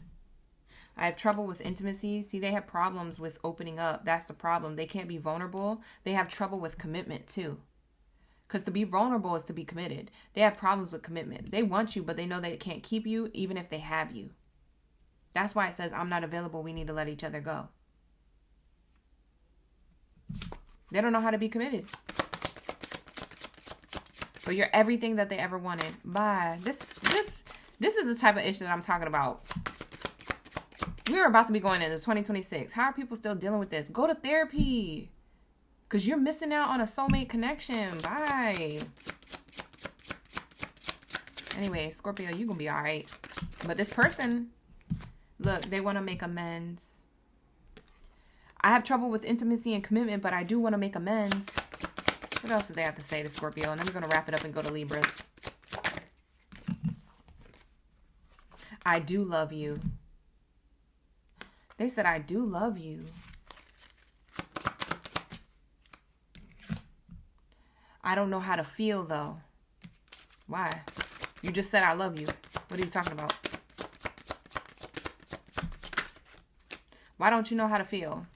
A: I have trouble with intimacy. See, they have problems with opening up. That's the problem. They can't be vulnerable. They have trouble with commitment too. Because to be vulnerable is to be committed. They have problems with commitment. They want you, but they know they can't keep you even if they have you. That's why it says, I'm not available. We need to let each other go. They don't know how to be committed. But you're everything that they ever wanted. Bye. This is the type of issue that I'm talking about. We're about to be going into 2026. How are people still dealing with this? Go to therapy. Because you're missing out on a soulmate connection. Bye. Anyway, Scorpio, you're going to be all right. But this person, look, they want to make amends. I have trouble with intimacy and commitment, but I do want to make amends. What else do they have to say to Scorpio? And then we're going to wrap it up and go to Libras. I do love you. They said, I do love you. I don't know how to feel, though. Why? You just said I love you. What are you talking about? Why don't you know how to feel?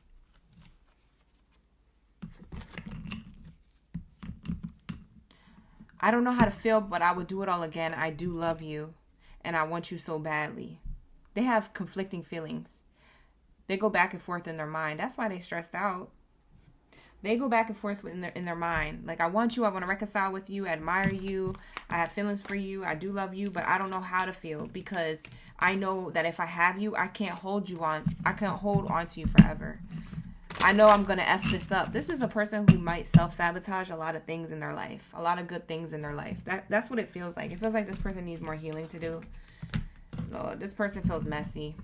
A: I don't know how to feel, but I would do it all again. I do love you, and I want you so badly. They have conflicting feelings. They go back and forth in their mind. That's why they stressed out. They go back and forth in their mind. Like, I want you. I want to reconcile with you. I admire you. I have feelings for you. I do love you, but I don't know how to feel, because I know that if I have you, I can't hold on to you forever. I know I'm going to F this up. This is a person who might self-sabotage a lot of things in their life. A lot of good things in their life. That's what it feels like. It feels like this person needs more healing to do. Lord, this person feels messy.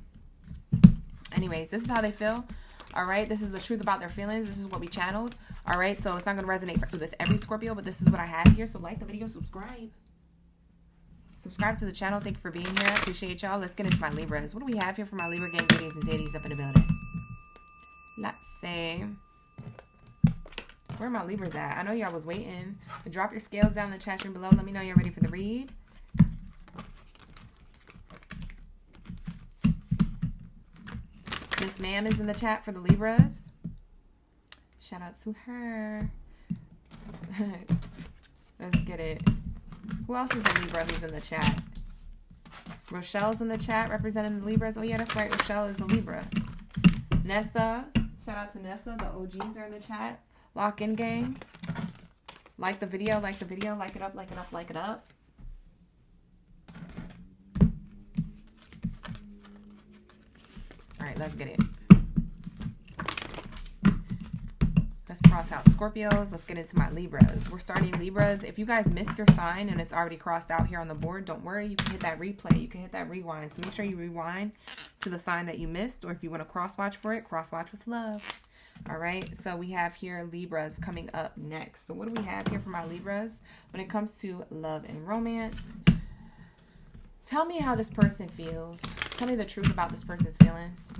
A: Anyways, this is how they feel. All right. This is the truth about their feelings. This is what we channeled. All right. So it's not going to resonate with every Scorpio, but this is what I have here. So like the video, subscribe. Subscribe to the channel. Thank you for being here. I appreciate y'all. Let's get into my Libras. What do we have here for my Libra gang goodies and zadies up in the building? Let's see. Where are my Libras at? I know y'all was waiting. Drop your scales down in the chat room below. Let me know you're ready for the read. Miss Ma'am is in the chat for the Libras. Shout out to her. Let's get it. Who else is a Libra who's in the chat? Rochelle's in the chat representing the Libras. Oh yeah, that's right. Rochelle is a Libra. Nessa. Shout out to Nessa. The OGs are in the chat. Lock in gang. Like the video. Like the video. Like it up. Like it up. Like it up. All right, let's get it. Let's cross out Scorpios. Let's get into my Libras. We're starting Libras. If you guys missed your sign and it's already crossed out here on the board, don't worry. You can hit that replay. You can hit that rewind. So make sure you rewind to the sign that you missed. Or if you want to cross watch for it, cross watch with love. All right. So we have here Libras coming up next. So what do we have here for my Libras when it comes to love and romance? Tell me how this person feels. Tell me the truth about this person's feelings.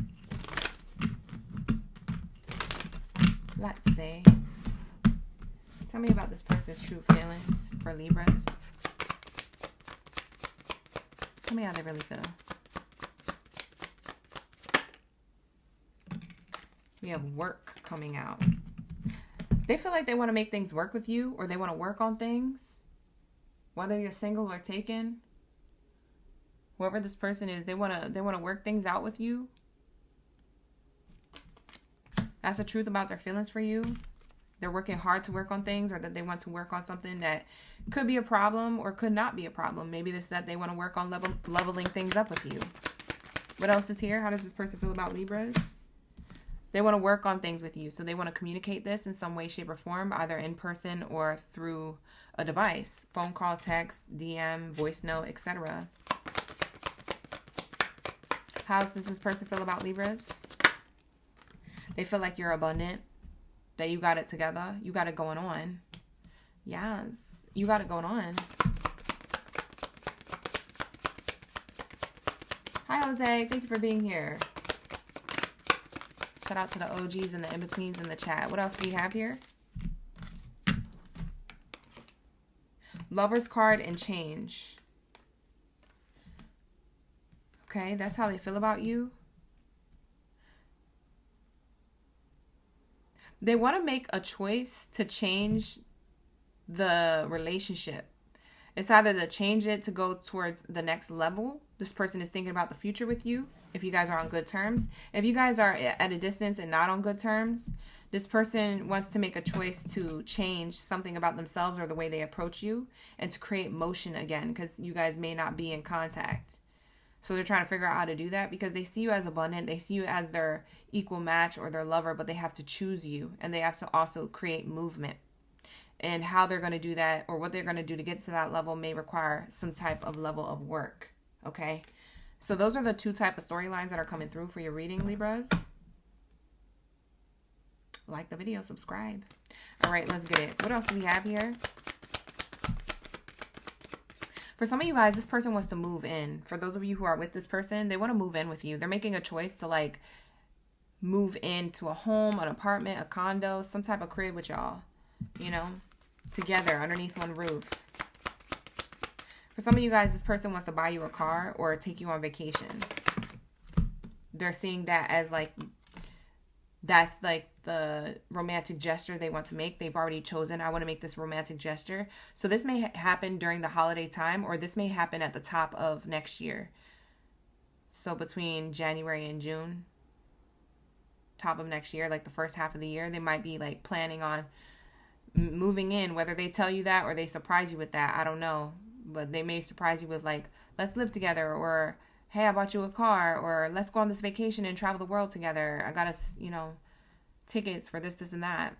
A: Let's see. Tell me about this person's true feelings for Libras. Tell me how they really feel. We have work coming out. They feel like they want to make things work with you, or they want to work on things. Whether you're single or taken, whoever this person is, they want to work things out with you. That's the truth about their feelings for you. They're working hard to work on things, or that they want to work on something that could be a problem or could not be a problem. Maybe it's that they want to work on leveling things up with you. What else is here? How does this person feel about Libras? They want to work on things with you. So they want to communicate this in some way, shape, or form, either in person or through a device. Phone call, text, DM, voice note, etc. How does this person feel about Libras? They feel like you're abundant, that you got it together. You got it going on. Yes, you got it going on. Hi, Jose. Thank you for being here. Shout out to the OGs and the in-betweens in the chat. What else do we have here? Lover's card and change. Okay, that's how they feel about you. They want to make a choice to change the relationship. It's either to change it to go towards the next level. This person is thinking about the future with you. If you guys are on good terms. If you guys are at a distance and not on good terms, this person wants to make a choice to change something about themselves or the way they approach you and to create motion again, because you guys may not be in contact. So they're trying to figure out how to do that because they see you as abundant. They see you as their equal match or their lover, but they have to choose you, and they have to also create movement. And how they're going to do that, or what they're going to do to get to that level, may require some type of level of work. Okay? So those are the two type of storylines that are coming through for your reading, Libras. Like the video, subscribe. All right, let's get it. What else do we have here? For some of you guys, this person wants to move in. For those of you who are with this person, they want to move in with you. They're making a choice to like move into a home, an apartment, a condo, some type of crib with y'all, you know, together underneath one roof. For some of you guys, this person wants to buy you a car or take you on vacation. They're seeing that as like, that's like the romantic gesture they want to make. They've already chosen, I want to make this romantic gesture. So this may happen during the holiday time, or this may happen at the top of next year. So between January and June, top of next year, like the first half of the year, they might be like planning on moving in. Whether they tell you that or they surprise you with that, I don't know. But they may surprise you with like, let's live together, or hey, I bought you a car, or let's go on this vacation and travel the world together. I got us, you know, tickets for this, and that.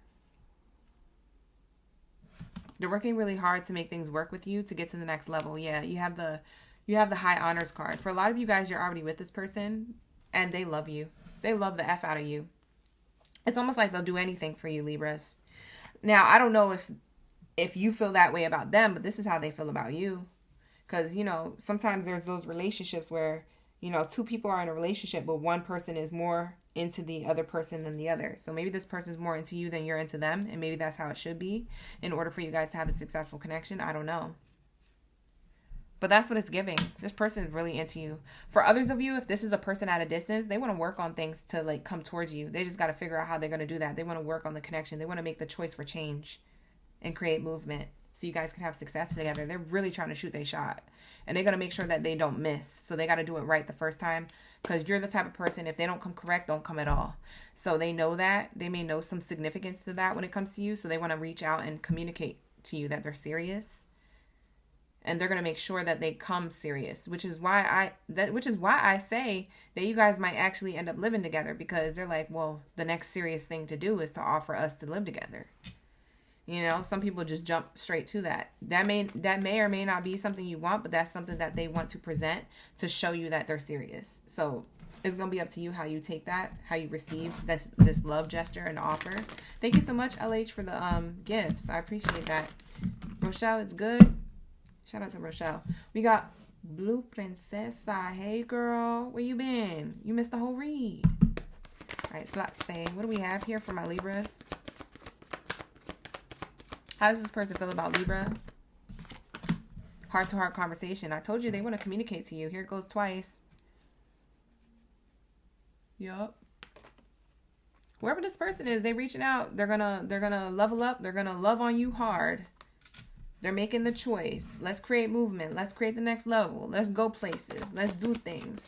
A: They're working really hard to make things work with you to get to the next level. Yeah, you have the high honors card. For a lot of you guys, you're already with this person and they love you. They love the F out of you. It's almost like they'll do anything for you, Libras. Now, I don't know if you feel that way about them, but this is how they feel about you. Because, you know, sometimes there's those relationships where, you know, two people are in a relationship, but one person is more into the other person than the other. So maybe this person is more into you than you're into them. And maybe that's how it should be in order for you guys to have a successful connection. I don't know. But that's what it's giving. This person is really into you. For others of you, if this is a person at a distance, they want to work on things to like come towards you. They just got to figure out how they're going to do that. They want to work on the connection. They want to make the choice for change and create movement so you guys can have success together. They're really trying to shoot their shot. And they're going to make sure that they don't miss. So they got to do it right the first time. Because you're the type of person, if they don't come correct, don't come at all. So they know that. They may know some significance to that when it comes to you. So they want to reach out and communicate to you that they're serious. And they're going to make sure that they come serious. Which is why I say that you guys might actually end up living together. Because they're like, well, the next serious thing to do is to offer us to live together. You know, some people just jump straight to that. That may or may not be something you want, but that's something that they want to present to show you that they're serious. So it's going to be up to you how you take that, how you receive this love gesture and offer. Thank you so much, LH, for the gifts. I appreciate that. Rochelle, it's good. Shout out to Rochelle. We got Blue Princesa. Hey, girl. Where you been? You missed the whole read. All right, slot stay. What do we have here for my Libras? How does this person feel about Libra? Heart-to-heart conversation. I told you they want to communicate to you. Here it goes twice. Yup. whoever this person is, they reaching out. They're gonna level up. They're gonna love on you hard. They're making the choice. Let's create movement. Let's create the next level. Let's go places. Let's do things.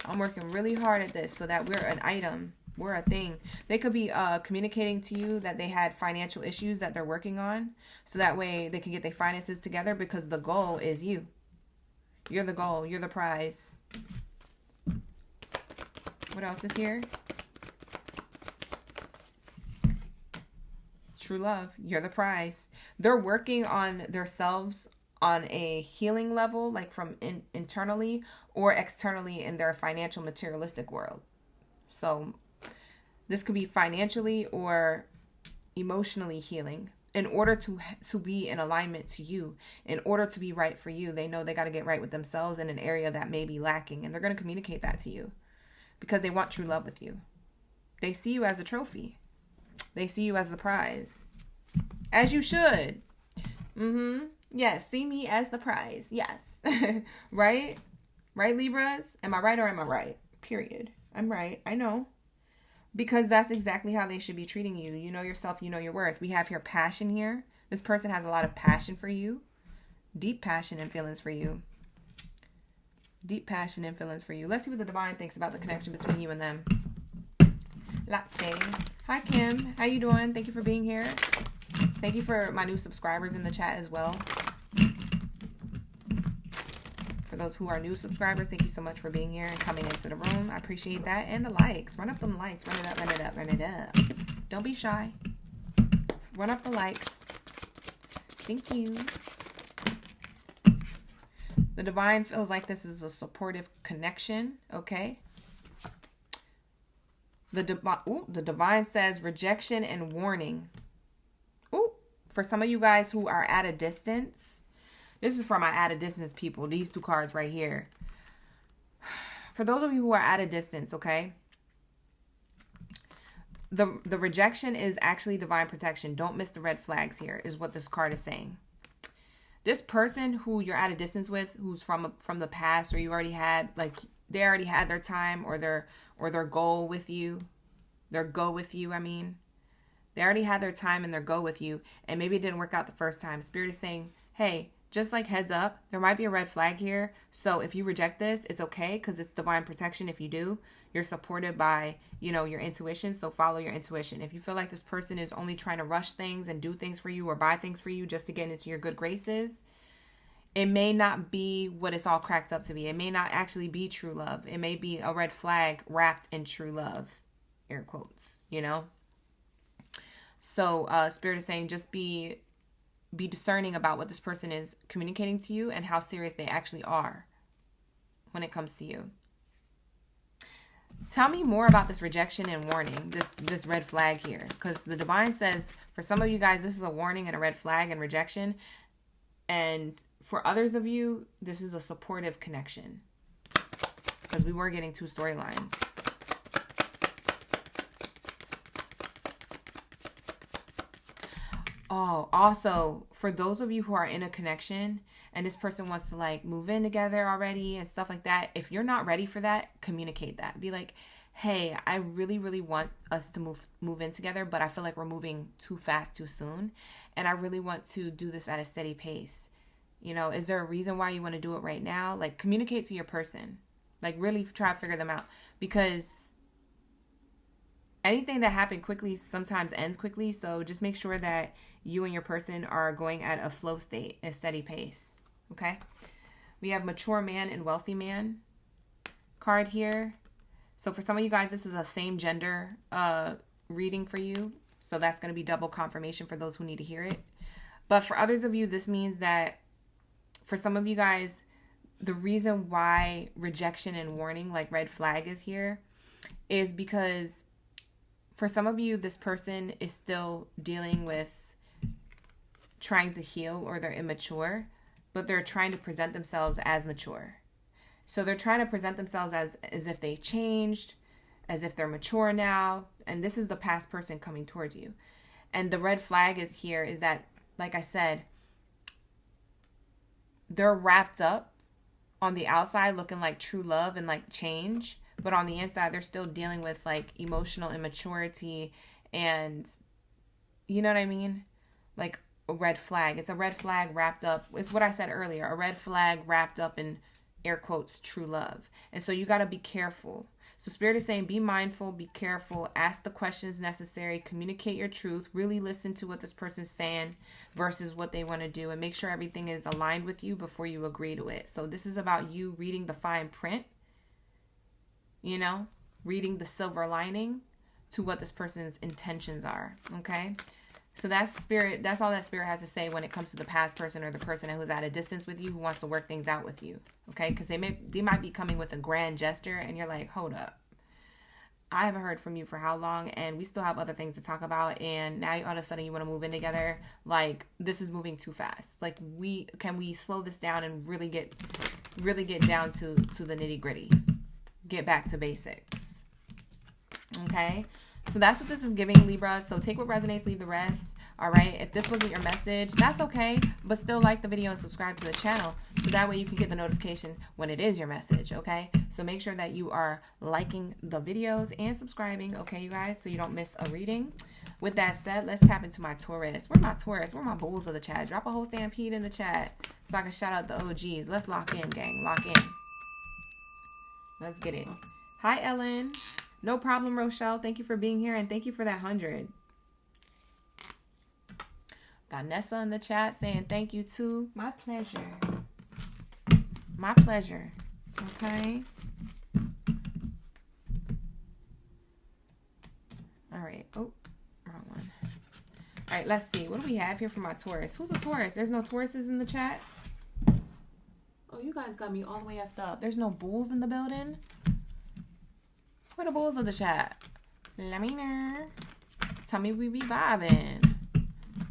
A: I'm working really hard at this so that we're an item. We're a thing. They could be communicating to you that they had financial issues that they're working on. So that way they can get their finances together, because the goal is you. You're the goal. You're the prize. What else is here? True love. You're the prize. They're working on themselves on a healing level, like from internally or externally in their financial materialistic world. So this could be financially or emotionally healing in order to be in alignment to you, in order to be right for you. They know they got to get right with themselves in an area that may be lacking, and they're going to communicate that to you because they want true love with you. They see you as a trophy. They see you as the prize. As you should. Yes, see me as the prize. Yes. Right? Right, Libras? Am I right or am I right? Period. I'm right. I know. Because that's exactly how they should be treating you. You know yourself, you know your worth. We have here passion here. This person has a lot of passion for you. Deep passion and feelings for you. Deep passion and feelings for you. Let's see what the divine thinks about the connection between you and them. Let's see. Hi, Kim. How you doing? Thank you for being here. Thank you for my new subscribers in the chat as well. For those who are new subscribers, thank you so much for being here and coming into the room. I appreciate that. And the likes. Run up them likes. Run it up, run it up, run it up. Don't be shy. Run up the likes. Thank you. The divine feels like this is a supportive connection. Okay. The divine says rejection and warning. Ooh, for some of you guys who are at a distance, this is for my at a distance people. These two cards right here. For those of you who are at a distance, okay? The rejection is actually divine protection. Don't miss the red flags here, is what this card is saying. This person who you're at a distance with, who's from the past, or you already had, like, they already had their time or their goal with you. Their go with you, I mean. They already had their time and their go with you, and maybe it didn't work out the first time. Spirit is saying, hey, just like heads up, there might be a red flag here. So if you reject this, it's okay, because it's divine protection. If you do, you're supported by, your intuition. So follow your intuition. If you feel like this person is only trying to rush things and do things for you or buy things for you just to get into your good graces, it may not be what it's all cracked up to be. It may not actually be true love. It may be a red flag wrapped in true love, air quotes, So Spirit is saying just be discerning about what this person is communicating to you and how serious they actually are when it comes to you. Tell me more about this rejection and warning, this red flag here. Because the divine says, for some of you guys, this is a warning and a red flag and rejection. And for others of you, this is a supportive connection. Because we were getting two storylines. Oh, also, for those of you who are in a connection and this person wants to like move in together already and stuff like that, if you're not ready for that, communicate that. Be like, hey, I really, really want us to move in together, but I feel like we're moving too fast, too soon. And I really want to do this at a steady pace. Is there a reason why you want to do it right now? Like, communicate to your person. Like, really try to figure them out. Because anything that happened quickly sometimes ends quickly. So just make sure that you and your person are going at a flow state, a steady pace. Okay? We have mature man and wealthy man card here. So for some of you guys, this is a same gender reading for you. So that's going to be double confirmation for those who need to hear it. But for others of you, this means that for some of you guys, the reason why rejection and warning, like red flag, is here is because for some of you, this person is still dealing with trying to heal, or they're immature, but they're trying to present themselves as mature. So they're trying to present themselves as if they changed, as if they're mature now. And this is the past person coming towards you. And the red flag is here is that, like I said, they're wrapped up on the outside looking like true love and like change, but on the inside, they're still dealing with like emotional immaturity and, you know what I mean? Like a red flag. It's a red flag wrapped up. It's what I said earlier. A red flag wrapped up in air quotes, true love. And so you got to be careful. So Spirit is saying, be mindful, be careful, ask the questions necessary, communicate your truth, really listen to what this person's saying versus what they want to do, and make sure everything is aligned with you before you agree to it. So this is about you reading the fine print, you know, reading the silver lining to what this person's intentions are. Okay. So that's Spirit. That's all that Spirit has to say when it comes to the past person or the person who's at a distance with you, who wants to work things out with you. Okay. Because they might be coming with a grand gesture and you're like, hold up. I haven't heard from you for how long, and we still have other things to talk about, and now all of a sudden you want to move in together. Like, this is moving too fast. Like, can we slow this down and really get down to the nitty gritty, get back to basics. Okay, so that's what this is giving, Libra. So take what resonates, leave the rest. All right, if this wasn't your message, that's okay, but still like the video and subscribe to the channel so that way you can get the notification when it is your message. Okay, so make sure that you are liking the videos and subscribing, okay, you guys, so you don't miss a reading. With that said, let's tap into my Taurus. Where my Taurus? Where my bulls of the chat? Drop a whole stampede in the chat so I can shout out the OGs. Let's lock in, gang. Lock in. Let's get it. Hi, Ellen. No problem, Rochelle. Thank you for being here, and thank you for that 100. Got Nessa in the chat saying thank you too. My pleasure. My pleasure. Okay. All right. Oh, wrong one. All right, let's see. What do we have here for my Taurus? Who's a Taurus? There's no Tauruses in the chat. Oh, you guys got me all the way effed up. There's no bulls in the building. Where the bulls of the chat? Let me know. Tell me we be vibing.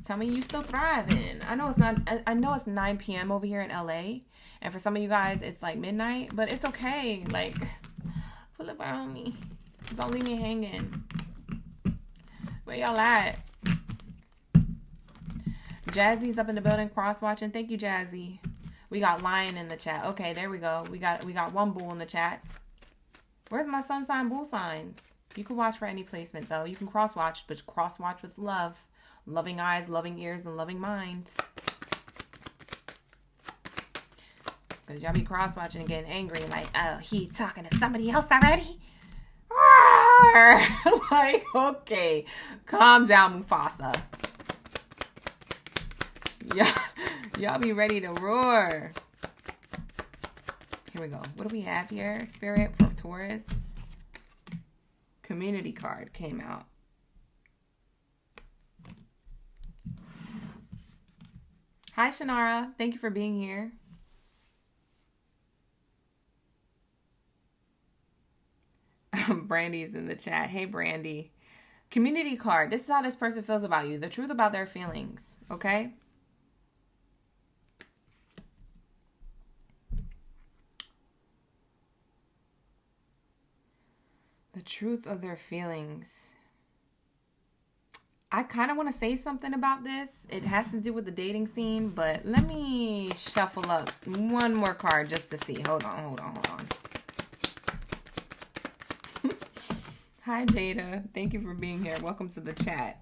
A: Tell me you still thriving. I know it's not. I know it's 9 p.m. over here in LA, and for some of you guys it's like midnight, but it's okay. Like, pull up on me. Don't leave me hanging. Where y'all at? Jazzy's up in the building, cross watching. Thank you, Jazzy. We got Lion in the chat. Okay, there we go. We got one bull in the chat. Where's my sun sign bull signs? You can watch for any placement though. You can cross watch, but cross watch with love. Loving eyes, loving ears, and loving mind. Because y'all be cross-watching and getting angry. Like, oh, he talking to somebody else already? Like, okay. Calm down, Mufasa. Y'all be ready to roar. Here we go. What do we have here? Spirit for Taurus. Community card came out. Hi, Shanara. Thank you for being here. Brandy's in the chat. Hey, Brandy. Community card. This is how this person feels about you. The truth about their feelings. Okay? The truth of their feelings. I kind of want to say something about this. It has to do with the dating scene, but let me shuffle up one more card just to see. Hold on. Hi, Jada. Thank you for being here. Welcome to the chat.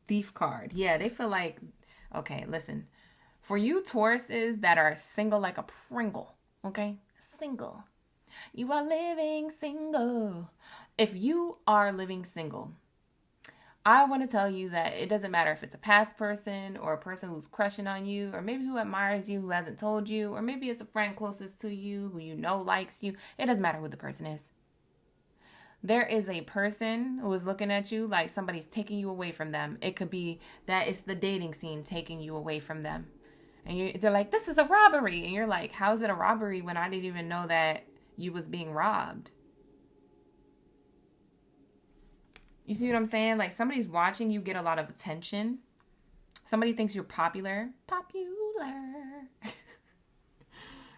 A: Thief card. Yeah, they feel like, okay, listen. For you Tauruses that are single like a Pringle, okay? Single. You are living single. If you are living single, I want to tell you that it doesn't matter if it's a past person or a person who's crushing on you, or maybe who admires you, who hasn't told you, or maybe it's a friend closest to you who you know likes you. It doesn't matter who the person is. There is a person who is looking at you like somebody's taking you away from them. It could be that it's the dating scene taking you away from them. And they're like, this is a robbery. And you're like, how is it a robbery when I didn't even know that you was being robbed? You see what I'm saying? Like, somebody's watching you get a lot of attention. Somebody thinks you're popular. Popular.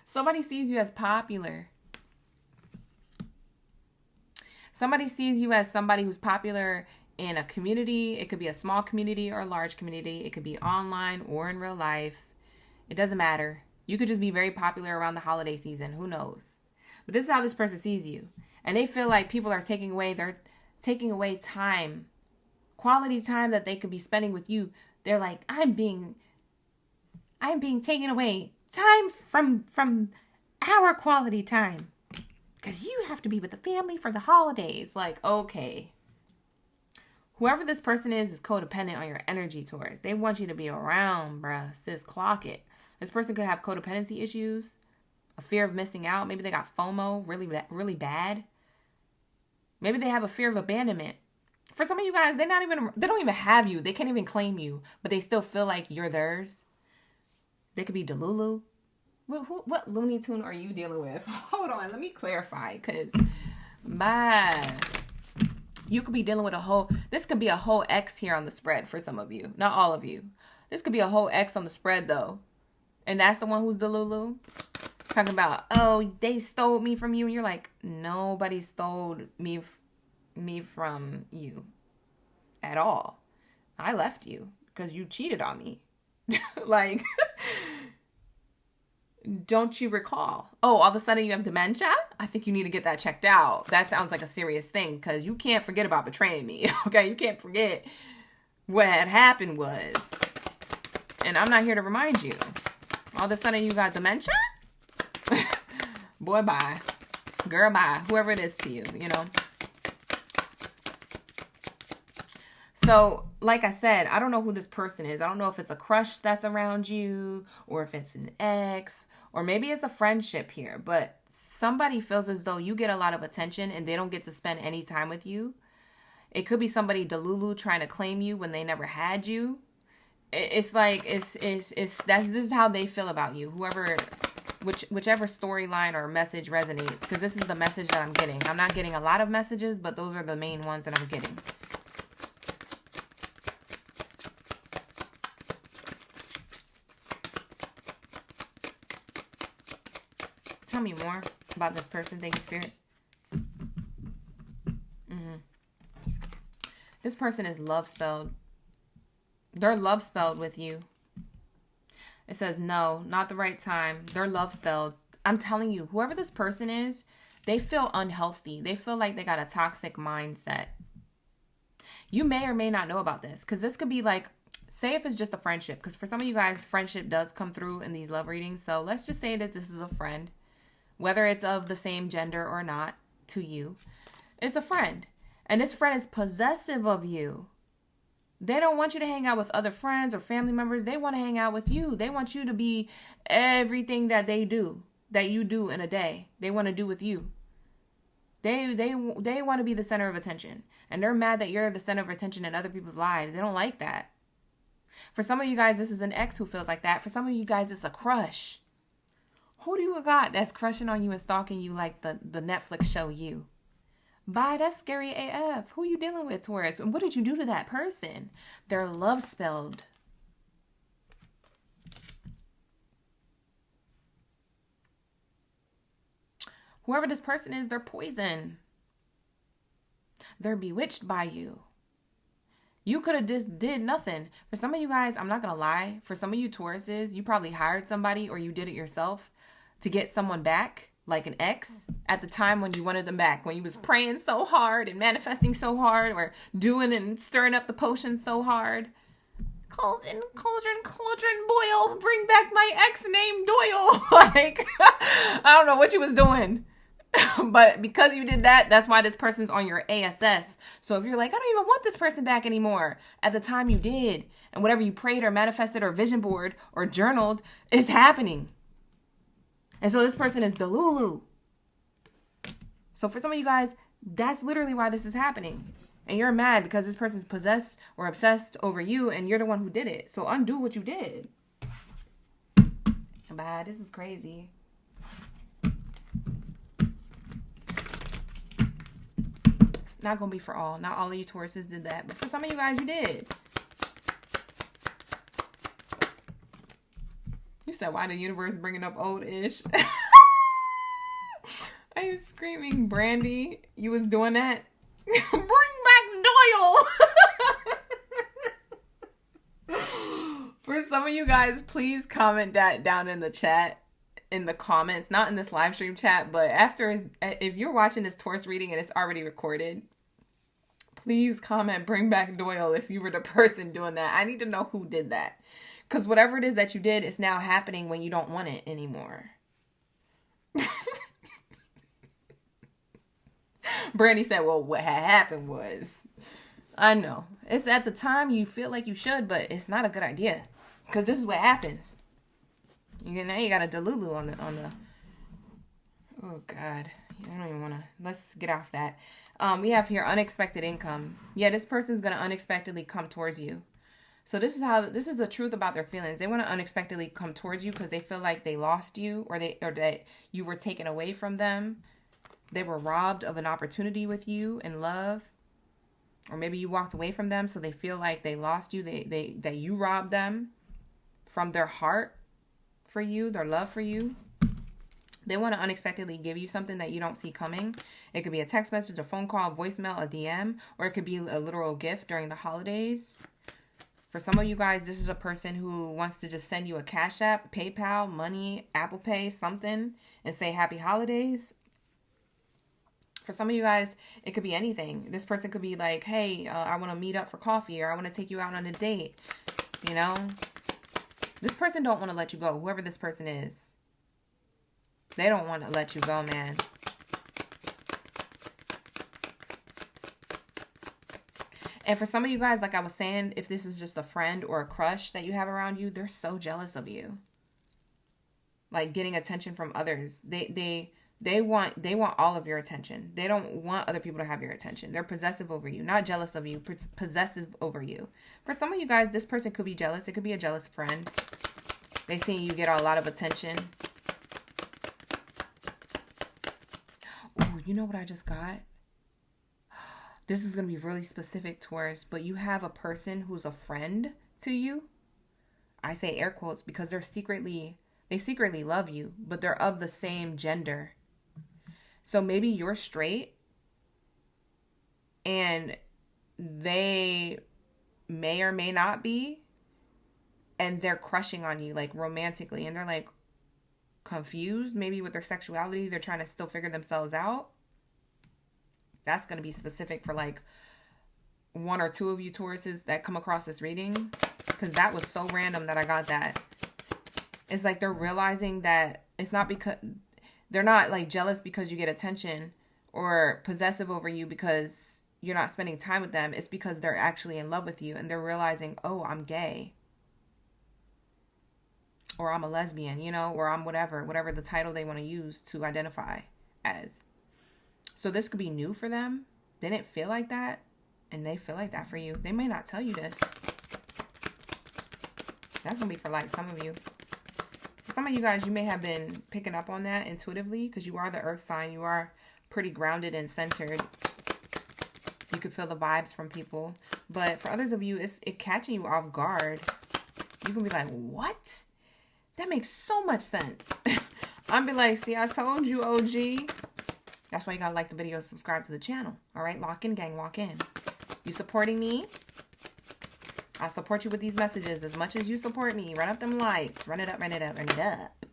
A: Somebody sees you as popular. Somebody sees you as somebody who's popular in a community. It could be a small community or a large community. It could be online or in real life. It doesn't matter. You could just be very popular around the holiday season. Who knows? But this is how this person sees you. And they feel like people are taking away time, quality time that they could be spending with you. They're like, I'm being taken away time from our quality time because you have to be with the family for the holidays. Like, okay. Whoever this person is codependent on your energy, Taurus. They want you to be around, bruh. Sis, clock it. This person could have codependency issues, a fear of missing out. Maybe they got FOMO really bad. Maybe they have a fear of abandonment. For some of you guys, they don't even have you. They can't even claim you, but they still feel like you're theirs. They could be Delulu. What Looney Tune are you dealing with? Hold on, let me clarify, because you could be dealing with this could be a whole X here on the spread for some of you. Not all of you. This could be a whole X on the spread, though. And that's the one who's Delulu. Talking about, oh, they stole me from you. And you're like, nobody stole me from you at all. I left you because you cheated on me. Like, don't you recall? Oh, all of a sudden you have dementia? I think you need to get that checked out. That sounds like a serious thing because you can't forget about betraying me. Okay, you can't forget what had happened was. And I'm not here to remind you. All of a sudden you got dementia? Boy, bye. Girl, bye. Whoever it is to you, you know. So, like I said, I don't know who this person is. I don't know if it's a crush that's around you or if it's an ex or maybe it's a friendship here. But somebody feels as though you get a lot of attention and they don't get to spend any time with you. It could be somebody Delulu trying to claim you when they never had you. It's like, this is how they feel about you. Whichever storyline or message resonates, because this is the message that I'm getting. I'm not getting a lot of messages, but those are the main ones that I'm getting. Tell me more about this person. Thank you, Spirit. This person is love spelled. They're love spelled with you. It says, no, not the right time. They're love spelled. I'm telling you, whoever this person is, they feel unhealthy. They feel like they got a toxic mindset. You may or may not know about this because this could be like, say if it's just a friendship, because for some of you guys, friendship does come through in these love readings. So let's just say that this is a friend, whether it's of the same gender or not to you. It's a friend. And this friend is possessive of you. They don't want you to hang out with other friends or family members. They want to hang out with you. They want you to be everything that you do in a day. They want to do with you. They want to be the center of attention. And they're mad that you're the center of attention in other people's lives. They don't like that. For some of you guys, this is an ex who feels like that. For some of you guys, it's a crush. Who do you got that's crushing on you and stalking you like the Netflix show You? Bye, that's scary AF. Who are you dealing with, Taurus? And what did you do to that person? They're love spelled. Whoever this person is, they're poison. They're bewitched by you. You could have just did nothing. For some of you guys, I'm not going to lie. For some of you Tauruses, you probably hired somebody or you did it yourself to get someone back. Like an ex at the time when you wanted them back, when you was praying so hard and manifesting so hard or doing and stirring up the potion so hard. Cauldron, boil, bring back my ex named Doyle. Like, I don't know what you was doing. But because you did that, that's why this person's on your ASS. So if you're like, I don't even want this person back anymore. At the time you did. And whatever you prayed or manifested or vision board or journaled is happening. And so this person is Delulu. So for some of you guys, that's literally why this is happening. And you're mad because this person's possessed or obsessed over you and you're the one who did it. So undo what you did. Bad. This is crazy. Not going to be for all. Not all of you Tauruses did that. But for some of you guys, you did. You said, why the universe bringing up old ish? I am screaming, Brandy. You was doing that? Bring back Doyle. For some of you guys, please comment that down in the chat. in the comments, not in this live stream chat, but if you're watching this Taurus reading and it's already recorded, please comment, bring back Doyle if you were the person doing that. I need to know who did that. Because whatever it is that you did is now happening when you don't want it anymore. Brandy said, well, what had happened was, I know. It's at the time you feel like you should, but it's not a good idea. Because this is what happens. Now you got a delulu on the. Oh, God. I don't even want to. Let's get off that. We have here unexpected income. Yeah, this person's going to unexpectedly come towards you. So this is the truth about their feelings. They want to unexpectedly come towards you because they feel like they lost you or that you were taken away from them. They were robbed of an opportunity with you in love. Or maybe you walked away from them, so they feel like they lost you. That you robbed them from their heart for you, their love for you. They want to unexpectedly give you something that you don't see coming. It could be a text message, a phone call, a voicemail, a DM, or it could be a literal gift during the holidays. For some of you guys, this is a person who wants to just send you a Cash App, PayPal, money, Apple Pay, something, and say happy holidays. For some of you guys, it could be anything. This person could be like, hey, I want to meet up for coffee, or I want to take you out on a date. You know? This person don't want to let you go, whoever this person is. They don't want to let you go, man. And for some of you guys, like I was saying, if this is just a friend or a crush that you have around you, they're so jealous of you. Like getting attention from others. They want all of your attention. They don't want other people to have your attention. They're possessive over you, not jealous of you, possessive over you. For some of you guys, this person could be jealous. It could be a jealous friend. They see you get a lot of attention. Oh, you know what I just got? This is going to be really specific, Taurus, but you have a person who's a friend to you. I say air quotes because they secretly love you, but they're of the same gender. So maybe you're straight and they may or may not be, and they're crushing on you like romantically, and they're like confused maybe with their sexuality. They're trying to still figure themselves out. That's going to be specific for like one or two of you Tauruses that come across this reading, because that was so random that I got that. It's like they're realizing that it's not because they're not like jealous because you get attention or possessive over you because you're not spending time with them. It's because they're actually in love with you and they're realizing, oh, I'm gay, or I'm a lesbian, you know, or I'm whatever the title they want to use to identify as. So this could be new for them. They didn't feel like that, and they feel like that for you. They may not tell you this. That's going to be for like some of you. For some of you guys, you may have been picking up on that intuitively because you are the earth sign. You are pretty grounded and centered. You could feel the vibes from people. But for others of you, it's catching you off guard. You can be like, what? That makes so much sense. I'll be like, see, I told you, OG. That's why you gotta like the video, subscribe to the channel. All right, lock in, gang, lock in. You supporting me? I support you with these messages as much as you support me. Run up them likes. Run it up, run it up, run it up.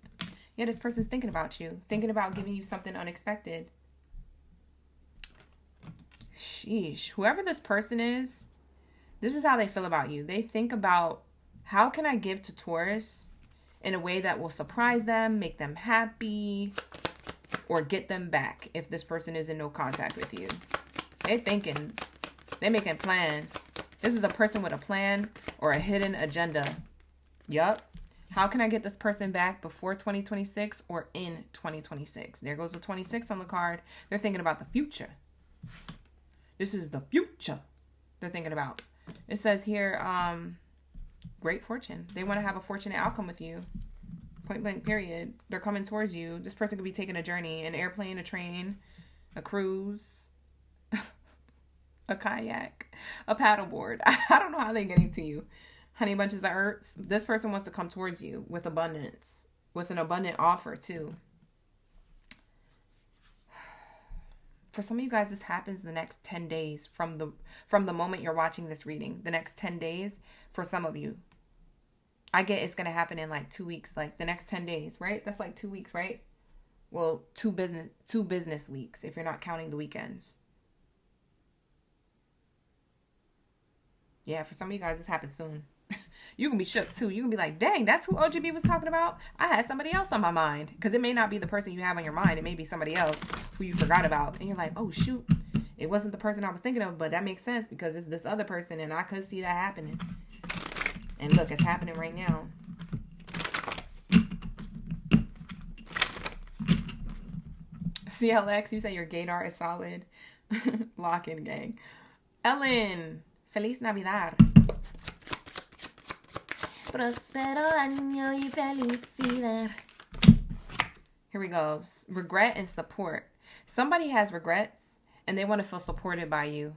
A: Yeah, this person's thinking about you. Thinking about giving you something unexpected. Sheesh. Whoever this person is, this is how they feel about you. They think about, how can I give to Taurus in a way that will surprise them, make them happy, or get them back if this person is in no contact with you. They're thinking, they're making plans. This is a person with a plan or a hidden agenda. Yup. How can I get this person back before 2026 or in 2026? There goes the 26 on the card. They're thinking about the future. This is the future they're thinking about. It says here, great fortune. They want to have a fortunate outcome with you. Point blank period. They're coming towards you. This person could be taking a journey, an airplane, a train, a cruise, a kayak, a paddleboard. I don't know how they're getting to you. Honey bunches of earths. This person wants to come towards you with abundance, with an abundant offer too. For some of you guys, this happens the next 10 days from the moment you're watching this reading. The next 10 days for some of you. I get it's going to happen in like 2 weeks, like the next 10 days, right? That's like 2 weeks, right? Well, two business weeks if you're not counting the weekends. Yeah, for some of you guys, this happens soon. You can be shook too. You can be like, dang, that's who OGB was talking about? I had somebody else on my mind. Because it may not be the person you have on your mind. It may be somebody else who you forgot about. And you're like, oh, shoot. It wasn't the person I was thinking of, but that makes sense because it's this other person and I could see that happening. And look, it's happening right now. CLX, you say your gaydar is solid. Lock in, gang. Ellen, Feliz Navidad. Prospero año y felicidad. Here we go. Regret and support. Somebody has regrets and they want to feel supported by you.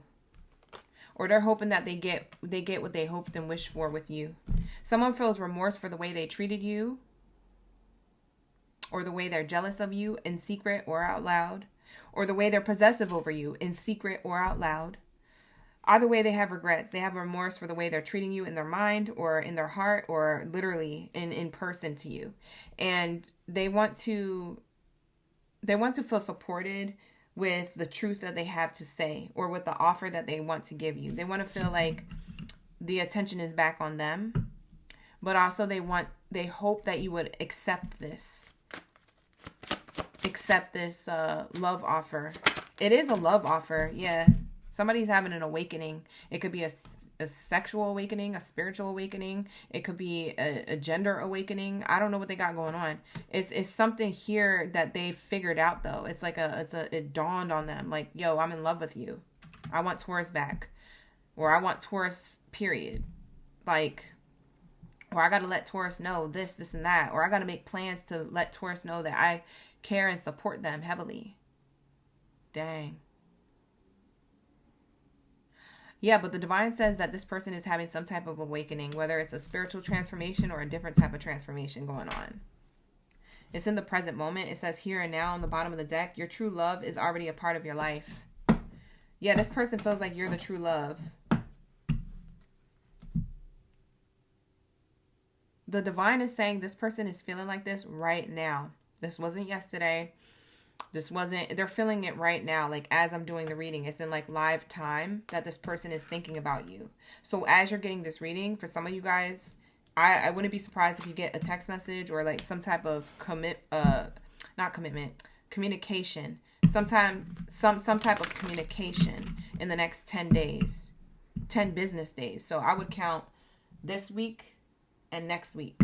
A: Or they're hoping that they get what they hoped and wished for with you. Someone feels remorse for the way they treated you. Or the way they're jealous of you in secret or out loud. Or the way they're possessive over you in secret or out loud. Either way, they have regrets. They have remorse for the way they're treating you in their mind or in their heart or literally in person to you. And they want to feel supported with the truth that they have to say or with the offer that they want to give you. They want to feel like the attention is back on them, but also they hope that you would accept this love offer. It is a love offer. Yeah. Somebody's having an awakening. It could be a sexual awakening, a spiritual awakening. It could be a gender awakening. I don't know what they got going on. It's something here that they figured out though. It's like it dawned on them like, yo, I'm in love with you. I want Taurus back. Or I want Taurus, period. Like, or I got to let Taurus know this and that. Or I got to make plans to let Taurus know that I care and support them heavily. Dang. Yeah, but the divine says that this person is having some type of awakening, whether it's a spiritual transformation or a different type of transformation going on. It's in the present moment. It says here and now on the bottom of the deck, your true love is already a part of your life. Yeah, this person feels like you're the true love. The divine is saying this person is feeling like this right now. This wasn't yesterday. They're feeling it right now. Like as I'm doing the reading, it's in like live time that this person is thinking about you. So as you're getting this reading, for some of you guys, I wouldn't be surprised if you get a text message or like some type of communication. Some type of communication in the next 10 days, 10 business days. So I would count this week and next week.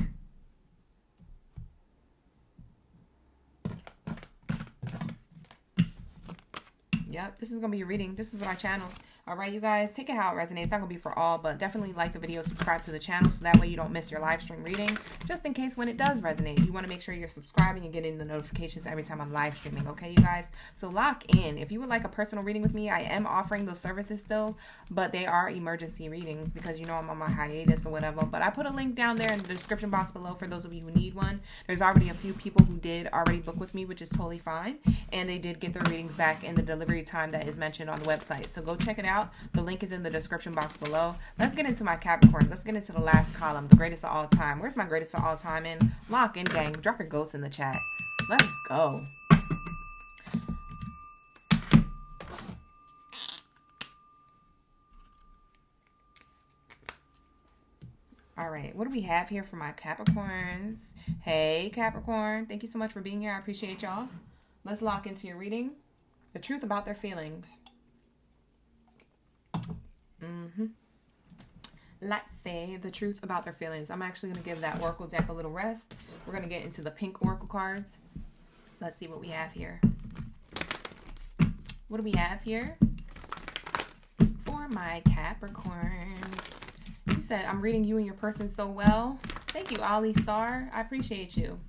A: Yep, this is going to be your reading. This is what I channeled. All right, you guys, take it how it resonates. It's not going to be for all, but definitely like the video, subscribe to the channel so that way you don't miss your live stream reading. Just in case when it does resonate, you want to make sure you're subscribing and getting the notifications every time I'm live streaming. Okay, you guys? So lock in. If you would like a personal reading with me, I am offering those services still, but they are emergency readings because, you know, I'm on my hiatus or whatever. But I put a link down there in the description box below for those of you who need one. There's already a few people who did already book with me, which is totally fine. And they did get their readings back in the delivery time that is mentioned on the website. So go check it out. The link is in the description box below. Let's get into my Capricorns. Let's get into the last column, the greatest of all time. Where's my greatest of all time in? Lock in, gang. Drop your ghosts in the chat. Let's go. All right, what do we have here for my Capricorns? Hey, Capricorn. Thank you so much for being here. I appreciate y'all. Let's lock into your reading. The truth about their feelings. Let's say the truth about their feelings. I'm actually going to give that Oracle deck a little rest. We're going to get into the pink Oracle cards. Let's see what we have here. What do we have here for my Capricorns? You said, I'm reading you and your person so well. Thank you, Ali Star. I appreciate you.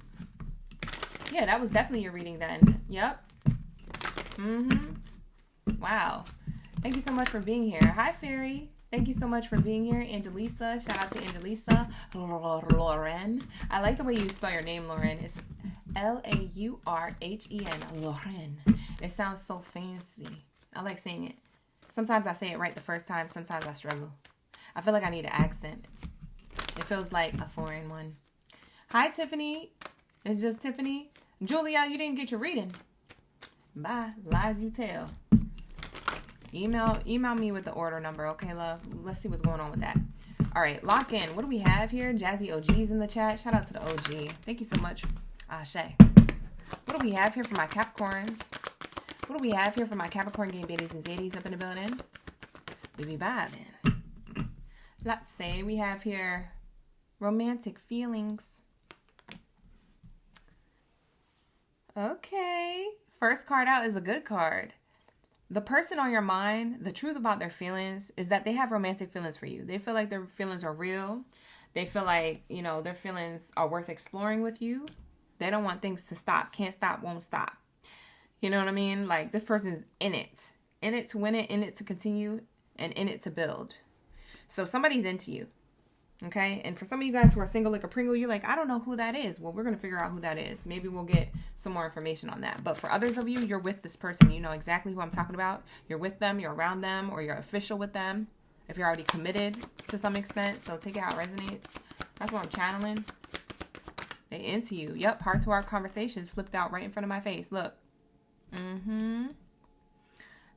A: Yeah, that was definitely your reading then. Yep. Wow. Thank you so much for being here. Hi, Fairy. Thank you so much for being here. Angelisa. Shout out to Angelisa. Lauren. I like the way you spell your name, Lauren. It's L-A-U-R-H-E-N. Lauren. It sounds so fancy. I like saying it. Sometimes I say it right the first time. Sometimes I struggle. I feel like I need an accent. It feels like a foreign one. Hi, Tiffany. It's just Tiffany. Julia, you didn't get your reading. Bye. Lies you tell. Email me with the order number, okay, love? Let's see what's going on with that. All right, lock in. What do we have here? Jazzy OG's in the chat. Shout out to the OG. Thank you so much. Shay. What do we have here for my Capricorns? What do we have here for my Capricorn game Baddies and Zadies up in the building? We be vibing. Let's say we have here romantic feelings. Okay. First card out is a good card. The person on your mind, the truth about their feelings is that they have romantic feelings for you. They feel like their feelings are real. They feel like, you know, their feelings are worth exploring with you. They don't want things to stop. Can't stop, won't stop. You know what I mean? Like, this person is in it. In it to win it, in it to continue, and in it to build. So somebody's into you. Okay? And for some of you guys who are single like a Pringle, you're like, I don't know who that is. Well, we're going to figure out who that is. Maybe we'll get some more information on that. But for others of you, you're with this person. You know exactly who I'm talking about. You're with them, you're around them, or you're official with them. If you're already committed to some extent. So take it how it resonates. That's what I'm channeling. They into you. Yep, heart-to-heart conversations flipped out right in front of my face. Look.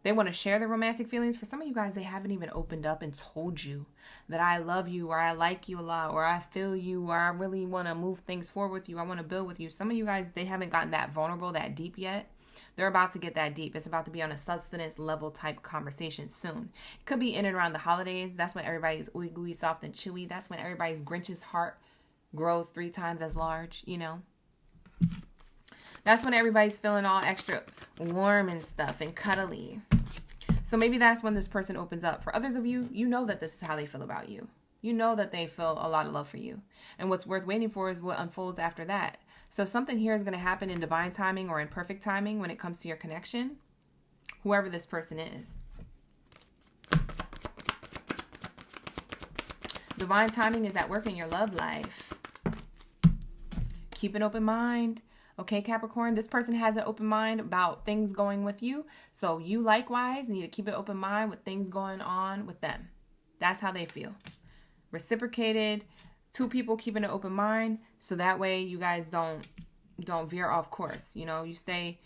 A: They want to share their romantic feelings. For some of you guys, they haven't even opened up and told you that I love you, or I like you a lot, or I feel you, or I really want to move things forward with you. I want to build with you. Some of you guys, they haven't gotten that vulnerable, that deep yet. They're about to get that deep. It's about to be on a sustenance level type conversation soon. It could be in and around the holidays. That's when everybody's ooey gooey, soft and chewy. That's when everybody's Grinch's heart grows 3 times as large, you know. That's when everybody's feeling all extra warm and stuff and cuddly. So maybe that's when this person opens up. For others of you, you know that this is how they feel about you. You know that they feel a lot of love for you. And what's worth waiting for is what unfolds after that. So something here is going to happen in divine timing or in perfect timing when it comes to your connection, whoever this person is. Divine timing is at work in your love life. Keep an open mind. Okay, Capricorn, this person has an open mind about things going with you. So you likewise need to keep an open mind with things going on with them. That's how they feel. Reciprocated, 2 people keeping an open mind. So that way you guys don't veer off course. You know, you stay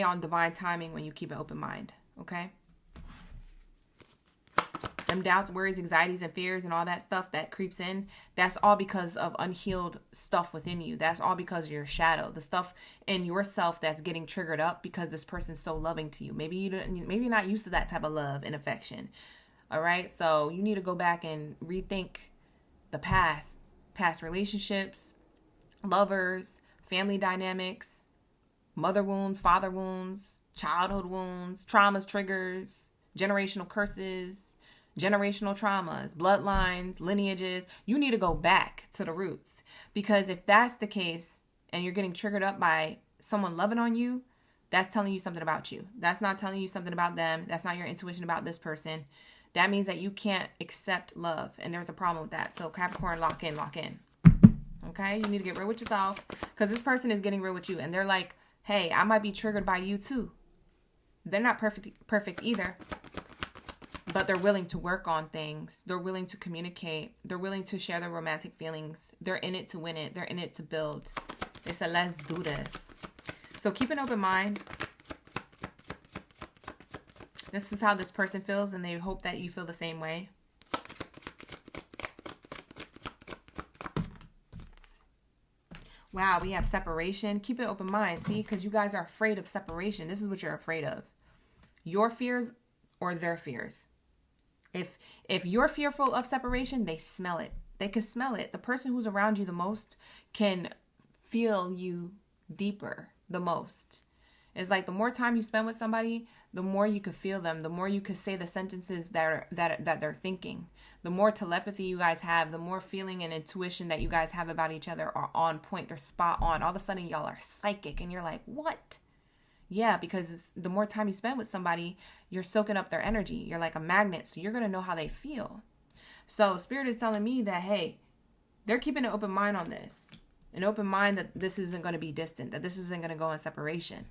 A: on divine timing when you keep an open mind. Okay? Them doubts, worries, anxieties, and fears and all that stuff that creeps in, that's all because of unhealed stuff within you. That's all because of your shadow, the stuff in yourself that's getting triggered up because this person's so loving to you. Maybe you're not used to that type of love and affection. All right, so you need to go back and rethink the past relationships, lovers, family dynamics, mother wounds, father wounds, childhood wounds, traumas, triggers, generational curses, generational traumas, bloodlines, lineages. You need to go back to the roots, because if that's the case and you're getting triggered up by someone loving on you, that's telling you something about you. That's not telling you something about them. That's not your intuition about this person. That means that you can't accept love, and there's a problem with that. So Capricorn, lock in. Okay? You need to get real with yourself, because this person is getting real with you, and they're like, hey, I might be triggered by you too. They're not perfect either. But they're willing to work on things. They're willing to communicate. They're willing to share their romantic feelings. They're in it to win it. They're in it to build. They said, let's do this. So keep an open mind. This is how this person feels, and they hope that you feel the same way. Wow, we have separation. Keep an open mind, see? Because you guys are afraid of separation. This is what you're afraid of. Your fears or their fears. If you're fearful of separation, they smell it. They can smell it. The person who's around you the most can feel you deeper the most. It's like the more time you spend with somebody, the more you could feel them, the more you could say the sentences that they're thinking. The more telepathy you guys have, the more feeling and intuition that you guys have about each other are on point. They're spot on. All of a sudden, y'all are psychic, and you're like, what? Yeah, because the more time you spend with somebody, you're soaking up their energy. You're like a magnet, so you're going to know how they feel. So Spirit is telling me that, hey, they're keeping an open mind on this. An open mind that this isn't going to be distant, that this isn't going to go in separation.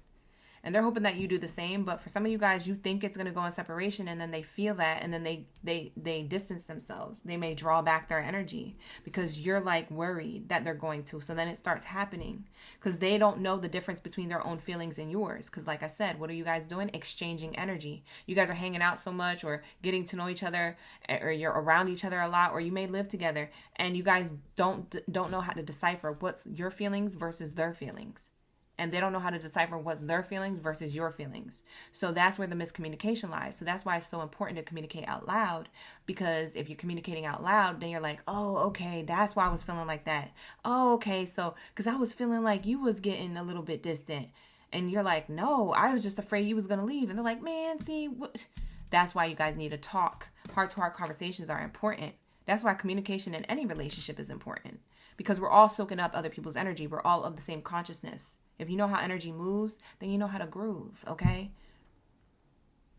A: And they're hoping that you do the same. But for some of you guys, you think it's going to go in separation, and then they feel that, and then they distance themselves. They may draw back their energy because you're like worried that they're going to. So then it starts happening because they don't know the difference between their own feelings and yours. Because like I said, what are you guys doing? Exchanging energy. You guys are hanging out so much, or getting to know each other, or you're around each other a lot, or you may live together, and you guys don't know how to decipher what's your feelings versus their feelings. And they don't know how to decipher what's their feelings versus your feelings. So that's where the miscommunication lies. So that's why it's so important to communicate out loud. Because if you're communicating out loud, then you're like, oh, okay, that's why I was feeling like that. Oh, okay, so because I was feeling like you was getting a little bit distant. And you're like, no, I was just afraid you was going to leave. And they're like, man, see, what? That's why you guys need to talk. Heart-to-heart conversations are important. That's why communication in any relationship is important. Because we're all soaking up other people's energy. We're all of the same consciousness. If you know how energy moves, then you know how to groove, okay?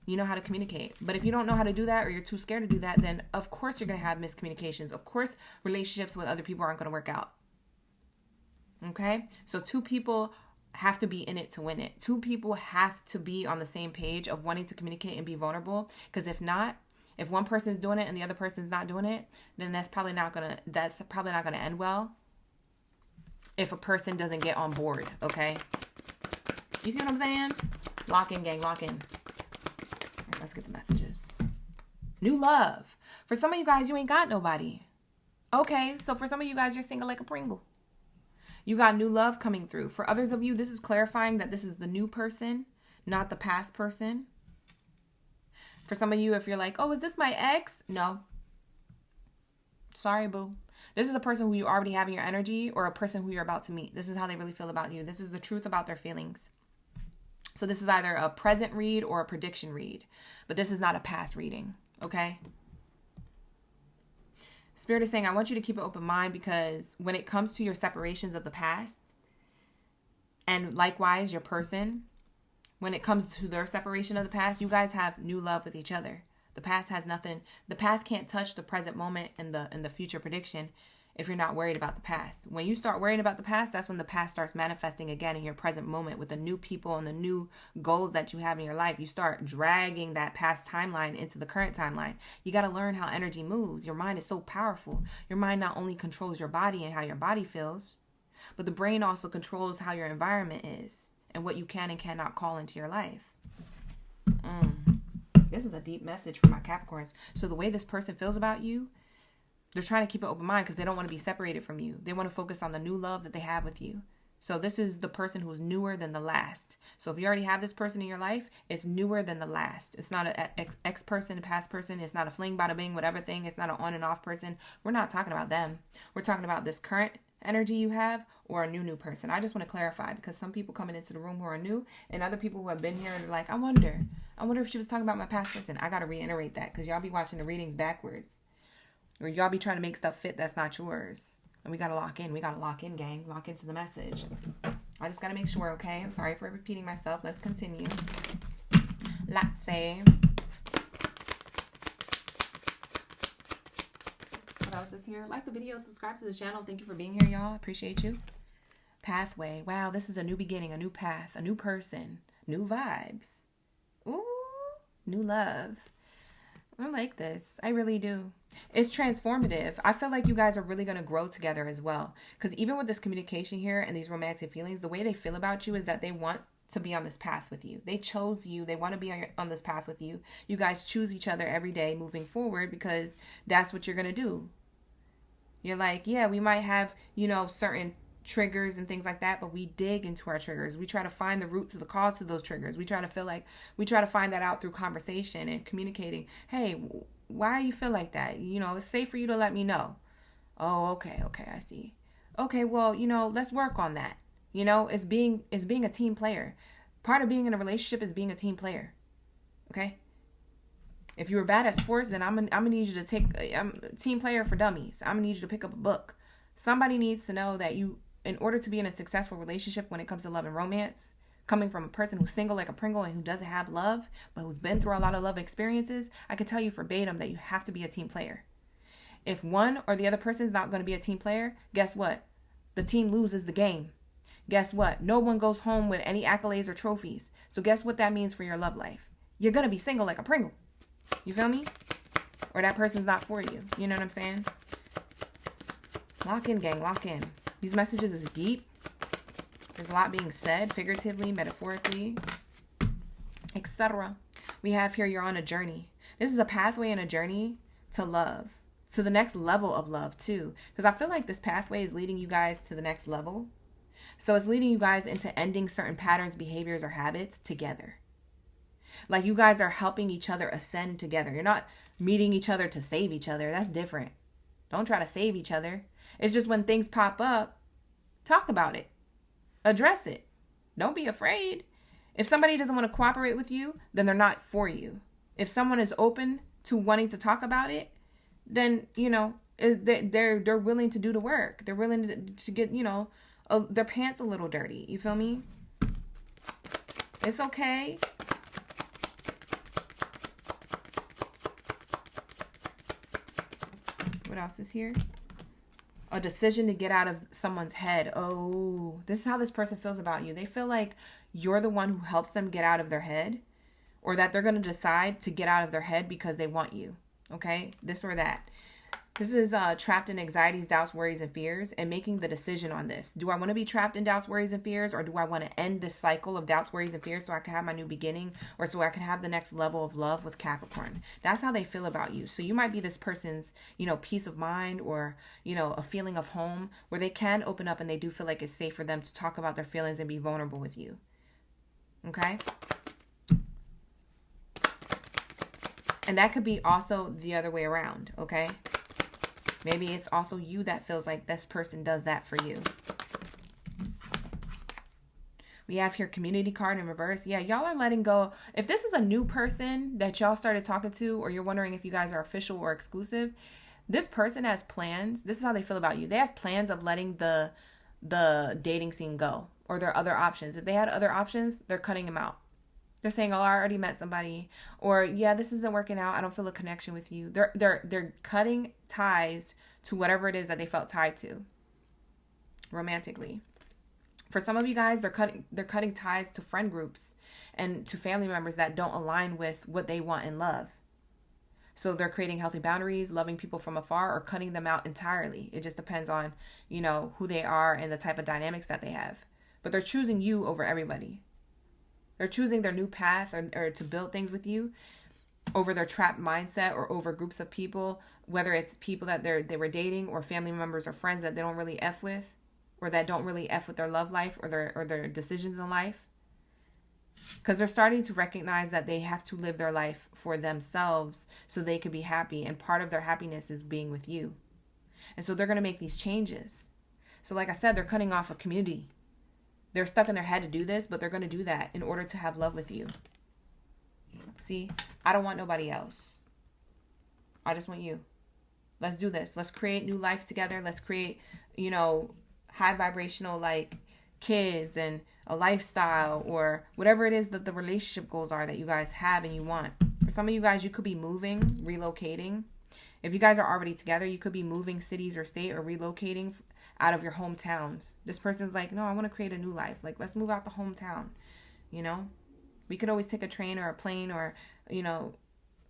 A: You know how to communicate. But if you don't know how to do that, or you're too scared to do that, then of course you're going to have miscommunications. Of course, relationships with other people aren't going to work out. Okay? So two people have to be in it to win it. Two people have to be on the same page of wanting to communicate and be vulnerable. Because if not, if one person is doing it and the other person's not doing it, then that's probably not gonna end well. If a person doesn't get on board, okay? You see what I'm saying? Lock in, gang, lock in. All right, let's get the messages. New love. For some of you guys, you ain't got nobody. Okay, so for some of you guys, you're single like a Pringle. You got new love coming through. For others of you, this is clarifying that this is the new person, not the past person. For some of you, if you're like, oh, is this my ex? No. Sorry, boo. This is a person who you already have in your energy, or a person who you're about to meet. This is how they really feel about you. This is the truth about their feelings. So this is either a present read or a prediction read. But this is not a past reading, okay? Spirit is saying, I want you to keep an open mind, because when it comes to your separations of the past, and likewise your person, when it comes to their separation of the past, you guys have new love with each other. The past has nothing. The past can't touch the present moment and the future prediction if you're not worried about the past. When you start worrying about the past, that's when the past starts manifesting again in your present moment with the new people and the new goals that you have in your life. You start dragging that past timeline into the current timeline. You got to learn how energy moves. Your mind is so powerful. Your mind not only controls your body and how your body feels, but the brain also controls how your environment is and what you can and cannot call into your life. This is a deep message for my Capricorns. So the way this person feels about you, they're trying to keep an open mind because they don't want to be separated from you. They want to focus on the new love that they have with you. So this is the person who's newer than the last. So if you already have this person in your life, it's newer than the last. It's not an ex person, a past person. It's not a fling, bada bing, whatever thing. It's not an on and off person. We're not talking about them. We're talking about this current energy you have, or a new person. I just want to clarify, because some people coming into the room who are new, and other people who have been here and like, I wonder if she was talking about my past person. I got to reiterate that, because y'all be watching the readings backwards, or y'all be trying to make stuff fit that's not yours. And we got to lock in. We got to lock in, gang. Lock into the message. I just got to make sure, okay? I'm sorry for repeating myself. Let's continue. Let's say. What else is here? Like the video, subscribe to the channel. Thank you for being here, y'all. Appreciate you. Pathway. Wow, this is a new beginning, a new path, a new person, new vibes. Ooh, new love. I like this. I really do. It's transformative. I feel like you guys are really going to grow together as well. Because even with this communication here and these romantic feelings, the way they feel about you is that they want to be on this path with you. They chose you. They want to be on this path with you. You guys choose each other every day moving forward, because that's what you're going to do. You're like, yeah, we might have, certain triggers and things like that, but we dig into our triggers. We try to find the root to the cause to those triggers. We try to find that out through conversation and communicating. Hey, why you feel like that? It's safe for you to let me know. Oh, okay, I see. Okay, well, let's work on that. It's being a team player. Part of being in a relationship is being a team player. Okay? If you were bad at sports, then I'm gonna need you to take team player for dummies. I'm gonna need you to pick up a book. Somebody needs to know that in order to be in a successful relationship when it comes to love and romance, coming from a person who's single like a Pringle and who doesn't have love, but who's been through a lot of love experiences, I can tell you verbatim that you have to be a team player. If one or the other person is not going to be a team player, guess what? The team loses the game. Guess what? No one goes home with any accolades or trophies. So guess what that means for your love life? You're going to be single like a Pringle. You feel me? Or that person's not for you. You know what I'm saying? Lock in, gang. Lock in. These messages is deep. There's a lot being said, figuratively, metaphorically, etc. We have here, you're on a journey. This is a pathway and a journey to love. To the next level of love, too. Because I feel like this pathway is leading you guys to the next level. So it's leading you guys into ending certain patterns, behaviors, or habits together. Like you guys are helping each other ascend together. You're not meeting each other to save each other. That's different. Don't try to save each other. It's just when things pop up, talk about it. Address it. Don't be afraid. If somebody doesn't want to cooperate with you, then they're not for you. If someone is open to wanting to talk about it, then, you know, they're willing to do the work. They're willing to get, you know, their pants a little dirty. You feel me? It's okay. What else is here? A decision to get out of someone's head. Oh, this is how this person feels about you. They feel like you're the one who helps them get out of their head, or that they're going to decide to get out of their head because they want you. Okay? This or that. This is trapped in anxieties, doubts, worries, and fears, and making the decision on this. Do I want to be trapped in doubts, worries, and fears, or do I want to end this cycle of doubts, worries, and fears so I can have my new beginning, or so I can have the next level of love with Capricorn? That's how they feel about you. So you might be this person's, you know, peace of mind, or, you know, a feeling of home where they can open up and they do feel like it's safe for them to talk about their feelings and be vulnerable with you. Okay? And that could be also the other way around, okay? Maybe it's also you that feels like this person does that for you. We have here community card in reverse. Yeah, y'all are letting go. If this is a new person that y'all started talking to, or you're wondering if you guys are official or exclusive, this person has plans. This is how they feel about you. They have plans of letting the dating scene go, or their other options. If they had other options, they're cutting them out. They're saying, oh, I already met somebody, or yeah, this isn't working out. I don't feel a connection with you. They're cutting ties to whatever it is that they felt tied to romantically. For some of you guys, they're cutting ties to friend groups and to family members that don't align with what they want in love. So they're creating healthy boundaries, loving people from afar, or cutting them out entirely. It just depends on, you know, who they are and the type of dynamics that they have. But they're choosing you over everybody. They're choosing their new path, or to build things with you over their trapped mindset, or over groups of people, whether it's people that they were dating, or family members or friends that they don't really F with, or that don't really F with their love life or their decisions in life. Because they're starting to recognize that they have to live their life for themselves so they can be happy. And part of their happiness is being with you. And so they're going to make these changes. So like I said, they're cutting off a community. They're stuck in their head to do this, but they're going to do that in order to have love with you. See, I don't want nobody else. I just want you. Let's do this. Let's create new life together. Let's create, you know, high vibrational, like, kids and a lifestyle, or whatever it is that the relationship goals are that you guys have and you want. For some of you guys, you could be moving, relocating. If you guys are already together, you could be moving cities or state, or relocating out of your hometowns. This person's like, no, I want to create a new life. Like, let's move out the hometown. You know, we could always take a train or a plane, or, you know,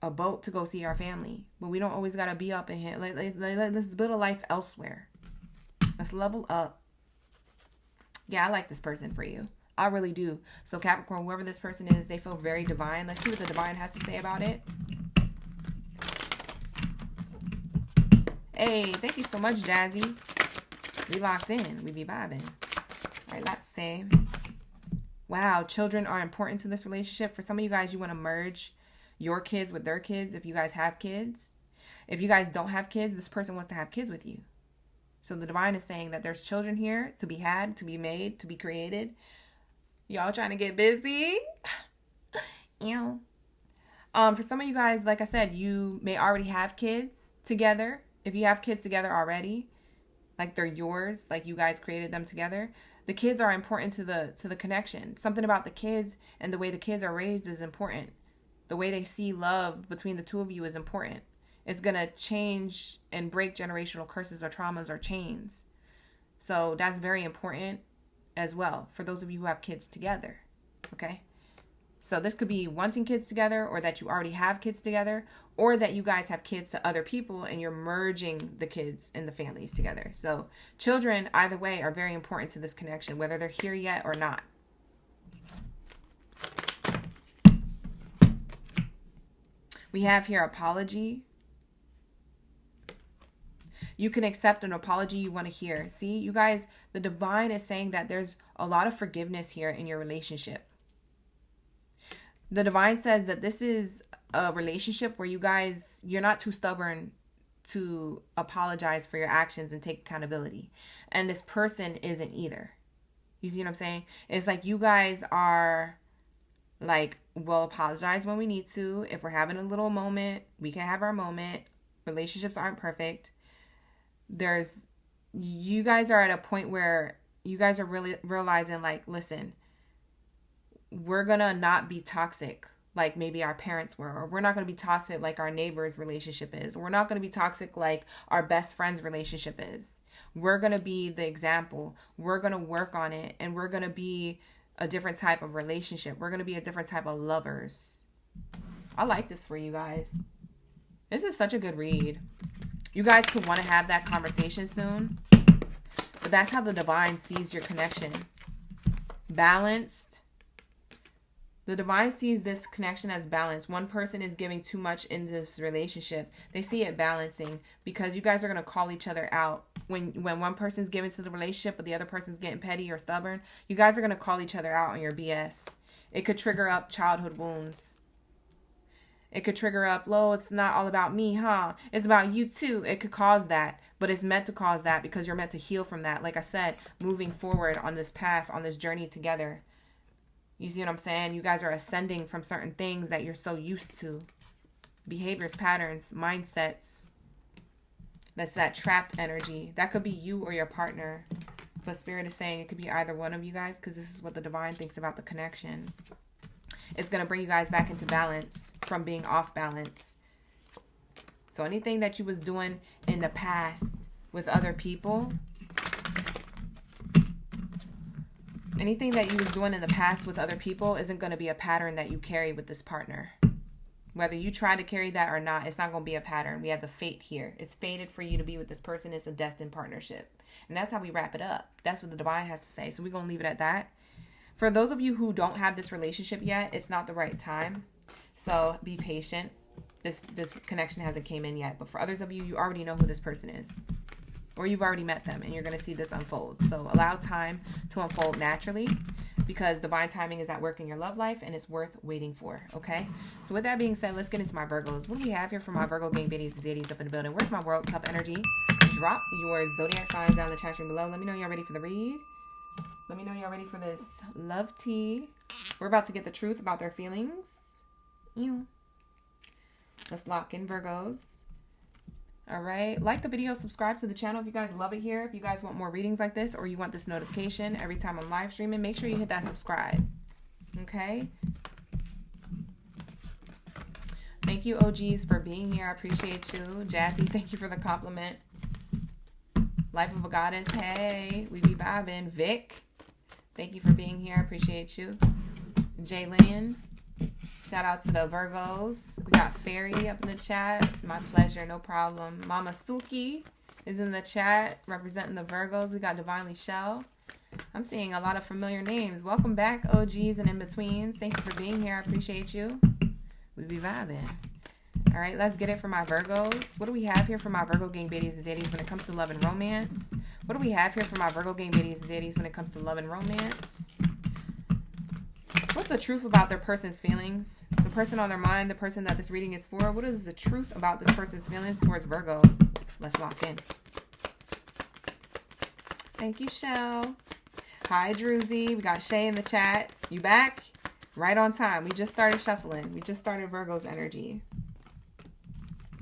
A: a boat to go see our family, but we don't always got to be up in here. Let's build a life elsewhere. Let's level up. Yeah, I like this person for you. I really do. So Capricorn, whoever this person is, they feel very divine. Let's see what the divine has to say about it. Hey, thank you so much, Jazzy. We locked in. We be vibing. All right, let's see. Wow, children are important to this relationship. For some of you guys, you want to merge your kids with their kids if you guys have kids. If you guys don't have kids, this person wants to have kids with you. So the divine is saying that there's children here to be had, to be made, to be created. Y'all trying to get busy? Ew. For some of you guys, like I said, you may already have kids together. If you have kids together already, like they're yours, like you guys created them together, the kids are important to the connection. Something about the kids and the way the kids are raised is important. The way they see love between the two of you is important. It's going to change and break generational curses or traumas or chains. So that's very important. as well, for those of you who have kids together. Okay? So this could be wanting kids together, or that you already have kids together, or that you guys have kids to other people and you're merging the kids and the families together. So children, either way, are very important to this connection, whether they're here yet or not. We have here apology. You can accept an apology you want to hear. See, you guys, the divine is saying that there's a lot of forgiveness here in your relationship. The divine says that this is a relationship where you guys, you're not too stubborn to apologize for your actions and take accountability. And this person isn't either. You see what I'm saying? It's like you guys are like, we'll apologize when we need to. If we're having a little moment, we can have our moment. Relationships aren't perfect. You guys are at a point where you guys are really realizing, like, listen, we're going to not be toxic like maybe our parents were, or we're not going to be toxic like our neighbor's relationship is, or we're not going to be toxic like our best friend's relationship is. We're going to be the example. We're going to work on it, and we're going to be a different type of relationship. We're going to be a different type of lovers. I like this for you guys. This is such a good read. You guys could want to have that conversation soon, but that's how the divine sees your connection. Balanced. The divine sees this connection as balanced. One person is giving too much in this relationship. They see it balancing, because you guys are going to call each other out. When one person's giving to the relationship but the other person's getting petty or stubborn, you guys are going to call each other out on your BS. It could trigger up childhood wounds. It could trigger up, it's not all about me, huh? It's about you too. It could cause that, but it's meant to cause that because you're meant to heal from that. Like I said, moving forward on this path, on this journey together. You see what I'm saying? You guys are ascending from certain things that you're so used to. Behaviors, patterns, mindsets. That's that trapped energy. That could be you or your partner. But Spirit is saying it could be either one of you guys, because this is what the divine thinks about the connection. It's going to bring you guys back into balance from being off balance. So anything that you was doing in the past with other people, anything that you was doing in the past with other people isn't going to be a pattern that you carry with this partner. Whether you try to carry that or not, it's not going to be a pattern. We have the fate here. It's fated for you to be with this person. It's a destined partnership. And that's how we wrap it up. That's what the divine has to say. So we're going to leave it at that. For those of you who don't have this relationship yet, it's not the right time. So be patient. This connection hasn't came in yet. But for others of you, you already know who this person is. Or you've already met them and you're going to see this unfold. So allow time to unfold naturally, because divine timing is at work in your love life and it's worth waiting for. Okay? So with that being said, let's get into my Virgos. What do we have here for my Virgo gang biddies and zaddies up in the building? Where's my World Cup energy? Drop your zodiac signs down in the chat room below. Let me know you're ready for the read. Let me know you're ready for this love tea. We're about to get the truth about their feelings. Ew. Let's lock in, Virgos. All right. Like the video, subscribe to the channel if you guys love it here. If you guys want more readings like this, or you want this notification every time I'm live streaming, make sure you hit that subscribe. Okay. Thank you, OGs, for being here. I appreciate you. Jazzy, thank you for the compliment. Life of a Goddess, hey. We be vibing. Vic, thank you for being here. I appreciate you. Jaylyn, shout out to the Virgos. We got Fairy up in the chat. My pleasure, no problem. Mama Suki is in the chat representing the Virgos. We got Divinely Shell. I'm seeing a lot of familiar names. Welcome back, OGs and in-betweens. Thank you for being here. I appreciate you. We be vibing. All right, let's get it for my Virgos. What do we have here for my Virgo gang biddies and zaddies when it comes to love and romance? What do we have here for my Virgo gang biddies and zaddies when it comes to love and romance? What's the truth about their person's feelings? The person on their mind, the person that this reading is for. What is the truth about this person's feelings towards Virgo? Let's lock in. Thank you, Shell. Hi, Druzy. We got Shay in the chat. You back? Right on time. We just started shuffling. We just started Virgo's energy.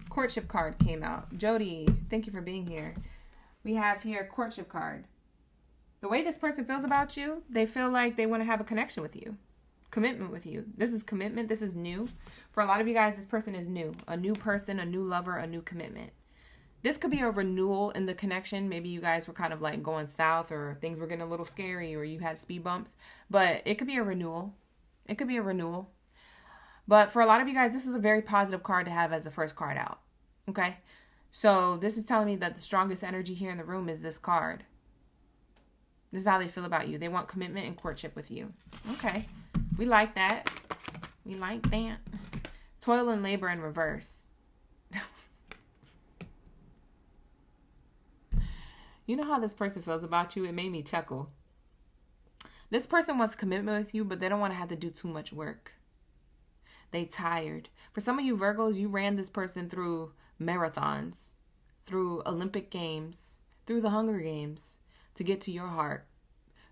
A: Courtship card came out. Jody, thank you for being here. We have here courtship card. The way this person feels about you, they feel like they want to have a connection with you. Commitment with you. This is commitment. This is new. For a lot of you guys, this person is new. A new person, a new lover, a new commitment. This could be a renewal in the connection. Maybe you guys were kind of like going south, or things were getting a little scary, or you had speed bumps. But it could be a renewal. It could be a renewal. But for a lot of you guys, this is a very positive card to have as the first card out. Okay? So this is telling me that the strongest energy here in the room is this card. This is how they feel about you. They want commitment and courtship with you. Okay. We like that. We like that. Toil and labor in reverse. You know how this person feels about you? It made me chuckle. This person wants commitment with you, but they don't want to have to do too much work. They tired. For some of you Virgos, you ran this person through marathons, through Olympic Games, through the Hunger Games to get to your heart.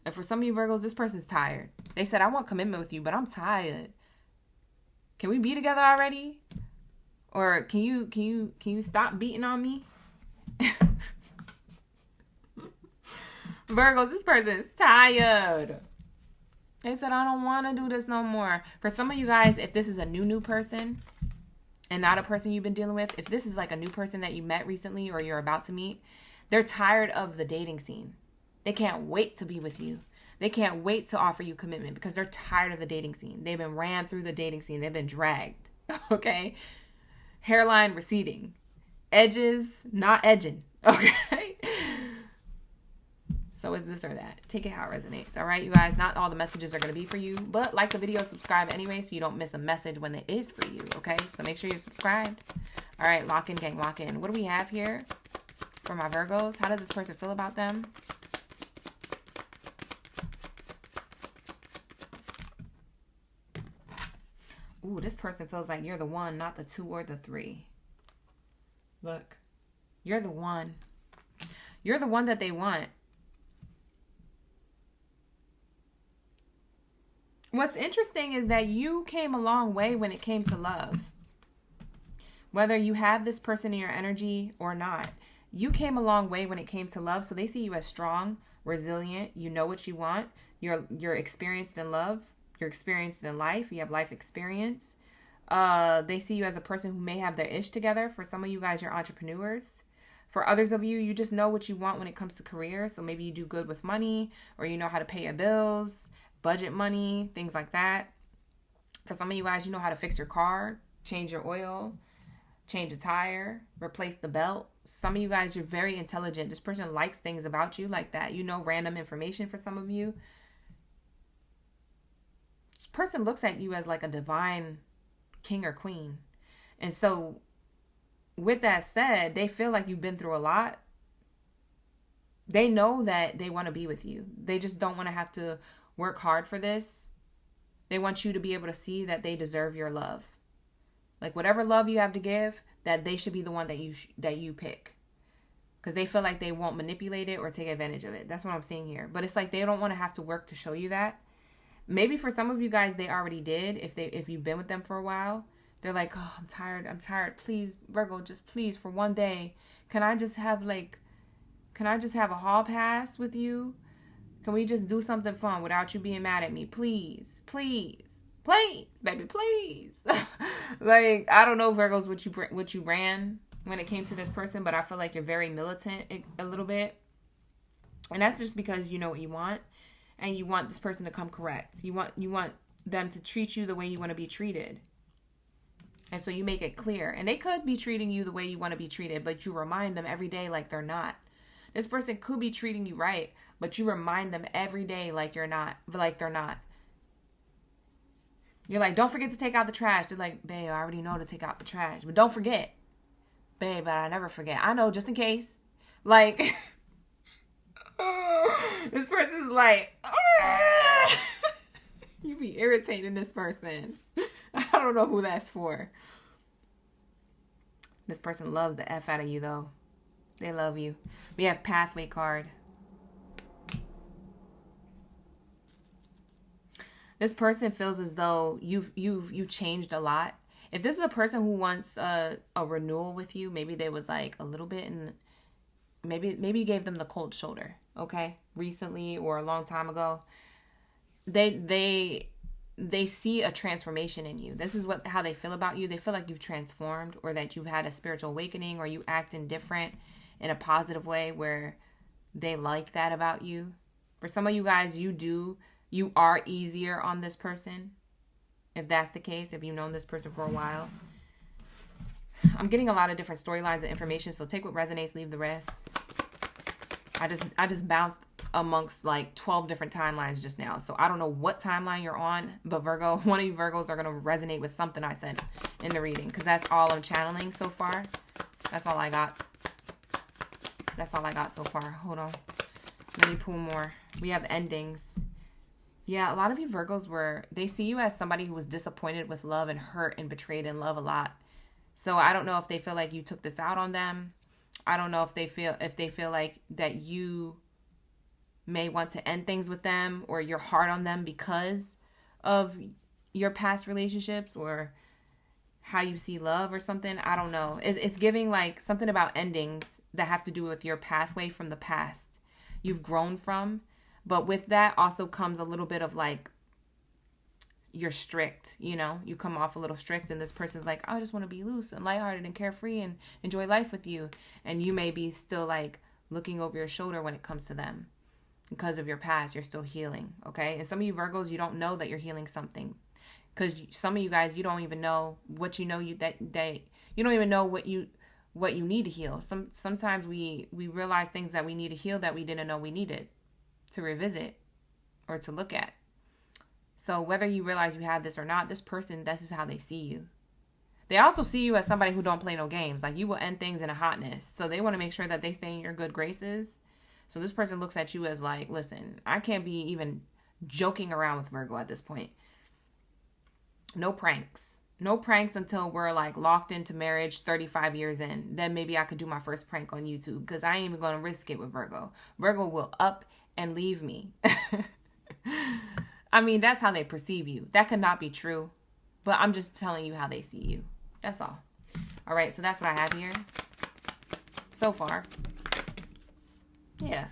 A: And for some of you Virgos, this person's tired. They said, I want commitment with you, but I'm tired. Can we be together already? Or can you stop beating on me? Virgos, this person is tired. They said, I don't want to do this no more. For some of you guys, if this is a new person and not a person you've been dealing with, if this is like a new person that you met recently or you're about to meet, they're tired of the dating scene. They can't wait to be with you. They can't wait to offer you commitment because they're tired of the dating scene. They've been ran through the dating scene. They've been dragged. Okay? Hairline receding. Edges not edging. Okay? So is this or that. Take it how it resonates. All right, you guys? Not all the messages are going to be for you, but like the video, subscribe anyway so you don't miss a message when it is for you, okay? So make sure you're subscribed. All right, lock in, gang, lock in. What do we have here for my Virgos? How does this person feel about them? Ooh, this person feels like you're the one, not the 2 or the 3. Look, you're the one. You're the one that they want. What's interesting is that you came a long way when it came to love. Whether you have this person in your energy or not, you came a long way when it came to love. So they see you as strong, resilient. You know what you want. You're experienced in love. You're experienced in life. You have life experience. They see you as a person who may have their ish together. For some of you guys, you're entrepreneurs. For others of you, you just know what you want when it comes to career. So maybe you do good with money, or you know how to pay your bills, budget money, things like that. For some of you guys, you know how to fix your car, change your oil, change a tire, replace the belt. Some of you guys, you're very intelligent. This person likes things about you like that. You know random information for some of you. This person looks at you as like a divine king or queen. And so with that said, they feel like you've been through a lot. They know that they want to be with you. They just don't want to have to work hard for this. They want you to be able to see that they deserve your love. Like whatever love you have to give, that they should be the one that you pick. Because they feel like they won't manipulate it or take advantage of it. That's what I'm seeing here. But it's like they don't want to have to work to show you that. Maybe for some of you guys, they already did. If you've been with them for a while, they're like, oh, I'm tired. Please, Virgo, just please for one day. Can I just have a hall pass with you? Can we just do something fun without you being mad at me? Please, please, please, baby, please. Like, I don't know, Virgos, what you ran when it came to this person, but I feel like you're very militant a little bit. And that's just because you know what you want, and you want this person to come correct. You want them to treat you the way you want to be treated. And so you make it clear. And they could be treating you the way you want to be treated, but you remind them every day like they're not. This person could be treating you right, but you remind them every day like they're not. You're like, don't forget to take out the trash. They're like, babe, I already know to take out the trash. But don't forget. Babe, but I never forget. I know, just in case. Like, this person's like, you be irritating this person. I don't know who that's for. This person loves the F out of you, though. They love you. We have Pathway card. This person feels as though you've changed a lot. If this is a person who wants a renewal with you, maybe they was like a little bit, and maybe you gave them the cold shoulder, okay, recently or a long time ago. They they see a transformation in you. This is how they feel about you. They feel like you've transformed, or that you've had a spiritual awakening, or you acting different in a positive way where they like that about you. For some of you guys, you are easier on this person. If that's the case, if you've known this person for a while. I'm getting a lot of different storylines and information, so take what resonates, leave the rest. I just bounced amongst like 12 different timelines just now. So I don't know what timeline you're on, but Virgo, one of you Virgos are going to resonate with something I said in the reading, because that's all I'm channeling so far. That's all I got. That's all I got so far. Hold on. Let me pull more. We have endings. Yeah, a lot of you Virgos they see you as somebody who was disappointed with love and hurt and betrayed in love a lot. So I don't know if they feel like you took this out on them. I don't know if they feel like that you may want to end things with them, or you're hard on them because of your past relationships or how you see love or something. I don't know. It's giving like something about endings that have to do with your pathway from the past you've grown from. But with that also comes a little bit of like, you're strict, you know, you come off a little strict, and this person's like, I just want to be loose and lighthearted and carefree and enjoy life with you. And you may be still like looking over your shoulder when it comes to them because of your past. You're still healing. Okay. And some of you Virgos, you don't know that you're healing something, because some of you guys, you don't even know what you know, you don't even know what you need to heal. Sometimes we realize things that we need to heal that we didn't know we needed to revisit or to look at. So whether you realize you have this or not, this person, this is how they see you. They also see you as somebody who don't play no games. Like, you will end things in a hotness. So they want to make sure that they stay in your good graces. So this person looks at you as like, listen, I can't be even joking around with Virgo at this point. No pranks. No pranks until we're like locked into marriage 35 years in. Then maybe I could do my first prank on YouTube, because I ain't even going to risk it with Virgo. Virgo will up and leave me. I mean, that's how they perceive you. That could not be true, but I'm just telling you how they see you. That's all. All right, so that's what I have here so far. Yeah.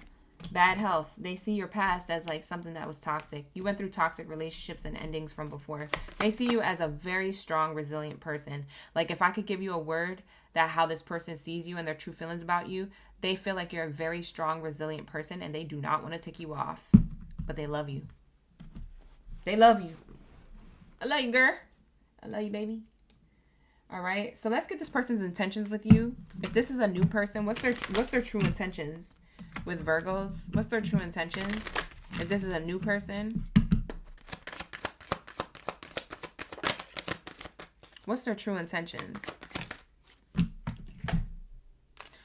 A: Bad health. They see your past as like something that was toxic. You went through toxic relationships and endings from before. They see you as a very strong, resilient person. Like, if I could give you a word that how this person sees you and their true feelings about you, they feel like you're a very strong, resilient person, and they do not want to tick you off, but they love you. They love you. I love you, girl. I love you, baby. All right. So let's get this person's intentions with you. If this is a new person, what's their true intentions with Virgos? What's their true intentions? If this is a new person, what's their true intentions?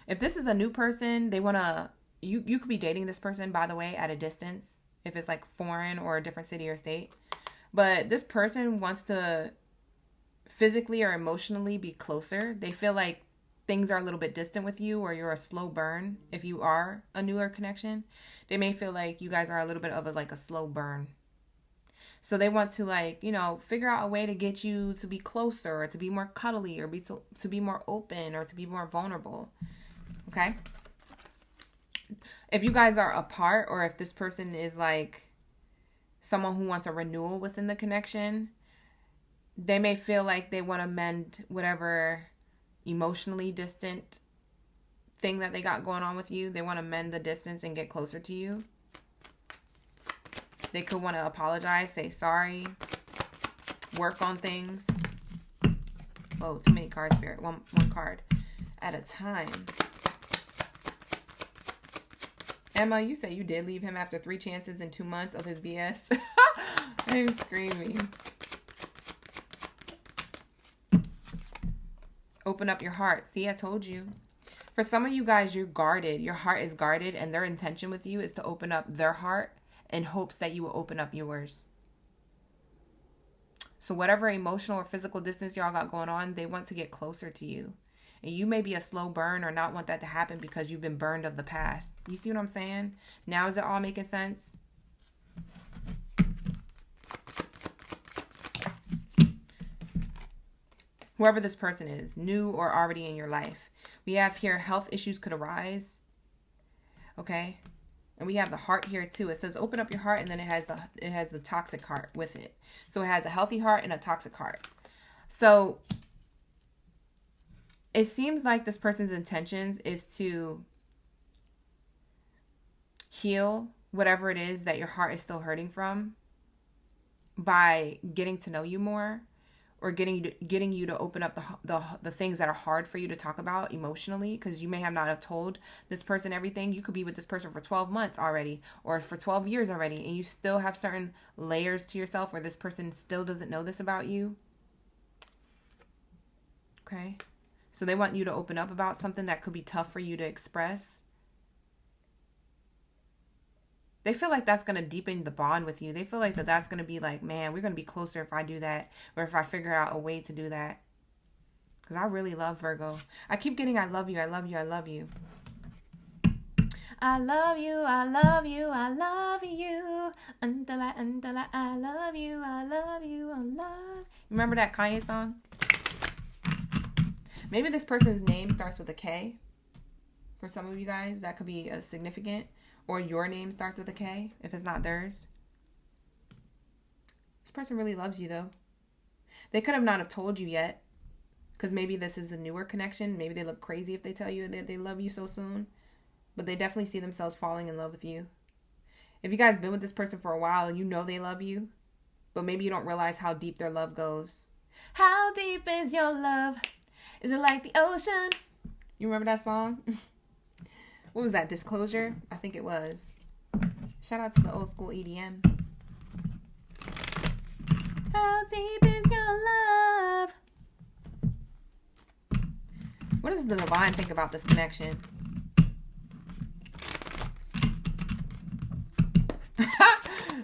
A: If this is a new person, they want to, you could be dating this person, by the way, at a distance. If it's like foreign or a different city or state. But this person wants to physically or emotionally be closer. They feel like things are a little bit distant with you, or you're a slow burn. If you are a newer connection, they may feel like you guys are a little bit of a slow burn. So they want to, like, you know, figure out a way to get you to be closer, or to be more cuddly, or to be more open, or to be more vulnerable. Okay? If you guys are apart, or if this person is like someone who wants a renewal within the connection, they may feel like they want to mend whatever emotionally distant thing that they got going on with you. They want to mend the distance and get closer to you. They could want to apologize, say sorry, work on things. Oh, too many cards, Spirit. One card at a time. Emma, you say you did leave him after 3 chances in 2 months of his BS. I'm screaming. Open up your heart. See, I told you. For some of you guys, you're guarded. Your heart is guarded, and their intention with you is to open up their heart in hopes that you will open up yours. So whatever emotional or physical distance y'all got going on, they want to get closer to you. And you may be a slow burn or not want that to happen because you've been burned of the past. You see what I'm saying? Now is it all making sense? Whoever this person is, new or already in your life. We have here health issues could arise. Okay? And we have the heart here too. It says open up your heart, and then it has the toxic heart with it. So it has a healthy heart and a toxic heart. So it seems like this person's intentions is to heal whatever it is that your heart is still hurting from by getting to know you more, or getting you to open up the things that are hard for you to talk about emotionally, because you may have not have told this person everything. You could be with this person for 12 months already, or for 12 years already, and you still have certain layers to yourself where this person still doesn't know this about you. Okay? So they want you to open up about something that could be tough for you to express. They feel like that's going to deepen the bond with you. They feel like that's going to be like, man, we're going to be closer if I do that, or if I figure out a way to do that. Because I really love Virgo. I keep getting, I love you, I love you, I love you. I love you, I love you, I love you. Until I love you, I love you, I love. Remember that Kanye song? Maybe this person's name starts with a K. For some of you guys, that could be a significant. Or your name starts with a K, if it's not theirs. This person really loves you, though. They could have not have told you yet, because maybe this is a newer connection. Maybe they look crazy if they tell you that they love you so soon. But they definitely see themselves falling in love with you. If you guys been with this person for a while, you know they love you, but maybe you don't realize how deep their love goes. How deep is your love? Is it like the ocean? You remember that song? What was that? Disclosure? I think it was. Shout out to the old school EDM. How deep is your love? What does the divine think about this connection?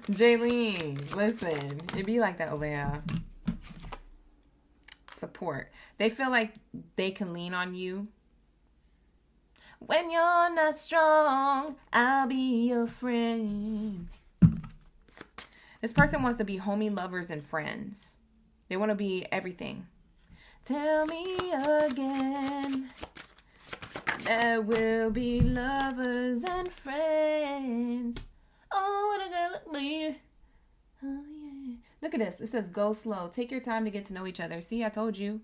A: Jaylene, listen. It be like that over there. Support. They feel like they can lean on you. When you're not strong, I'll be your friend. This person wants to be homie, lovers, and friends. They want to be everything. Tell me again. There will be lovers and friends. Oh, what a girl look me. Oh, yeah. Look at this. It says go slow. Take your time to get to know each other. See, I told you.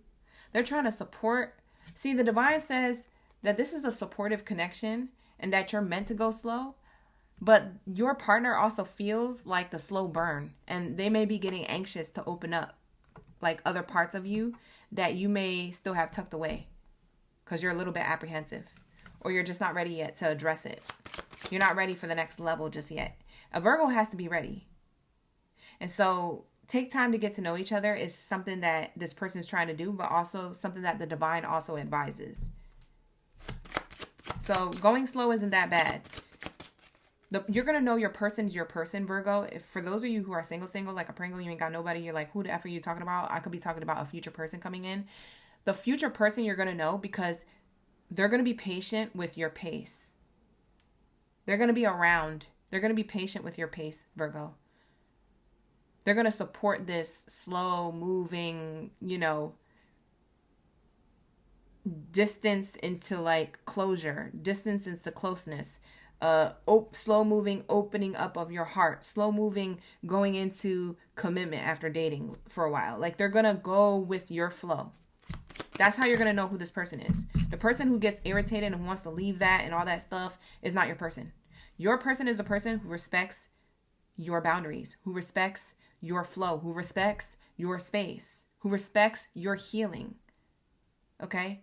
A: They're trying to support. See, the divine says that this is a supportive connection and that you're meant to go slow, but your partner also feels like the slow burn, and they may be getting anxious to open up like other parts of you that you may still have tucked away because you're a little bit apprehensive, or you're just not ready yet to address it. You're not ready for the next level just yet. A Virgo has to be ready. And so take time to get to know each other is something that this person's trying to do, but also something that the divine also advises. So going slow isn't that bad. You're going to know your person's your person, Virgo. If for those of you who are single, like a Pringle, you ain't got nobody, you're like, who the F are you talking about? I could be talking about a future person coming in. The future person you're going to know because they're going to be patient with your pace. They're going to be around. They're going to be patient with your pace, Virgo. They're going to support this slow moving, distance into like closure, distance into closeness, slow moving opening up of your heart, slow moving going into commitment after dating for a while. Like they're gonna go with your flow. That's how you're gonna know who this person is. The person who gets irritated and wants to leave that and all that stuff is not your person. Your person is the person who respects your boundaries, who respects your flow, who respects your space, who respects your healing. Okay?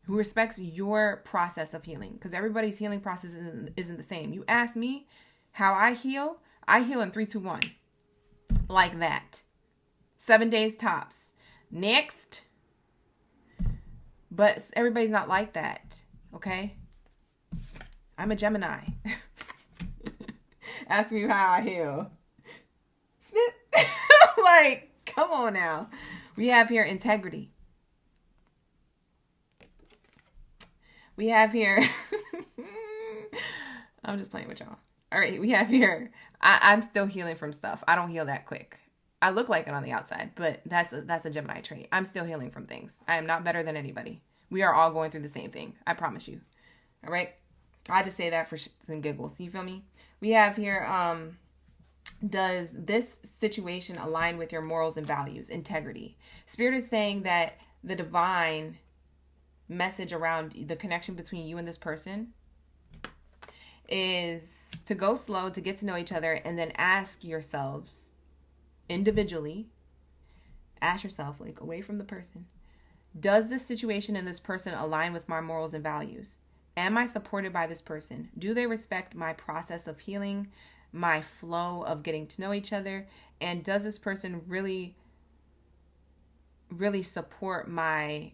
A: Who respects your process of healing, because everybody's healing process isn't the same. You ask me how I heal in 3, 2, 1. Like that. 7 days tops. Next. But everybody's not like that. Okay? I'm a Gemini. Ask me how I heal. Snip. Like, come on now. We have here integrity. We have here, I'm just playing with y'all. All right, we have here, I'm still healing from stuff. I don't heal that quick. I look like it on the outside, but that's a Gemini trait. I'm still healing from things. I am not better than anybody. We are all going through the same thing. I promise you. All right. I just say that for shits and giggles. You feel me? We have here, does this situation align with your morals and values? Integrity. Spirit is saying that the divine message around the connection between you and this person is to go slow, to get to know each other, and then ask yourselves individually, ask yourself, like, away from the person, does this situation and this person align with my morals and values? Am I supported by this person? Do they respect my process of healing, my flow of getting to know each other? And does this person really support my,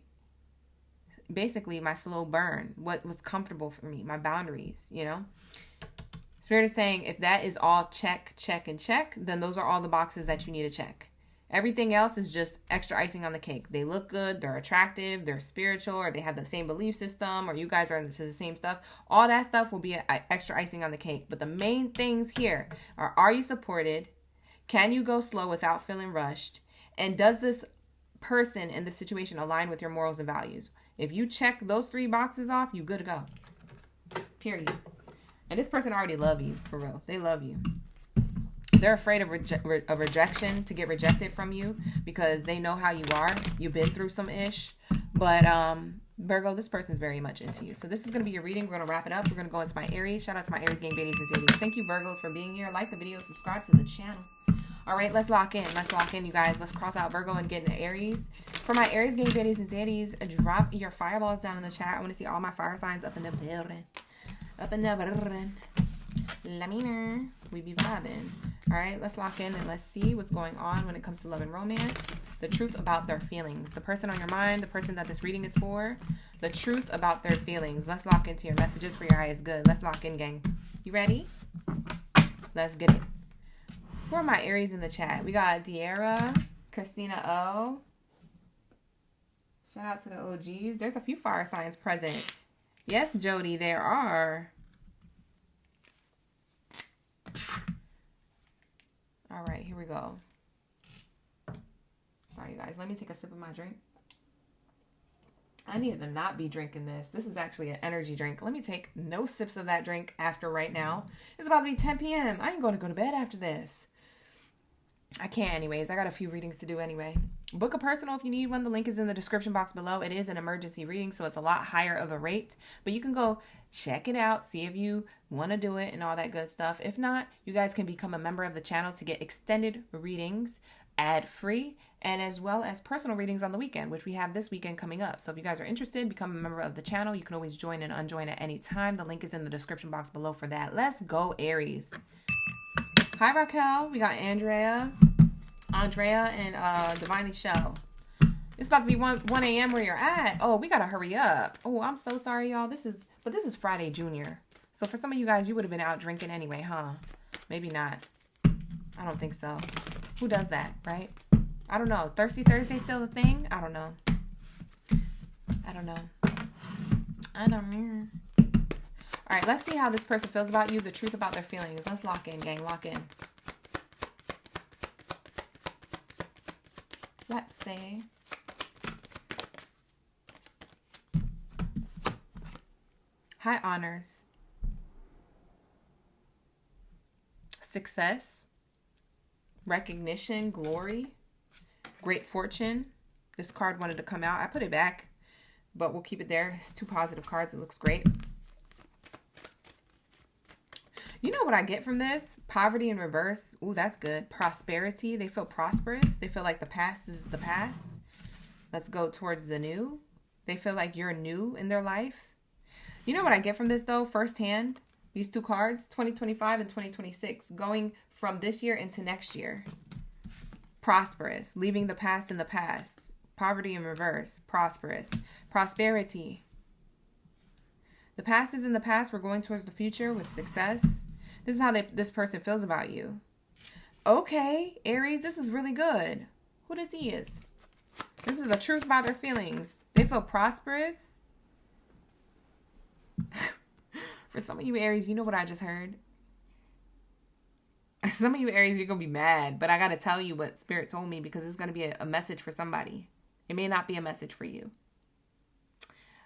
A: basically my slow burn, what was comfortable for me, my boundaries, you know? Spirit is saying if that is all check, check, and check, then those are all the boxes that you need to check. Everything else is just extra icing on the cake. They look good, they're attractive, they're spiritual, or they have the same belief system, or you guys are into the same stuff. All that stuff will be extra icing on the cake. But the main things here are you supported? Can you go slow without feeling rushed? And does this person in the situation align with your morals and values? If you check those 3 boxes off, you good to go. Period. And this person already love you, for real. They love you. They're afraid of rejection, to get rejected from you, because they know how you are. You've been through some ish. But Virgo, this person's very much into you. So this is going to be your reading. We're going to wrap it up. We're going to go into my Aries. Shout out to my Aries gang, Baddies, and Zodiacs. Thank you, Virgos, for being here. Like the video, subscribe to the channel. All right, let's lock in. Let's lock in, you guys. Let's cross out Virgo and get into Aries. For my Aries gang, Baddies, and Zodiacs, drop your fireballs down in the chat. I want to see all my fire signs up in the building. Up in the building. Let me know. We be vibing. All right, let's lock in and let's see what's going on when it comes to love and romance. The truth about their feelings. The person on your mind, the person that this reading is for. The truth about their feelings. Let's lock into your messages for your highest good. Let's lock in, gang. You ready? Let's get it. Who are my Aries in the chat? We got De'Ara, Christina O. Shout out to the OGs. There's a few fire signs present. Yes, Jody, there are. All right, here we go. Sorry, you guys. Let me take a sip of my drink. I needed to not be drinking this. This is actually an energy drink. Let me take no sips of that drink after right now. It's about to be 10 p.m. I ain't going to go to bed after this. I can't anyways. I got a few readings to do anyway. Book a personal if you need one. The link is in the description box below. It is an emergency reading, so it's a lot higher of a rate. But you can go check it out, see if you want to do it and all that good stuff. If not, you guys can become a member of the channel to get extended readings, ad-free, and as well as personal readings on the weekend, which we have this weekend coming up. So if you guys are interested, become a member of the channel. You can always join and unjoin at any time. The link is in the description box below for that. Let's go, Aries. Hi, Raquel. We got Andrea, and Divinely Show. It's about to be 1 a.m. where you're at. Oh, we got to hurry up. Oh, I'm so sorry, y'all. This is Friday Junior. So for some of you guys, you would have been out drinking anyway, huh? Maybe not. I don't think so. Who does that, right? I don't know. Thirsty Thursday still a thing? I don't know. I don't know. All right, let's see how this person feels about you. The truth about their feelings. Let's lock in, gang. Lock in. Let's see. High honors. Success. Recognition. Glory. Great fortune. This card wanted to come out. I put it back, but we'll keep it there. It's 2 positive cards. It looks great. You know what I get from this? Poverty in reverse. Ooh, that's good. Prosperity. They feel prosperous. They feel like the past is the past. Let's go towards the new. They feel like you're new in their life. You know what I get from this, though, firsthand? These 2 cards, 2025 and 2026, going from this year into next year. Prosperous, leaving the past in the past. Poverty in reverse, prosperous. Prosperity. The past is in the past. We're going towards the future with success. This is how this person feels about you. Okay, Aries, this is really good. Who this is? This is the truth about their feelings. They feel prosperous. For some of you Aries, you know what I just heard? Some of you Aries, you're going to be mad, but I got to tell you what Spirit told me because it's going to be a message for somebody. It may not be a message for you,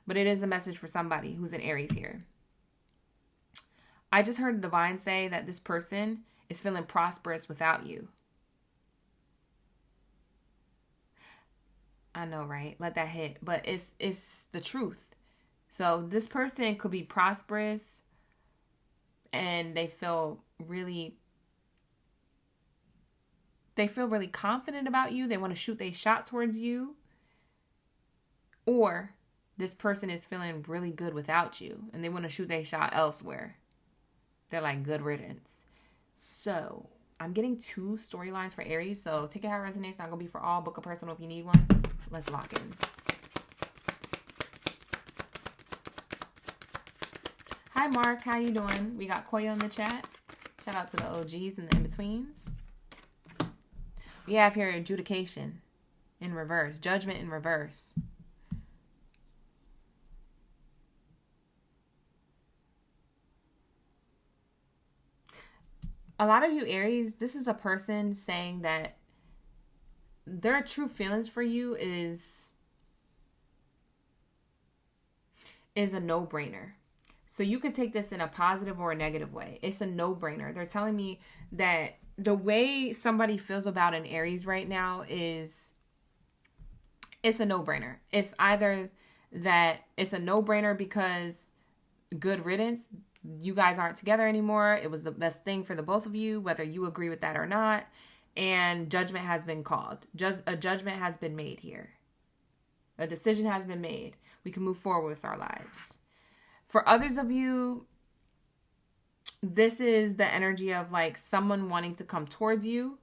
A: but it is a message for somebody who's an Aries here. I just heard the divine say that this person is feeling prosperous without you. I know, right? Let that hit. But it's the truth. So this person could be prosperous and they feel really confident about you. They want to shoot their shot towards you. Or this person is feeling really good without you and they want to shoot their shot elsewhere. They're like, good riddance. So I'm getting 2 storylines for Aries. So take it how it resonates. Not going to be for all. Book a personal if you need one. Let's lock in. Hi, Mark. How you doing? We got Koya in the chat. Shout out to the OGs and the in-betweens. We have here adjudication in reverse. Judgment in reverse. A lot of you Aries, this is a person saying that their true feelings for you is a no-brainer. So you could take this in a positive or a negative way. It's a no-brainer. They're telling me that the way somebody feels about an Aries right now it's a no-brainer. It's either that it's a no-brainer because good riddance, you guys aren't together anymore. It was the best thing for the both of you, whether you agree with that or not. And judgment has been called. A judgment has been made here. A decision has been made. We can move forward with our lives. For others of you, this is the energy of like someone wanting to come towards you.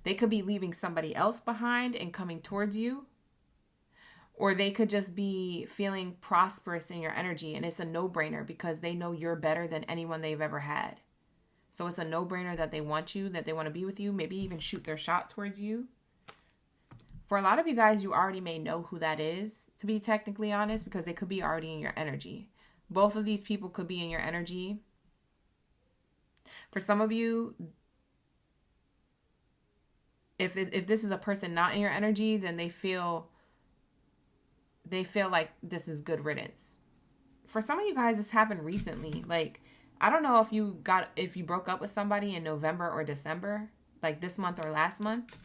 A: They could be leaving somebody else behind and coming towards you. Or they could just be feeling prosperous in your energy. And it's a no-brainer because they know you're better than anyone they've ever had. So it's a no-brainer that they want you, that they want to be with you. Maybe even shoot their shot towards you. For a lot of you guys, you already may know who that is, to be technically honest, because they could be already in your energy. Both of these people could be in your energy. For some of you, if this is a person not in your energy, then they feel like this is good riddance. For some of you guys, this happened recently. Like, I don't know if you broke up with somebody in November or December, like this month or last month,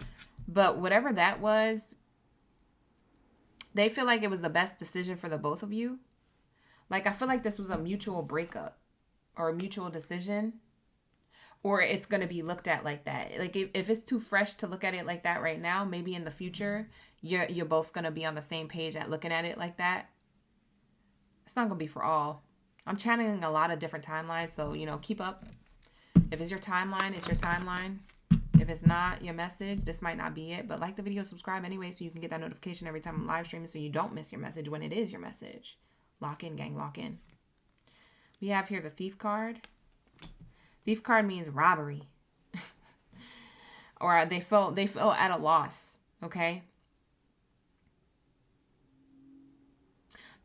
A: but whatever that was, they feel like it was the best decision for the both of you. Like, I feel like this was a mutual breakup or a mutual decision, or it's going to be looked at like that. Like, if it's too fresh to look at it like that right now, maybe in the future, you're both going to be on the same page at looking at it like that. It's not going to be for all. I'm channeling a lot of different timelines, so, keep up. If it's your timeline, it's your timeline. If it's not your message, this might not be it. But like the video, subscribe anyway so you can get that notification every time I'm live streaming so you don't miss your message when it is your message. Lock in, gang, lock in. We have here the Thief card. Thief card means robbery. Or they feel at a loss, okay?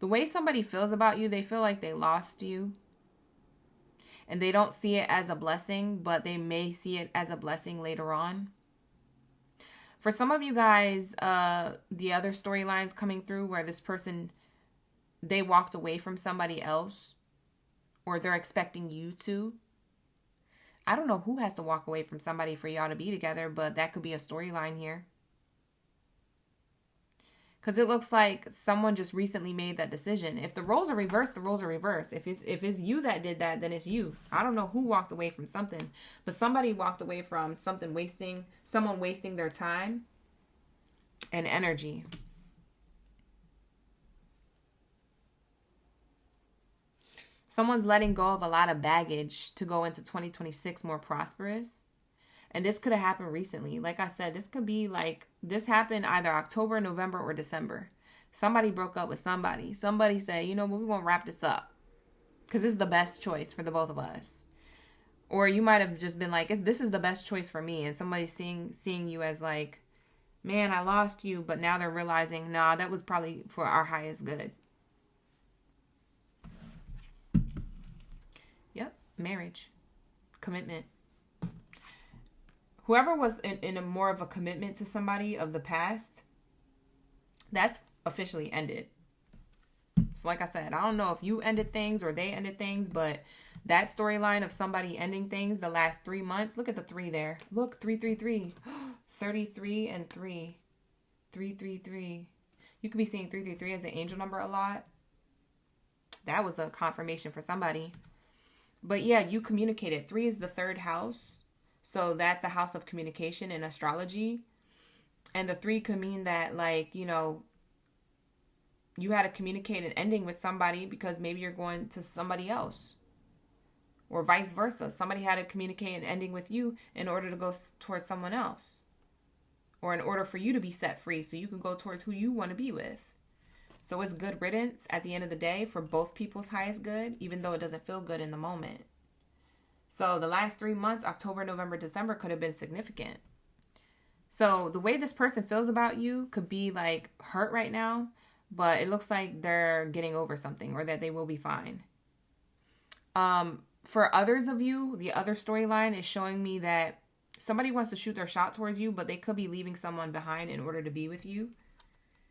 A: The way somebody feels about you, they feel like they lost you. And they don't see it as a blessing, but they may see it as a blessing later on. For some of you guys, the other storylines coming through where this person, they walked away from somebody else, or they're expecting you to. I don't know who has to walk away from somebody for y'all to be together, but that could be a storyline here. Because it looks like someone just recently made that decision. If the roles are reversed, the roles are reversed. If it's you that did that, then it's you. I don't know who walked away from something, but somebody walked away from someone wasting their time and energy. Someone's letting go of a lot of baggage to go into 2026 more prosperous. And this could have happened recently. Like I said, this could be like, this happened either October, November, or December. Somebody broke up with somebody. Somebody said, we're going to wrap this up because this is the best choice for the both of us. Or you might have just been like, this is the best choice for me. And somebody's seeing you as like, man, I lost you. But now they're realizing, nah, that was probably for our highest good. Yep. Marriage. Commitment. Whoever was in a more of a commitment to somebody of the past, that's officially ended. So like I said, I don't know if you ended things or they ended things, but That storyline of somebody ending things the last 3 months. Look at the 3 there. Look, 333. 33 and 3. 333. You could be seeing 333 as an angel number a lot. That was a confirmation for somebody. But yeah, you communicated. 3 is the 3rd house. So that's the house of communication in astrology. And the 3 could mean that, like, you know, you had to communicate an ending with somebody because maybe you're going to somebody else. Or vice versa. Somebody had to communicate an ending with you in order to go towards someone else. Or in order for you to be set free so you can go towards who you want to be with. So it's good riddance at the end of the day for both people's highest good, even though it doesn't feel good in the moment. So the last 3 months, October, November, December, could have been significant. So the way this person feels about you could be like hurt right now, but it looks like they're getting over something or that they will be fine. For others of you, the other storyline is showing me that somebody wants to shoot their shot towards you, but they could be leaving someone behind in order to be with you.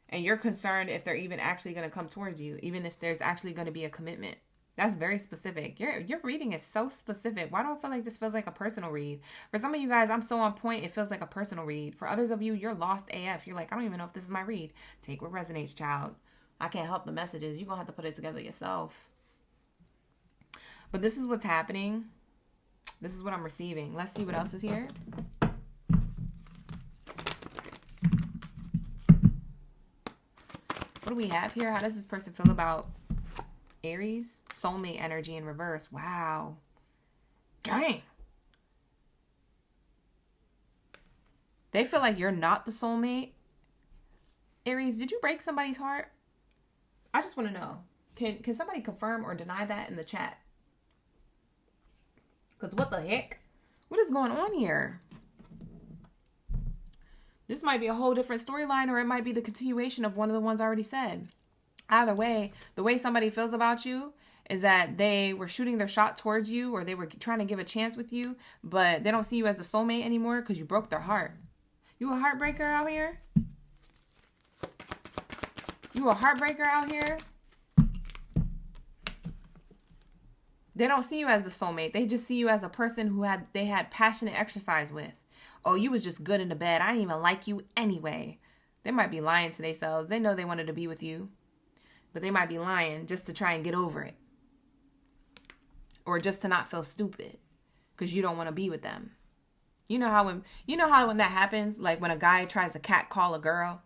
A: And you're concerned if they're even actually going to come towards you, even if there's actually going to be a commitment. That's very specific. Your reading is so specific. Why do I feel like this feels like a personal read? For some of you guys, I'm so on point, it feels like a personal read. For others of you, you're lost AF. You're like, I don't even know if this is my read. Take what resonates, child. I can't help the messages. You're going to have to put it together yourself. But this is what's happening. This is what I'm receiving. Let's see what else is here. What do we have here? How does this person feel about Aries? Soulmate energy in reverse. Wow. Dang. They feel like you're not the soulmate. Aries, did you break somebody's heart? I just want to know. Can somebody confirm or deny that in the chat? Because what the heck? What is going on here? This might be a whole different storyline, or it might be the continuation of one of the ones I already said. Either way, the way somebody feels about you is that they were shooting their shot towards you, or they were trying to give a chance with you, but they don't see you as a soulmate anymore because you broke their heart. You a heartbreaker out here? You a heartbreaker out here? They don't see you as a soulmate. They just see you as a person who they had passionate exercise with. Oh, you was just good in the bed. I didn't even like you anyway. They might be lying to themselves. They know they wanted to be with you, but they might be lying just to try and get over it. Or just to not feel stupid because you don't want to be with them. You know how when that happens, like when a guy tries to catcall a girl.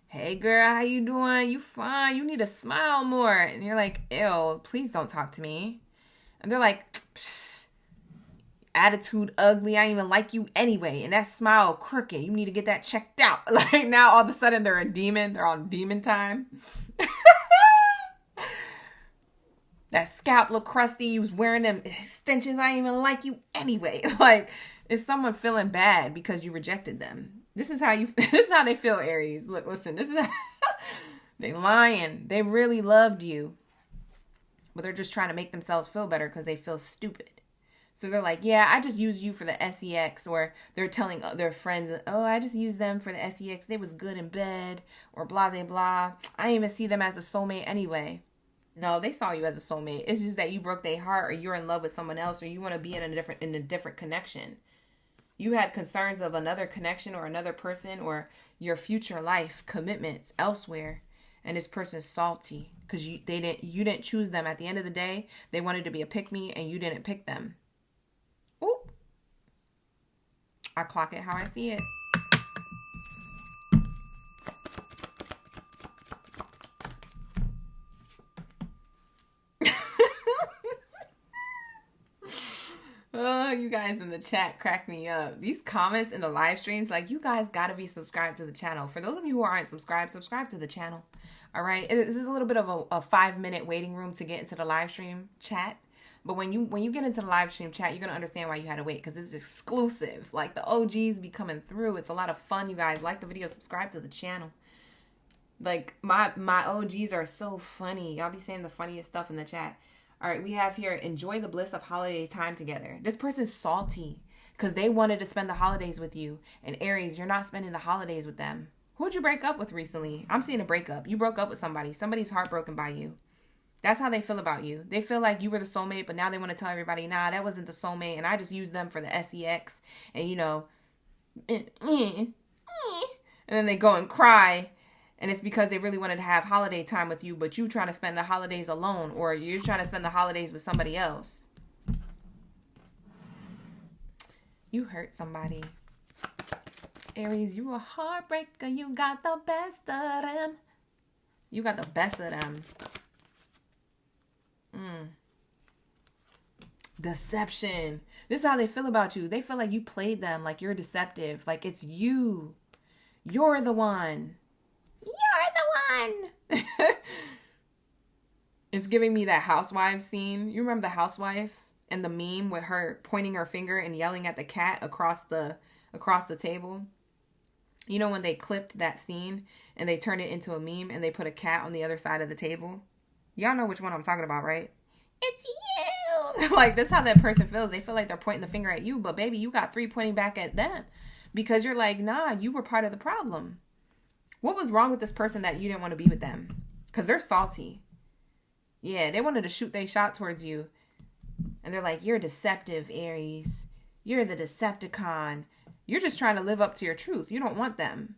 A: Hey girl, how you doing? You fine. You need to smile more. And you're like, ew, please don't talk to me. And they're like, psh, attitude ugly. I didn't even like you anyway. And that smile crooked. You need to get that checked out. Like now all of a sudden they're a demon. They're on demon time. That scalp look crusty. You was wearing them extensions. I didn't even like you anyway. Like, is someone feeling bad because you rejected them? This is how they feel, Aries. Look, listen, this is how they lying. They really loved you, but they're just trying to make themselves feel better because they feel stupid. So they're like, yeah, I just used you for the sex, or they're telling their friends, oh, I just used them for the sex. They was good in bed, or blah, blah, blah. I didn't even see them as a soulmate anyway. No, they saw you as a soulmate. It's just that you broke their heart, or you're in love with someone else, or you want to be in a different connection. You had concerns of another connection or another person or your future life commitments elsewhere. And this person's salty because you didn't choose them. At the end of the day, they wanted to be a pick-me and you didn't pick them. Ooh. I clock it how I see it. Oh, you guys in the chat crack me up. These comments in the live streams, like, you guys got to be subscribed to the channel. For those of you who aren't subscribed to the channel. All right. This is a little bit of a 5-minute waiting room to get into the live stream chat. But when you get into the live stream chat, you're going to understand why you had to wait, because it's exclusive. Like, the OGs be coming through. It's a lot of fun, you guys. Like the video, subscribe to the channel. Like, my OGs are so funny. Y'all be saying the funniest stuff in the chat. All right, we have here, enjoy the bliss of holiday time together. This person's salty because they wanted to spend the holidays with you. And Aries, you're not spending the holidays with them. Who'd you break up with recently? I'm seeing a breakup. You broke up with somebody. Somebody's heartbroken by you. That's how they feel about you. They feel like you were the soulmate, but now they want to tell everybody, nah, that wasn't the soulmate, and I just used them for the sex, and you know, and then they go and cry, and it's because they really wanted to have holiday time with you, but you trying to spend the holidays alone, or you're trying to spend the holidays with somebody else. You hurt somebody. Aries, you a heartbreaker. You got the best of them. You got the best of them. Deception. This is how they feel about you. They feel like you played them, like you're deceptive, like it's you. You're the one. You're the one. It's giving me that housewife scene. You remember the housewife and the meme with her pointing her finger and yelling at the cat across the table? You know when they clipped that scene and they turned it into a meme and they put a cat on the other side of the table? Y'all know which one I'm talking about, right? It's you. Like, that's how that person feels. They feel like they're pointing the finger at you, but baby, you got 3 pointing back at them because you're like, nah, you were part of the problem. What was wrong with this person that you didn't want to be with them? Because they're salty. Yeah, they wanted to shoot their shot towards you. And they're like, you're deceptive, Aries. You're the Decepticon. You're just trying to live up to your truth. You don't want them.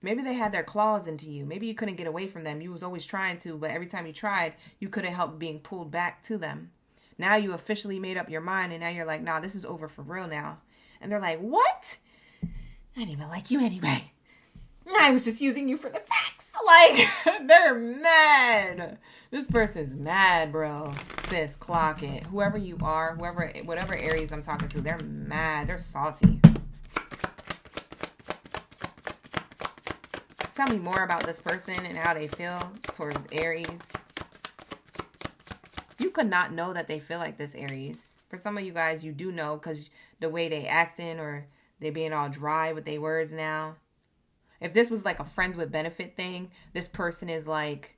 A: Maybe they had their claws into you. Maybe you couldn't get away from them. You was always trying to, but every time you tried, you couldn't help being pulled back to them. Now you officially made up your mind, and now you're like, nah, this is over for real now. And they're like, what? I didn't even like you anyway. I was just using you for the facts. Like, they're mad. This person's mad, bro. Sis, clock it. Whoever you are, whatever Aries I'm talking to, they're mad. They're salty. Tell me more about this person and how they feel towards Aries. You could not know that they feel like this, Aries. For some of you guys, you do know because the way they acting or they being all dry with their words now. If this was like a friends with benefit thing, this person is like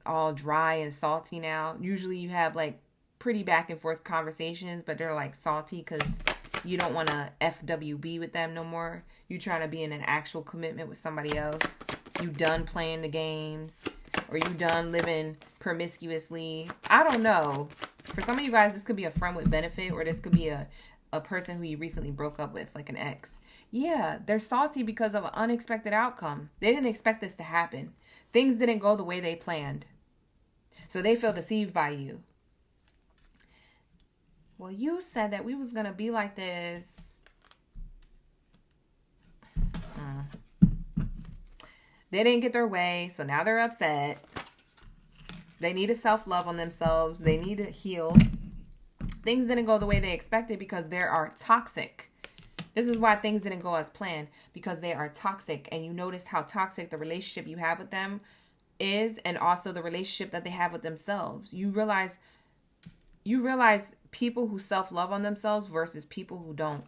A: all dry and salty now. Usually you have like pretty back and forth conversations, but they're like salty because you don't want to FWB with them no more. You trying to be in an actual commitment with somebody else. You done playing the games, or you done living promiscuously. I don't know. For some of you guys, this could be a friend with benefit, or this could be a person who you recently broke up with, like an ex. Yeah, they're salty because of an unexpected outcome. They didn't expect this to happen. Things didn't go the way they planned. So they feel deceived by you. Well, you said that we was going to be like this. They didn't get their way, so now they're upset. They need to self-love on themselves. They need to heal. Things didn't go the way they expected because they are toxic. This is why things didn't go as planned, because they are toxic. And you notice how toxic the relationship you have with them is, and also the relationship that they have with themselves. You realize people who self-love on themselves versus people who don't.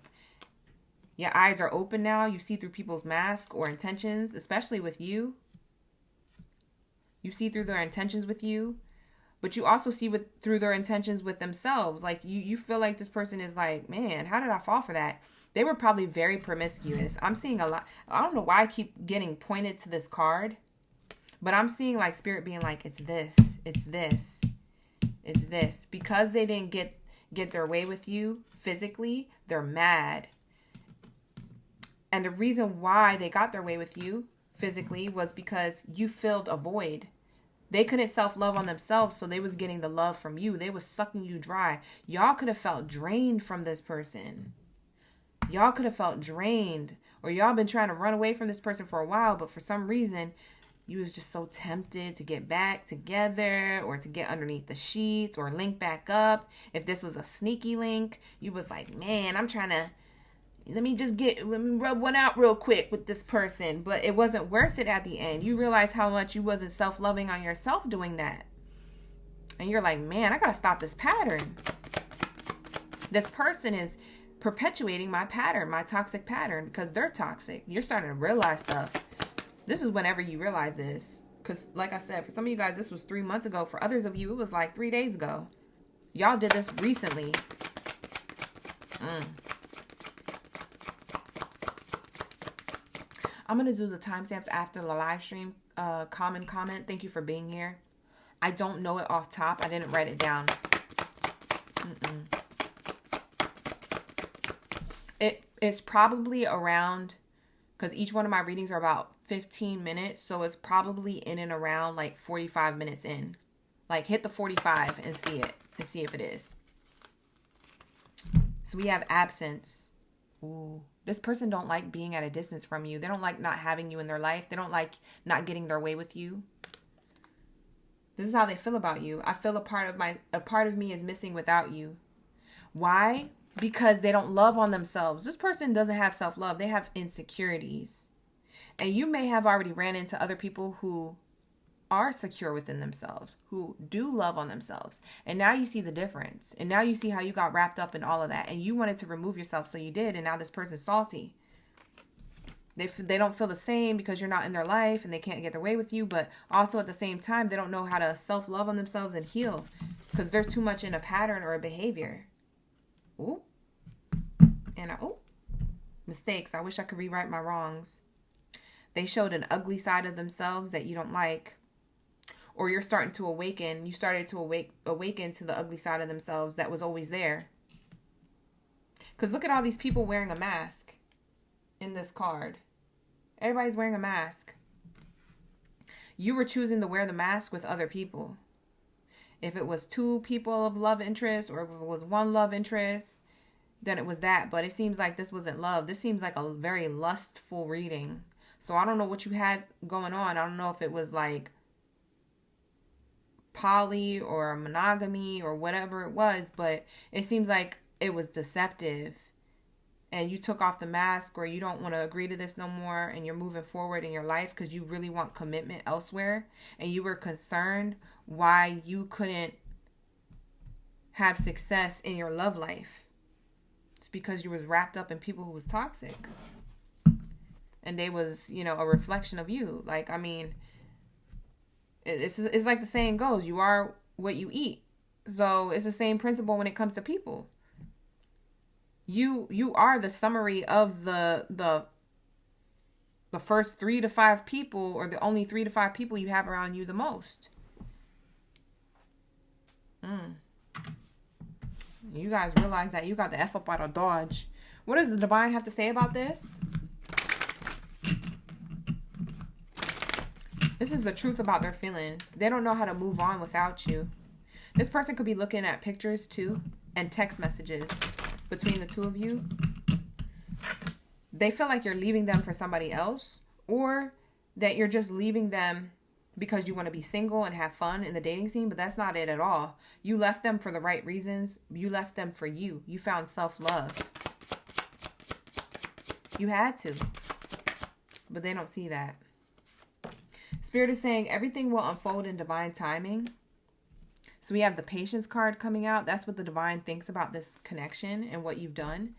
A: Your eyes are open now. You see through people's masks or intentions, especially with you. You see through their intentions with you, but you also see through their intentions with themselves. Like you feel like this person is like, man, how did I fall for that? They were probably very promiscuous. I'm seeing a lot. I don't know why I keep getting pointed to this card, but I'm seeing like spirit being like, it's this, it's this, it's this. Because they didn't get their way with you physically, they're mad. And the reason why they got their way with you physically was because you filled a void. They couldn't self-love on themselves, so they was getting the love from you. They was sucking you dry. Y'all could have felt drained from this person. Y'all could have felt drained. Or y'all been trying to run away from this person for a while, but for some reason, you was just so tempted to get back together or to get underneath the sheets or link back up. If this was a sneaky link, you was like, man, I'm trying to... Let me rub one out real quick with this person. But it wasn't worth it at the end. You realize how much you wasn't self-loving on yourself doing that. And you're like, man, I gotta stop this pattern. This person is perpetuating my pattern, my toxic pattern, because they're toxic. You're starting to realize stuff. This is whenever you realize this. Because like I said, for some of you guys, this was 3 months ago. For others of you, it was like 3 days ago. Y'all did this recently. I'm going to do the timestamps after the live stream. Comment. Thank you for being here. I don't know it off top. I didn't write it down. It's probably around, because each one of my readings are about 15 minutes. So it's probably in and around like 45 minutes in. Like hit the 45 and see it. And see if it is. So we have absence. Ooh. This person don't like being at a distance from you. They don't like not having you in their life. They don't like not getting their way with you. This is how they feel about you. I feel a part of me is missing without you. Why? Because they don't love on themselves. This person doesn't have self-love. They have insecurities. And you may have already ran into other people who are secure within themselves, who do love on themselves. And now you see the difference. And now you see how you got wrapped up in all of that. And you wanted to remove yourself, so you did. And now this person's salty. They don't feel the same because you're not in their life and they can't get their way with you. But also at the same time, they don't know how to self-love on themselves and heal because they're too much in a pattern or a behavior. Ooh. And mistakes. I wish I could rewrite my wrongs. They showed an ugly side of themselves that you don't like. Or you're starting to awaken. You started to awaken to the ugly side of themselves that was always there. Because look at all these people wearing a mask in this card. Everybody's wearing a mask. You were choosing to wear the mask with other people. If it was 2 people of love interest, or if it was 1 love interest, then it was that. But it seems like this wasn't love. This seems like a very lustful reading. So I don't know what you had going on. I don't know if it was like poly or monogamy or whatever it was, but it seems like it was deceptive. And you took off the mask, or you don't want to agree to this no more, and you're moving forward in your life because you really want commitment elsewhere, and you were concerned why you couldn't have success in your love life. It's because you was wrapped up in people who was toxic, and they was, a reflection of you. Like, I mean, it's like the saying goes, you are what you eat. So it's the same principle when it comes to people. You are the summary of the first 3 to 5 people, or the only 3 to 5 people you have around you the most. You guys realize that you got the F up out of Dodge. What does the divine have to say about this? This is the truth about their feelings. They don't know how to move on without you. This person could be looking at pictures too, and text messages between the two of you. They feel like you're leaving them for somebody else, or that you're just leaving them because you want to be single and have fun in the dating scene, but that's not it at all. You left them for the right reasons. You left them for you. You found self-love. You had to, but they don't see that. Spirit is saying everything will unfold in divine timing. So we have the patience card coming out. That's what the divine thinks about this connection and what you've done.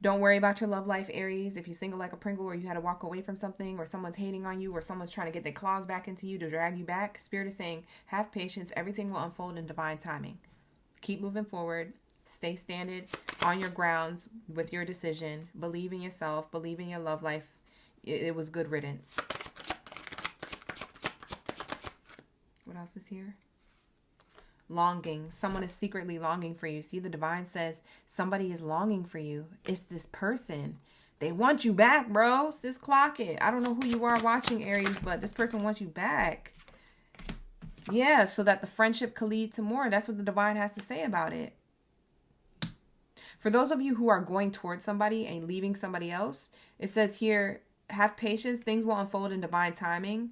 A: Don't worry about your love life, Aries. If you're single like a Pringle, or you had to walk away from something, or someone's hating on you, or someone's trying to get their claws back into you to drag you back, Spirit is saying, have patience. Everything will unfold in divine timing. Keep moving forward. Stay standing on your grounds with your decision. Believe in yourself. Believe in your love life. It was good riddance. What else is here? Longing. Someone is secretly longing for you. See, the divine says somebody is longing for you. It's this person. They want you back, bro. Just clock it. I don't know who you are watching, Aries, but this person wants you back. Yeah, so that the friendship could lead to more. That's what the divine has to say about it. For those of you who are going towards somebody and leaving somebody else, it says here, have patience. Things will unfold in divine timing.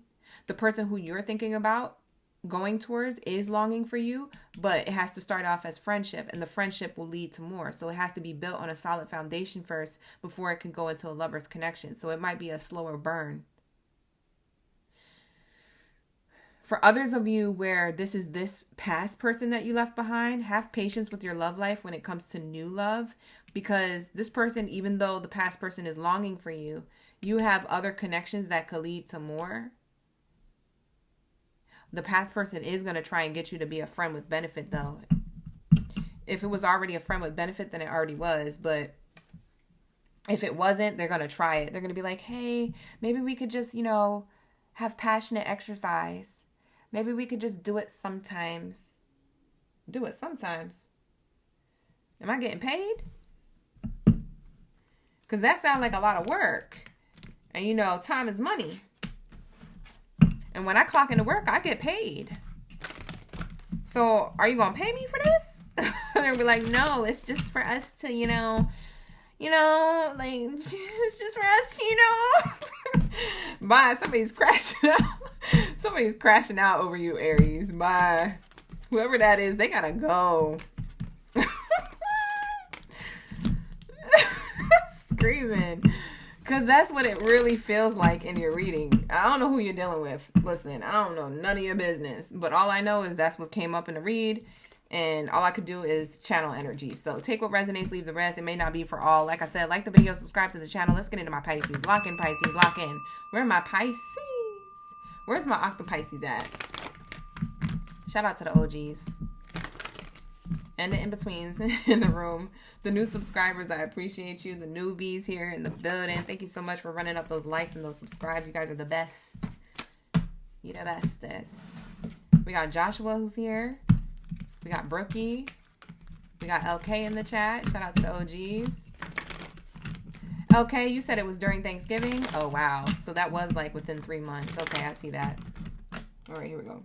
A: The person who you're thinking about going towards is longing for you, but it has to start off as friendship, and the friendship will lead to more. So it has to be built on a solid foundation first before it can go into a lover's connection. So it might be a slower burn. For others of you where this is this past person that you left behind, have patience with your love life when it comes to new love, because this person, even though the past person is longing for you, you have other connections that could lead to more. The past person is going to try and get you to be a friend with benefit, though. If it was already a friend with benefit, then it already was. But if it wasn't, they're going to try it. They're going to be like, hey, maybe we could just, have passionate exercise. Maybe we could just do it sometimes. Do it sometimes. Am I getting paid? Because that sounds like a lot of work. And you know, time is money. And when I clock into work, I get paid. So are you going to pay me for this? And they'll be like, no, it's just for us to, like, it's just for us to, Bye. Somebody's crashing out. Somebody's crashing out over you, Aries. Bye. Whoever that is, they gotta go. Screaming. Because that's what it really feels like in your reading. I don't know who you're dealing with. Listen, I don't know none of your business. But all I know is that's what came up in the read. And all I could do is channel energy. So take what resonates, leave the rest. It may not be for all. Like I said, like the video, subscribe to the channel. Let's get into my Pisces. Lock in, Pisces. Lock in. Where are my Pisces? Where's my Octopisces at? Shout out to the OGs. And the in-betweens in the room. The new subscribers, I appreciate you. The newbies here in the building. Thank you so much for running up those likes and those subscribes. You guys are the best. You're the bestest. We got Joshua who's here. We got Brookie. We got LK in the chat. Shout out to the OGs. LK, you said it was during Thanksgiving? Oh, wow. So that was like within 3 months. Okay, I see that. All right, here we go.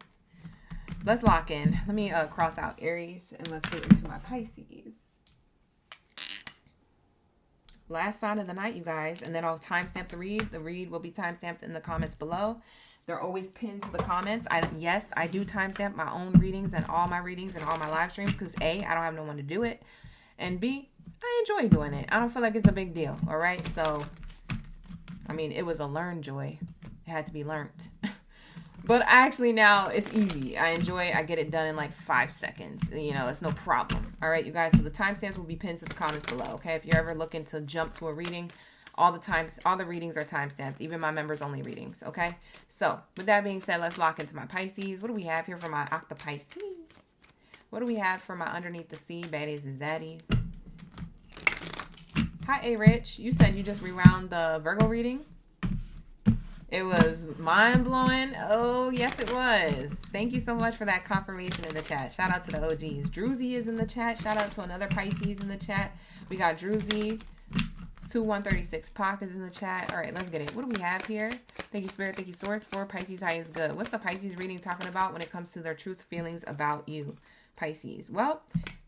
A: Let's lock in. Let me cross out Aries and let's get into my Pisces. Last sign of the night, you guys. And then I'll timestamp the read. The read will be timestamped in the comments below. They're always pinned to the comments. Yes, I do timestamp my own readings and all my readings and all my live streams because A, I don't have no one to do it. And B, I enjoy doing it. I don't feel like it's a big deal. All right. So, I mean, it was a learned joy. It had to be learned. But actually now it's easy. I enjoy it. I get it done in like 5 seconds. It's no problem. All right, you guys. So the timestamps will be pinned to the comments below. Okay. If you're ever looking to jump to a reading, all the readings are timestamped, even my members only readings. Okay. So with that being said, let's lock into my Pisces. What do we have here for my Octopisces? What do we have for my underneath the sea baddies and zaddies? Hi, A Rich. You said you just rewound the Virgo reading. It was mind-blowing. Oh, yes, it was. Thank you so much for that confirmation in the chat. Shout out to the OGs. Druzy is in the chat. Shout out to another Pisces in the chat. We got Druzy. 2136 Pac is in the chat. All right, let's get it. What do we have here? Thank you, Spirit. Thank you, Source. For Pisces high is good. What's the Pisces reading talking about when it comes to their truth feelings about you, Pisces? Well,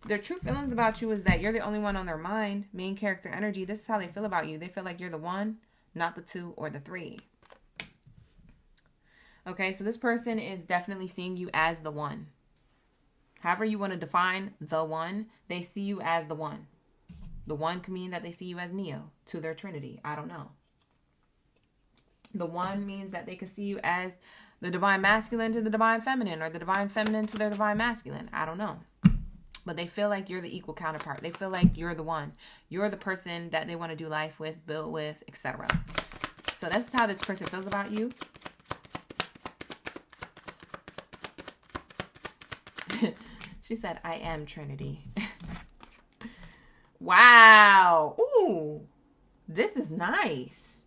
A: their true feelings about you is that you're the only one on their mind. Main character energy. This is how they feel about you. They feel like you're the one, not the two or the three. Okay, so this person is definitely seeing you as the one. However you want to define the one, they see you as the one. The one can mean that they see you as Neo to their Trinity. I don't know. The one means that they could see you as the divine masculine to the divine feminine, or the divine feminine to their divine masculine. I don't know. But they feel like you're the equal counterpart. They feel like you're the one. You're the person that they want to do life with, build with, etc. So that's how this person feels about you. She said, I am Trinity. Wow. Ooh, this is nice.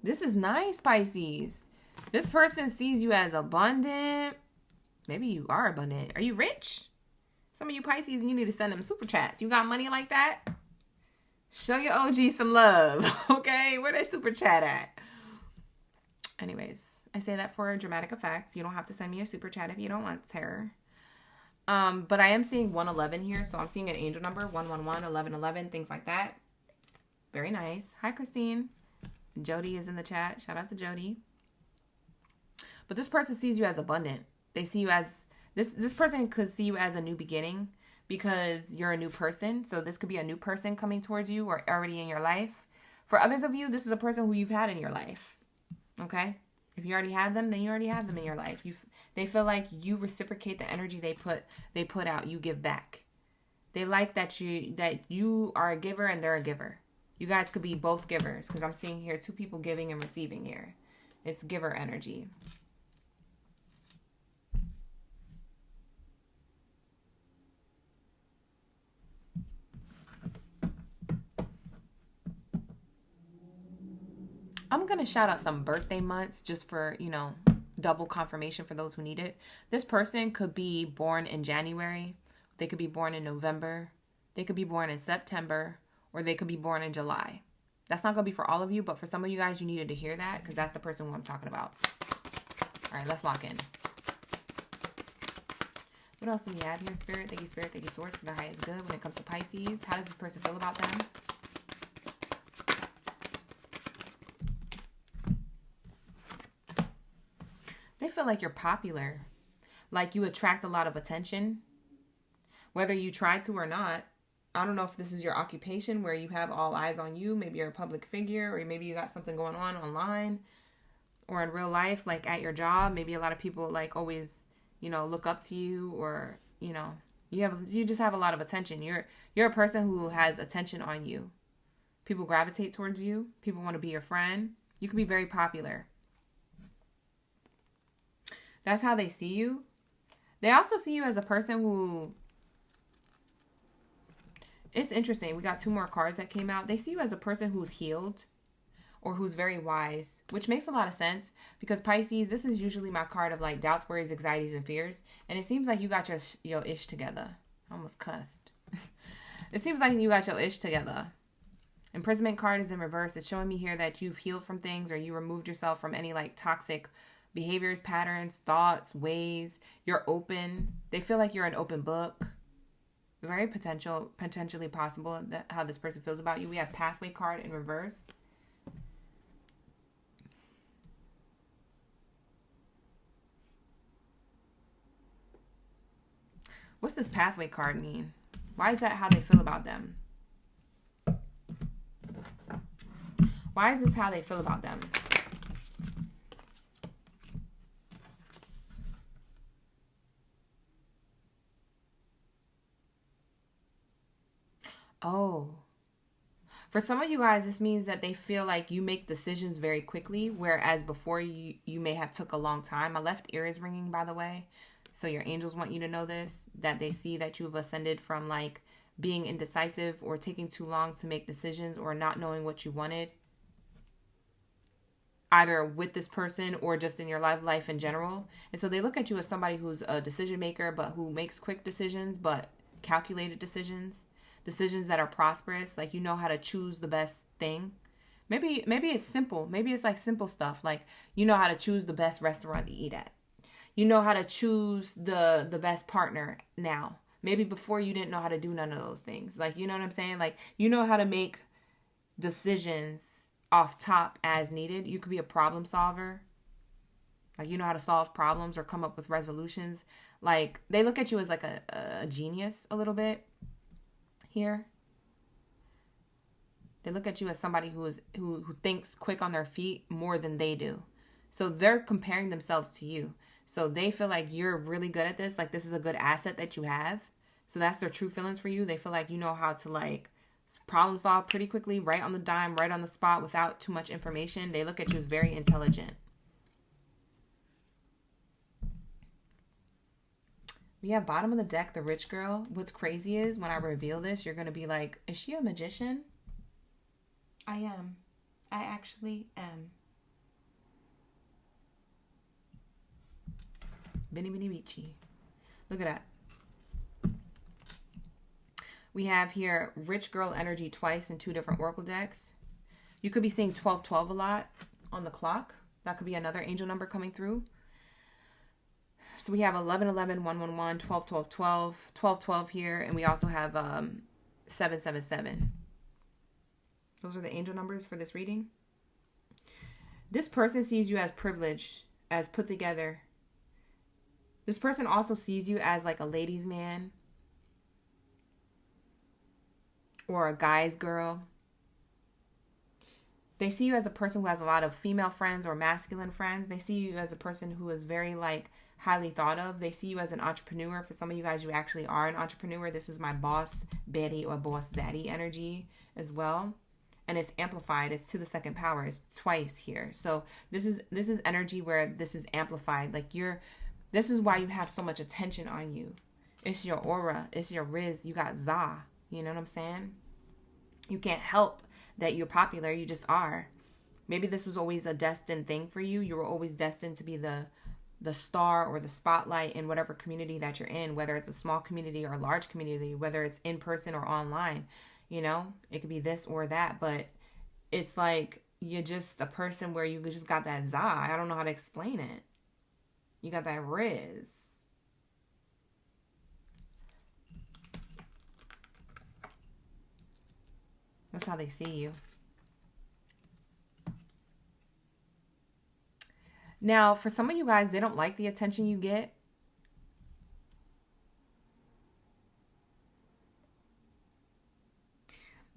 A: This is nice, Pisces. This person sees you as abundant. Maybe you are abundant. Are you rich? Some of you Pisces, you need to send them super chats. You got money like that? Show your OG some love, okay? Where they super chat at? Anyways, I say that for a dramatic effect. You don't have to send me a super chat if you don't want her. But I am seeing 111 here. So I'm seeing an angel number, 111, 1111, things like that. Very nice. Hi, Christine. Jody is in the chat. Shout out to Jody. But this person sees you as abundant. They see you as, this person could see you as a new beginning because you're a new person. So this could be a new person coming towards you or already in your life. For others of you, this is a person who you've had in your life. Okay? If you already have them, then you already have them in your life. They feel like you reciprocate the energy they put out. You give back. They like that you are a giver and they're a giver. You guys could be both givers because I'm seeing here 2 people giving and receiving here. It's giver energy. I'm going to shout out some birthday months just for, double confirmation for those who need it. This person could be born in January. They could be born in November. They could be born in September, or they could be born in July. That's not going to be for all of you, but for some of you guys, you needed to hear that because that's the person who I'm talking about. All right, let's lock in. What else do we have here? Spirit, thank you, Source, for the highest good when it comes to Pisces. How does this person feel about them? They feel like you're popular, like you attract a lot of attention, whether you try to or not. I don't know if this is your occupation where you have all eyes on you. Maybe you're a public figure, or maybe you got something going on online or in real life, like at your job. Maybe a lot of people like always, look up to you, or, you just have a lot of attention. You're a person who has attention on you. People gravitate towards you. People want to be your friend. You can be very popular. That's how they see you. They also see you as a person who, it's interesting. We got 2 more cards that came out. They see you as a person who's healed or who's very wise, which makes a lot of sense because Pisces, this is usually my card of like doubts, worries, anxieties, and fears. And it seems like you got your ish together. I almost cussed. It seems like you got your ish together. Imprisonment card is in reverse. It's showing me here that you've healed from things, or you removed yourself from any like toxic behaviors, patterns, thoughts, ways. You're open. They feel like you're an open book. Very potentially possible that how this person feels about you. We have pathway card in reverse. What's this pathway card mean? Why is that how they feel about them? Why is this how they feel about them? Oh, for some of you guys, this means that they feel like you make decisions very quickly, whereas before you may have took a long time. My left ear is ringing, by the way. So your angels want you to know this, that they see that you've ascended from like being indecisive or taking too long to make decisions or not knowing what you wanted, either with this person or just in your life in general. And so they look at you as somebody who's a decision maker, but who makes quick decisions, but calculated decisions that are prosperous. Like, you know how to choose the best thing. Maybe it's simple. Maybe it's like simple stuff. Like, you know how to choose the best restaurant to eat at. You know how to choose the best partner now. Maybe before you didn't know how to do none of those things. Like, you know what I'm saying? Like, you know how to make decisions off top as needed. You could be a problem solver. Like, you know how to solve problems or come up with resolutions. Like, they look at you as like a genius a little bit here. They look at you as somebody who thinks quick on their feet more than they do. So they're comparing themselves to you. So they feel like you're really good at this. Like, this is a good asset that you have. So that's their true feelings for you. They feel like you know how to like problem solve pretty quickly, right on the dime, right on the spot without too much information. They look at you as very intelligent. We have bottom of the deck, the rich girl. What's crazy is when I reveal this, you're going to be like, is she a magician? I am. I actually am. Bini bini bichi. Look at that. We have here rich girl energy twice in 2 different oracle decks. You could be seeing 1212 a lot on the clock. That could be another angel number coming through. So we have 1111, 111, 12 12 12, 12 12 here, and we also have 777. Those are the angel numbers for this reading. This person sees you as privileged, as put together. This person also sees you as like a ladies' man or a guy's girl. They see you as a person who has a lot of female friends or masculine friends. They see you as a person who is very like highly thought of. They see you as an entrepreneur. For some of you guys, you actually are an entrepreneur. This is my boss Baddie or boss daddy energy as well. And it's amplified. It's to the second power. It's twice here. So this is energy where this is amplified. Like this is why you have so much attention on you. It's your aura. It's your riz. You got za. You know what I'm saying? You can't help that you're popular. You just are. Maybe this was always a destined thing for you. You were always destined to be the the star or the spotlight in whatever community that you're in, whether it's a small community or a large community, whether it's in person or online. You know, it could be this or that, but it's like you're just a person where you just got that za. I don't know how to explain it. You got that riz. That's how they see you. Now, for some of you guys, they don't like the attention you get.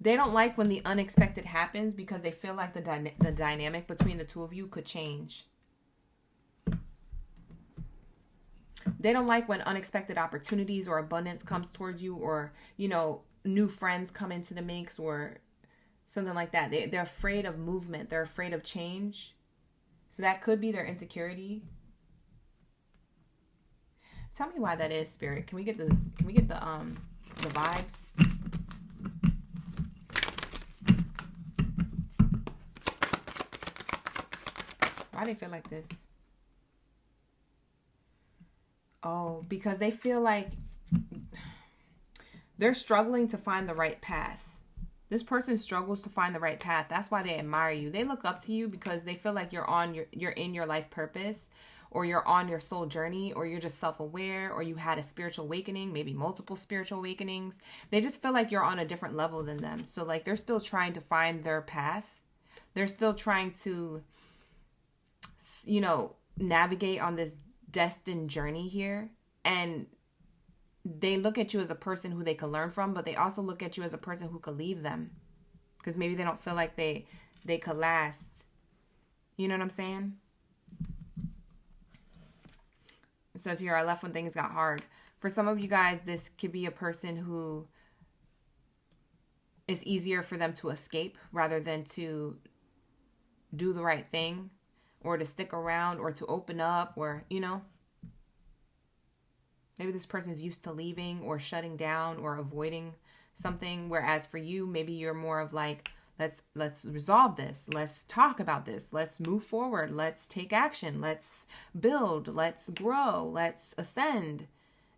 A: They don't like when the unexpected happens because they feel like the dynamic between the two of you could change. They don't like when unexpected opportunities or abundance comes towards you, or, you know, new friends come into the mix or something like that. They're afraid of movement. They're afraid of change. So that could be their insecurity. Tell me why that is, Spirit. Can we get the vibes? Why do they feel like this? Oh, because they feel like they're struggling to find the right path. This person struggles to find the right path. That's why they admire you. They look up to you because they feel like you're in your life purpose, or you're on your soul journey, or you're just self-aware, or you had a spiritual awakening, maybe multiple spiritual awakenings. They just feel like you're on a different level than them. So like they're still trying to find their path. They're still trying to, you know, navigate on this destined journey here. And they look at you as a person who they could learn from, but they also look at you as a person who could leave them because maybe they don't feel like they could last. You know what I'm saying? It says here, I left when things got hard. For some of you guys, this could be a person who it's easier for them to escape rather than to do the right thing, or to stick around, or to open up, or, you know. Maybe this person is used to leaving or shutting down or avoiding something. Whereas for you, maybe you're more of like, let's resolve this. Let's talk about this. Let's move forward. Let's take action. Let's build. Let's grow. Let's ascend.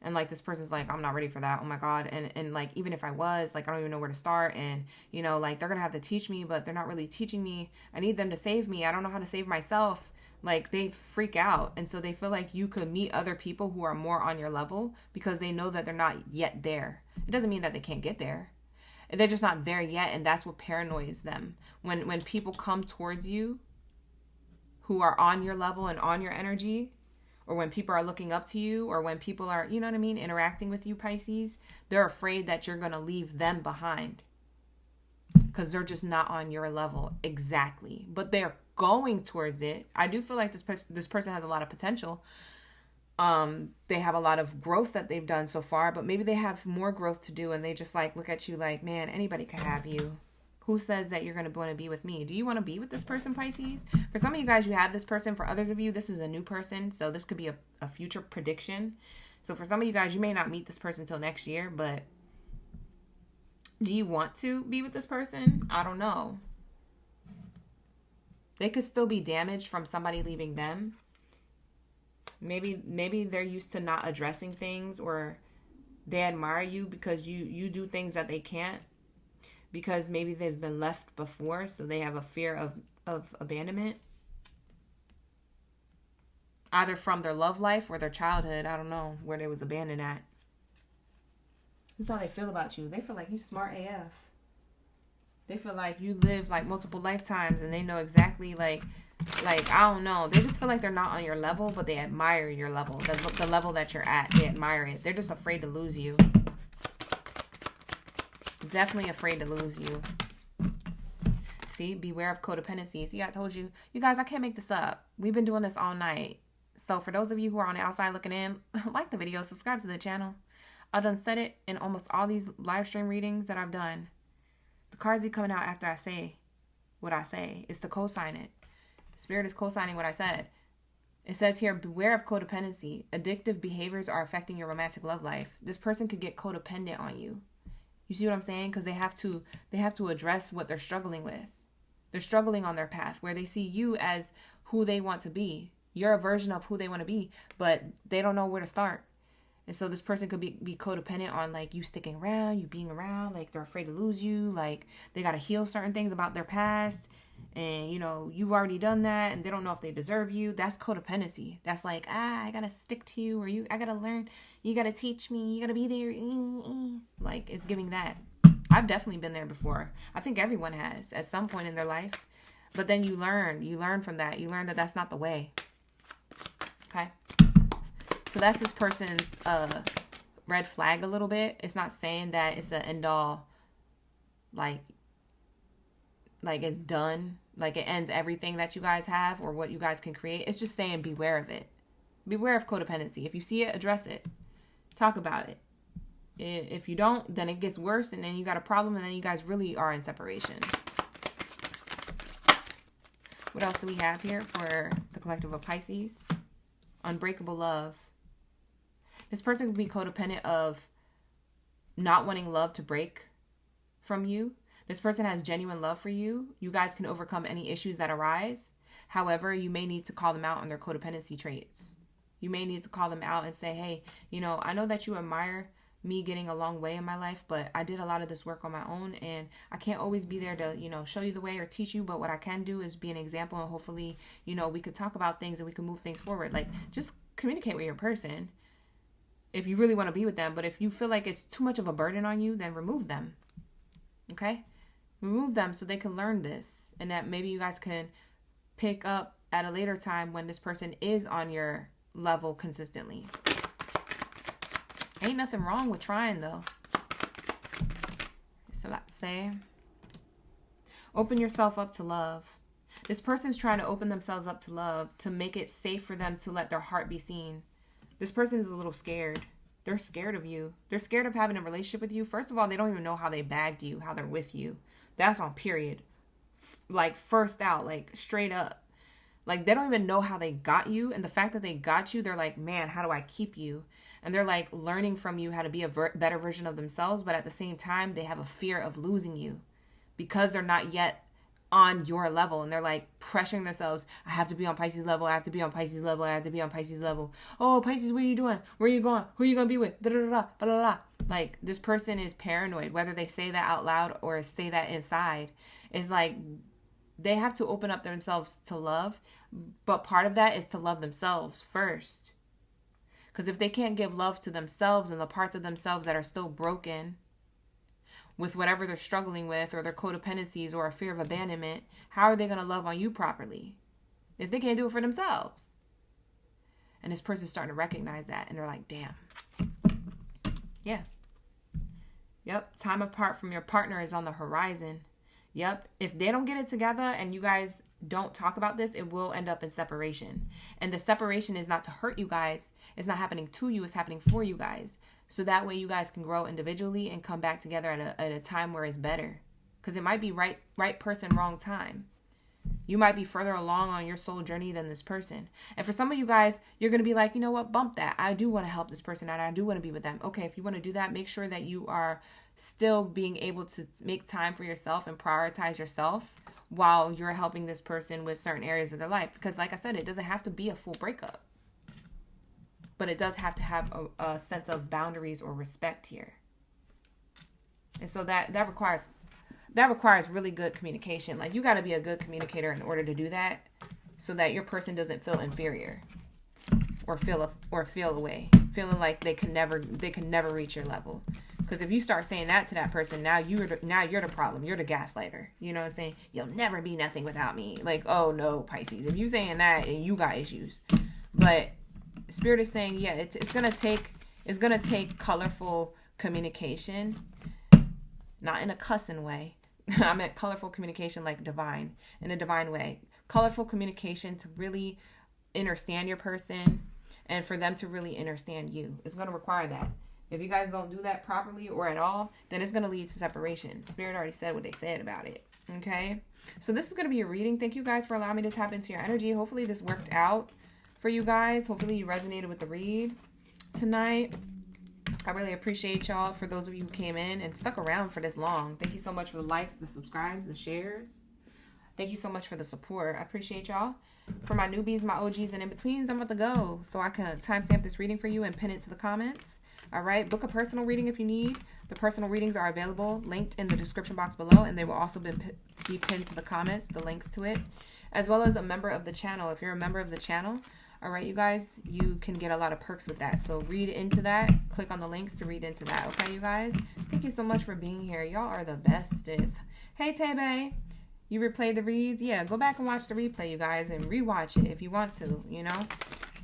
A: And like this person's like, I'm not ready for that. Oh my God. And like, even if I was, like, I don't even know where to start. And, you know, like they're going to have to teach me, but they're not really teaching me. I need them to save me. I don't know how to save myself. Like they freak out. And so they feel like you could meet other people who are more on your level because they know that they're not yet there. It doesn't mean that they can't get there. They're just not there yet. And that's what paranoids them. When people come towards you who are on your level and on your energy, or when people are looking up to you, or when people are, you know what I mean, interacting with you, Pisces, they're afraid that you're going to leave them behind because they're just not on your level exactly. But they're going towards it. I do feel like this person has a lot of potential. They have a lot of growth that they've done so far, but maybe they have more growth to do, and they just like look at you like, man, anybody could have you. Who says that you're going to want to be with me? Do you want to be with this person, Pisces? For some of you guys, you have this person. For others of you, this is a new person. So this could be a future prediction. So for some of you guys, you may not meet this person until next year, but do you want to be with this person? I don't know. They could still be damaged from somebody leaving them. Maybe they're used to not addressing things, or they admire you because you do things that they can't, because maybe they've been left before, so they have a fear of abandonment, either from their love life or their childhood. I don't know where they was abandoned at. That's how they feel about you. They feel like you smart AF. They feel like you live like multiple lifetimes, and they know exactly like I don't know. They just feel like they're not on your level, but they admire your level. The level that you're at, they admire it. They're just afraid to lose you. Definitely afraid to lose you. See, beware of codependency. See, I told you. You guys, I can't make this up. We've been doing this all night. So for those of you who are on the outside looking in, like the video, subscribe to the channel. I've done said it in almost all these live stream readings that I've done. The cards be coming out after I say what I say. It's to co-sign it. Spirit is co-signing what I said. It says here, beware of codependency. Addictive behaviors are affecting your romantic love life. This person could get codependent on you. You see what I'm saying? Because they have to address what they're struggling with. They're struggling on their path where they see you as who they want to be. You're a version of who they want to be, but they don't know where to start. And so this person could be codependent on like you sticking around, you being around, like they're afraid to lose you, like they got to heal certain things about their past. And, you know, you've already done that and they don't know if they deserve you. That's codependency. That's like, I got to stick to you, or I got to learn. You got to teach me. You got to be there. Like, it's giving that. I've definitely been there before. I think everyone has at some point in their life. But then you learn from that. You learn that that's not the way. Okay. So that's this person's red flag a little bit. It's not saying that it's an end all, like it's done, like it ends everything that you guys have or what you guys can create. It's just saying beware of it. Beware of codependency. If you see it, address it. Talk about it. If you don't, then it gets worse and then you got a problem and then you guys really are in separation. What else do we have here for the collective of Pisces? Unbreakable love. This person could be codependent of not wanting love to break from you. This person has genuine love for you. You guys can overcome any issues that arise. However, you may need to call them out on their codependency traits. You may need to call them out and say, hey, you know, I know that you admire me getting a long way in my life, but I did a lot of this work on my own and I can't always be there to, you know, show you the way or teach you. But what I can do is be an example and hopefully, you know, we could talk about things and we can move things forward. Like, just communicate with your person if you really want to be with them. But if you feel like it's too much of a burden on you, then remove them. Okay? Remove them so they can learn this, and that maybe you guys can pick up at a later time when this person is on your level consistently. Ain't nothing wrong with trying though. So let's say, open yourself up to love. This person's trying to open themselves up to love to make it safe for them to let their heart be seen. This person is a little scared. They're scared of you. They're scared of having a relationship with you. First of all, they don't even know how they bagged you, how they're with you. That's on period. Like first out, like straight up. Like they don't even know how they got you. And the fact that they got you, they're like, man, how do I keep you? And they're like learning from you how to be a better version of themselves. But at the same time, they have a fear of losing you because they're not yet on your level, and they're like pressuring themselves. I have to be on Pisces level. I have to be on Pisces level. I have to be on Pisces level. Oh, Pisces, what are you doing? Where are you going? Who are you going to be with? Da, da, da, da, da, da, da. Like this person is paranoid, whether they say that out loud or say that inside. It's like they have to open up themselves to love. But part of that is to love themselves first. Because if they can't give love to themselves and the parts of themselves that are still broken with whatever they're struggling with or their codependencies or a fear of abandonment, how are they going to love on you properly if they can't do it for themselves? And this person's starting to recognize that, and they're like, damn. Yeah. Yep. Time apart from your partner is on the horizon. Yep. If they don't get it together and you guys don't talk about this, it will end up in separation. And the separation is not to hurt you guys. It's not happening to you. It's happening for you guys. So that way you guys can grow individually and come back together at a time where it's better. Because it might be right person, wrong time. You might be further along on your soul journey than this person. And for some of you guys, you're going to be like, you know what, bump that. I do want to help this person out. I do want to be with them. Okay, if you want to do that, make sure that you are still being able to make time for yourself and prioritize yourself while you're helping this person with certain areas of their life. Because like I said, it doesn't have to be a full breakup. But it does have to have a sense of boundaries or respect here. And so that requires really good communication. Like you got to be a good communicator in order to do that, so that your person doesn't feel inferior or feel away, feeling like they can never reach your level. Because if you start saying that to that person, now you're the problem. You're the gaslighter. You know what I'm saying? You'll never be nothing without me. Like, oh no, Pisces. If you saying that, and you got issues. But Spirit is saying, yeah, it's gonna take colorful communication, not in a cussing way. I meant colorful communication, like divine, in a divine way. Colorful communication to really understand your person and for them to really understand you. It's gonna require that. If you guys don't do that properly or at all, then it's gonna lead to separation. Spirit already said what they said about it. Okay, so this is gonna be a reading. Thank you guys for allowing me to tap into your energy. Hopefully this worked out for you guys. Hopefully you resonated with the read tonight. I really appreciate y'all. For those of you who came in and stuck around for this long, thank you so much for the likes, the subscribes, the shares. Thank you so much for the support. I appreciate y'all. For my newbies, my OGs, and in-betweens, I'm about to go so I can timestamp this reading for you and pin it to the comments. All right, book a personal reading if you need. The personal readings are available, linked in the description box below, and they will also be pinned to the comments, the links to it, as well as a member of the channel. If you're a member of the channel, all right, you guys, you can get a lot of perks with that. So read into that. Click on the links to read into that. Okay, you guys? Thank you so much for being here. Y'all are the bestest. Hey, Tebe. You replayed the reads? Yeah, go back and watch the replay, you guys, and rewatch it if you want to, you know?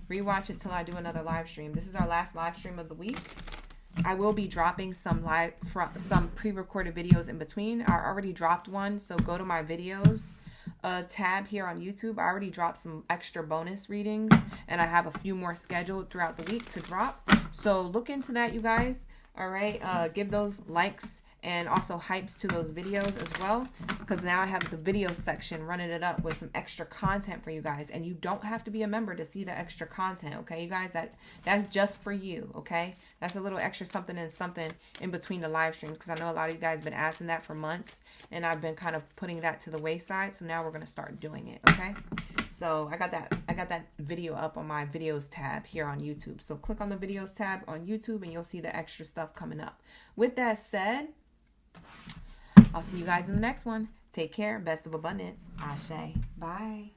A: Rewatch it till I do another live stream. This is our last live stream of the week. I will be dropping some pre-recorded videos in between. I already dropped one, so go to my videos tab here on YouTube. I already dropped some extra bonus readings, and I have a few more scheduled throughout the week to drop. So look into that, you guys. All right, give those likes and also hypes to those videos as well, because now I have the video section running it up with some extra content for you guys, and you don't have to be a member to see the extra content. Okay, you guys, that's just for you. Okay, that's a little extra something and something in between the live streams, because I know a lot of you guys have been asking that for months, and I've been kind of putting that to the wayside. So now we're gonna start doing it. Okay, so I got that video up on my videos tab here on YouTube. So click on the videos tab on YouTube and you'll see the extra stuff coming up. With that said, I'll see you guys in the next one. Take care. Best of abundance. Ashe. Bye.